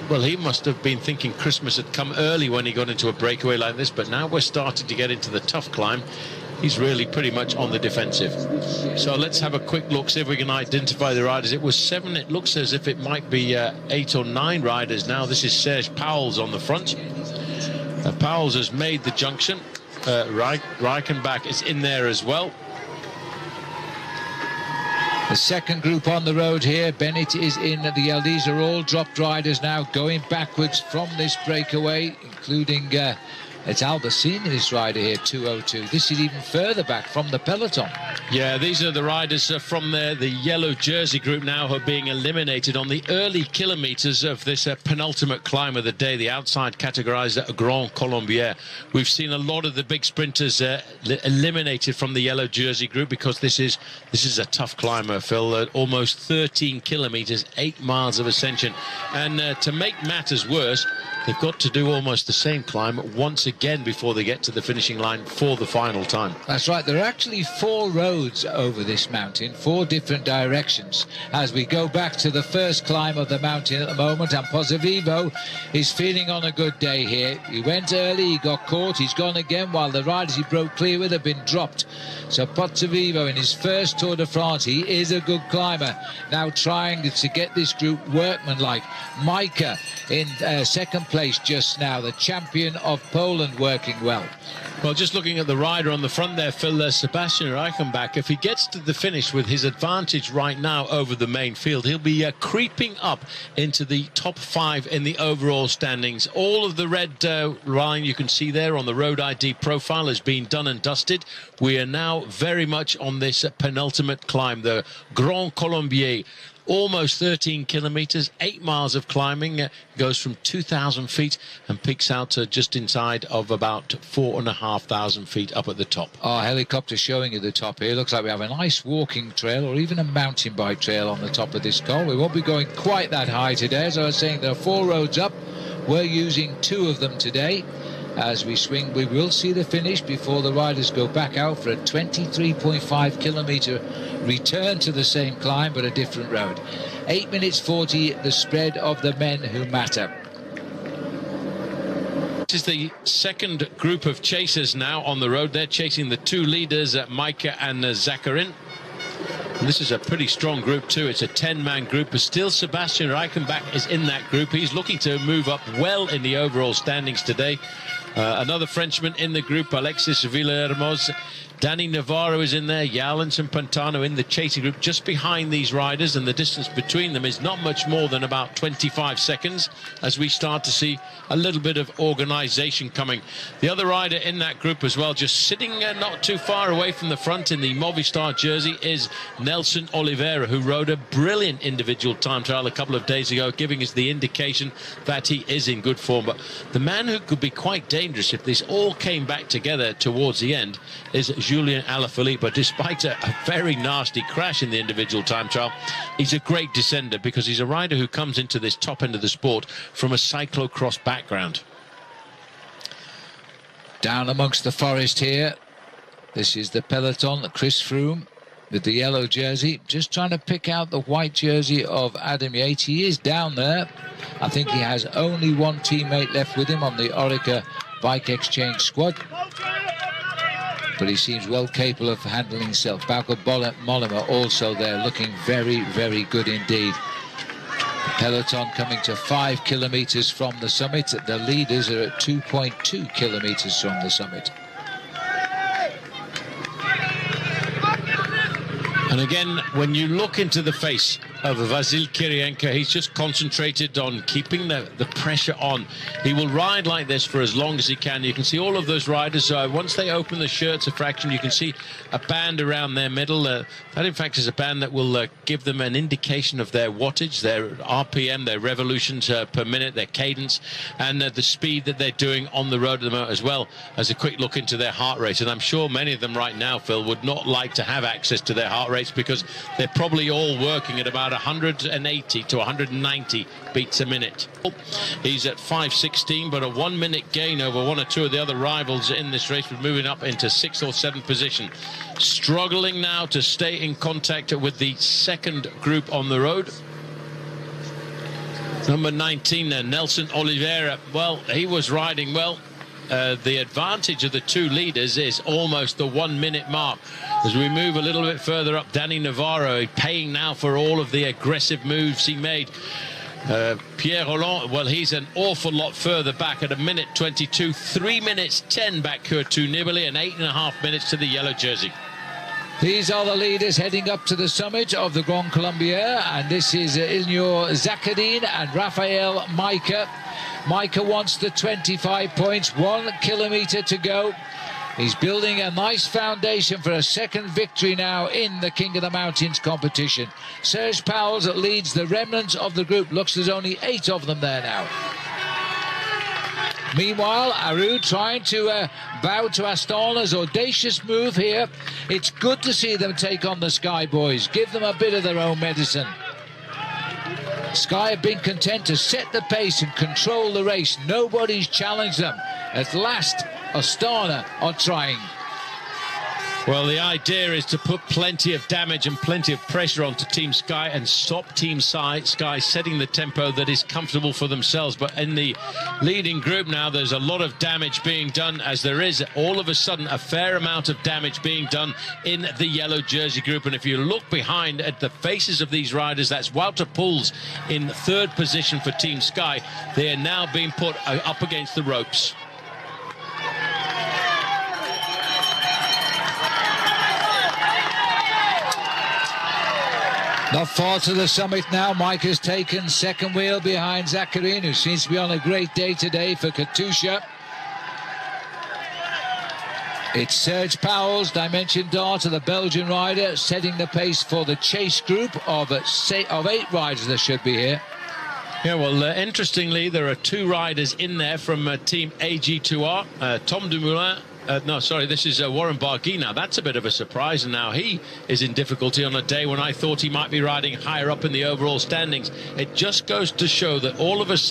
Speaker 2: well, he must have been thinking Christmas had come early when he got into a breakaway like this, but now we're starting to get into the tough climb. He's really pretty much on the defensive. So let's have a quick look, see if we can identify the riders. It was 7. It looks as if it might be 8 or 9 riders now. This is Serge Pauwels on the front. Pauwels has made the junction. Reichenbach is in there as well.
Speaker 1: The second group on the road here. Bennett is in. The LDs are all dropped riders now, going backwards from this breakaway, including it's Albacini, this rider here, 202. This is even further back from the peloton.
Speaker 2: Yeah, these are the riders from the yellow jersey group now who are being eliminated on the early kilometres of this penultimate climb of the day, the outside categorised Grand Colombier. We've seen a lot of the big sprinters eliminated from the yellow jersey group because this is a tough climber, Phil. Almost 13 kilometres, 8 miles of ascension. And to make matters worse, they've got to do almost the same climb once again before they get to the finishing line for the final time.
Speaker 1: That's right. There are actually 4 roads over this mountain, 4 different directions. As we go back to the first climb of the mountain at the moment, and Pozzovivo is feeling on a good day here. He went early, he got caught, he's gone again, while the riders he broke clear with have been dropped. So Pozzovivo in his first Tour de France, he is a good climber. Now trying to get this group workmanlike. Micah in 2nd place just now, the champion of Poland, working well.
Speaker 2: Well, just looking at the rider on the front there, Phil, Sebastian Reichenbach, if he gets to the finish with his advantage right now over the main field, he'll be creeping up into the top 5 in the overall standings. All of the red line you can see there on the road ID profile has been done and dusted. We are now very much on this penultimate climb, the Grand Colombier. Almost 13 kilometres, 8 miles of climbing, goes from 2,000 feet and peaks out just inside of about 4,500 feet up at the top.
Speaker 1: Our helicopter showing you the top here. Looks like we have a nice walking trail or even a mountain bike trail on the top of this col. We won't be going quite that high today. As I was saying, there are 4 roads up. We're using 2 of them today. As we swing, we will see the finish before the riders go back out for a 23.5 kilometre return to the same climb but a different road. 8 minutes 40, the spread of the men who matter.
Speaker 2: This is the second group of chasers now on the road. They're chasing the 2 leaders, Micah and Zakharin. And this is a pretty strong group too. It's a 10-man group, but still Sebastian Reichenbach is in that group. He's looking to move up well in the overall standings today. Another Frenchman in the group, Alexis Villermoz. Danny Navarro is in there, Yalens and Pantano in the chasing group just behind these riders, and the distance between them is not much more than about 25 seconds as we start to see a little bit of organisation coming. The other rider in that group as well, just sitting not too far away from the front in the Movistar jersey, is Nelson Oliveira, who rode a brilliant individual time trial a couple of days ago, giving us the indication that he is in good form. But the man who could be quite dangerous if this all came back together towards the end is Julien Alaphilippe. Despite a very nasty crash in the individual time trial, he's a great descender because he's a rider who comes into this top end of the sport from a cyclocross background.
Speaker 1: Down amongst the forest here, this is the peloton. Chris Froome with the yellow jersey, just trying to pick out the white jersey of Adam Yates. He is down there. I think he has only one teammate left with him on the Orica Bike Exchange squad, but he seems well capable of handling himself. Bauke Mollema also there, looking very, very good indeed. The peloton coming to 5 kilometers from the summit. The leaders are at 2.2 kilometers from the summit.
Speaker 2: And again, when you look into the face of Vasil Kirienka, he's just concentrated on keeping the pressure on. He will ride like this for as long as he can. You can see all of those riders, once they open the shirts a fraction, you can see a band around their middle. That in fact is a band that will give them an indication of their wattage, their RPM, their revolutions per minute, their cadence, and the speed that they're doing on the road at the moment, as well as a quick look into their heart rate. And I'm sure many of them right now, Phil, would not like to have access to their heart rates because they're probably all working at about 180 to 190 beats a minute. He's at 5:16, but a 1 minute gain over one or two of the other rivals in this race, with moving up into 6th or 7th position. Struggling now to stay in contact with the second group on the road. Number 19, Nelson Oliveira. Well, he was riding well. The advantage of the two leaders is almost the 1 minute mark. As we move a little bit further up, Danny Navarro paying now for all of the aggressive moves he made. Pierre Rolland, well, he's an awful lot further back at 1:22, 3 minutes 10 back to Nibali, and 8.5 minutes to the yellow jersey.
Speaker 1: These are the leaders heading up to the summit of the Grand Colombier, and this is Ilnur Zakarin and Rafael Majka. Majka wants the 25 points, 1 kilometer to go. He's building a nice foundation for a second victory now in the King of the Mountains competition. Serge Pauwels leads the remnants of the group. Looks there's only 8 of them there now. Meanwhile, Aru trying to bow to Astana's audacious move here. It's good to see them take on the Sky Boys, give them a bit of their own medicine. Sky have been content to set the pace and control the race. Nobody's challenged them. At last, Astana are trying.
Speaker 2: Well, the idea is to put plenty of damage and plenty of pressure onto Team Sky and stop Team Sky setting the tempo that is comfortable for themselves. But in the leading group now, there's a lot of damage being done, as there is all of a sudden a fair amount of damage being done in the yellow jersey group. And if you look behind at the faces of these riders, that's Wouter Poels in 3rd position for Team Sky. They are now being put up against the ropes.
Speaker 1: Not far to the summit now. Mike has taken second wheel behind Zakarin, who seems to be on a great day today for Katusha. It's Serge Pauwels, Dimension Dart, the Belgian rider, setting the pace for the chase group of 8 riders that should be here.
Speaker 2: Yeah, well, interestingly, there are 2 riders in there from Team AG2R. Tom Dumoulin. No, sorry, this is Warren Barguil. Now, that's a bit of a surprise, and now he is in difficulty on a day when I thought he might be riding higher up in the overall standings. It just goes to show that all of a sudden,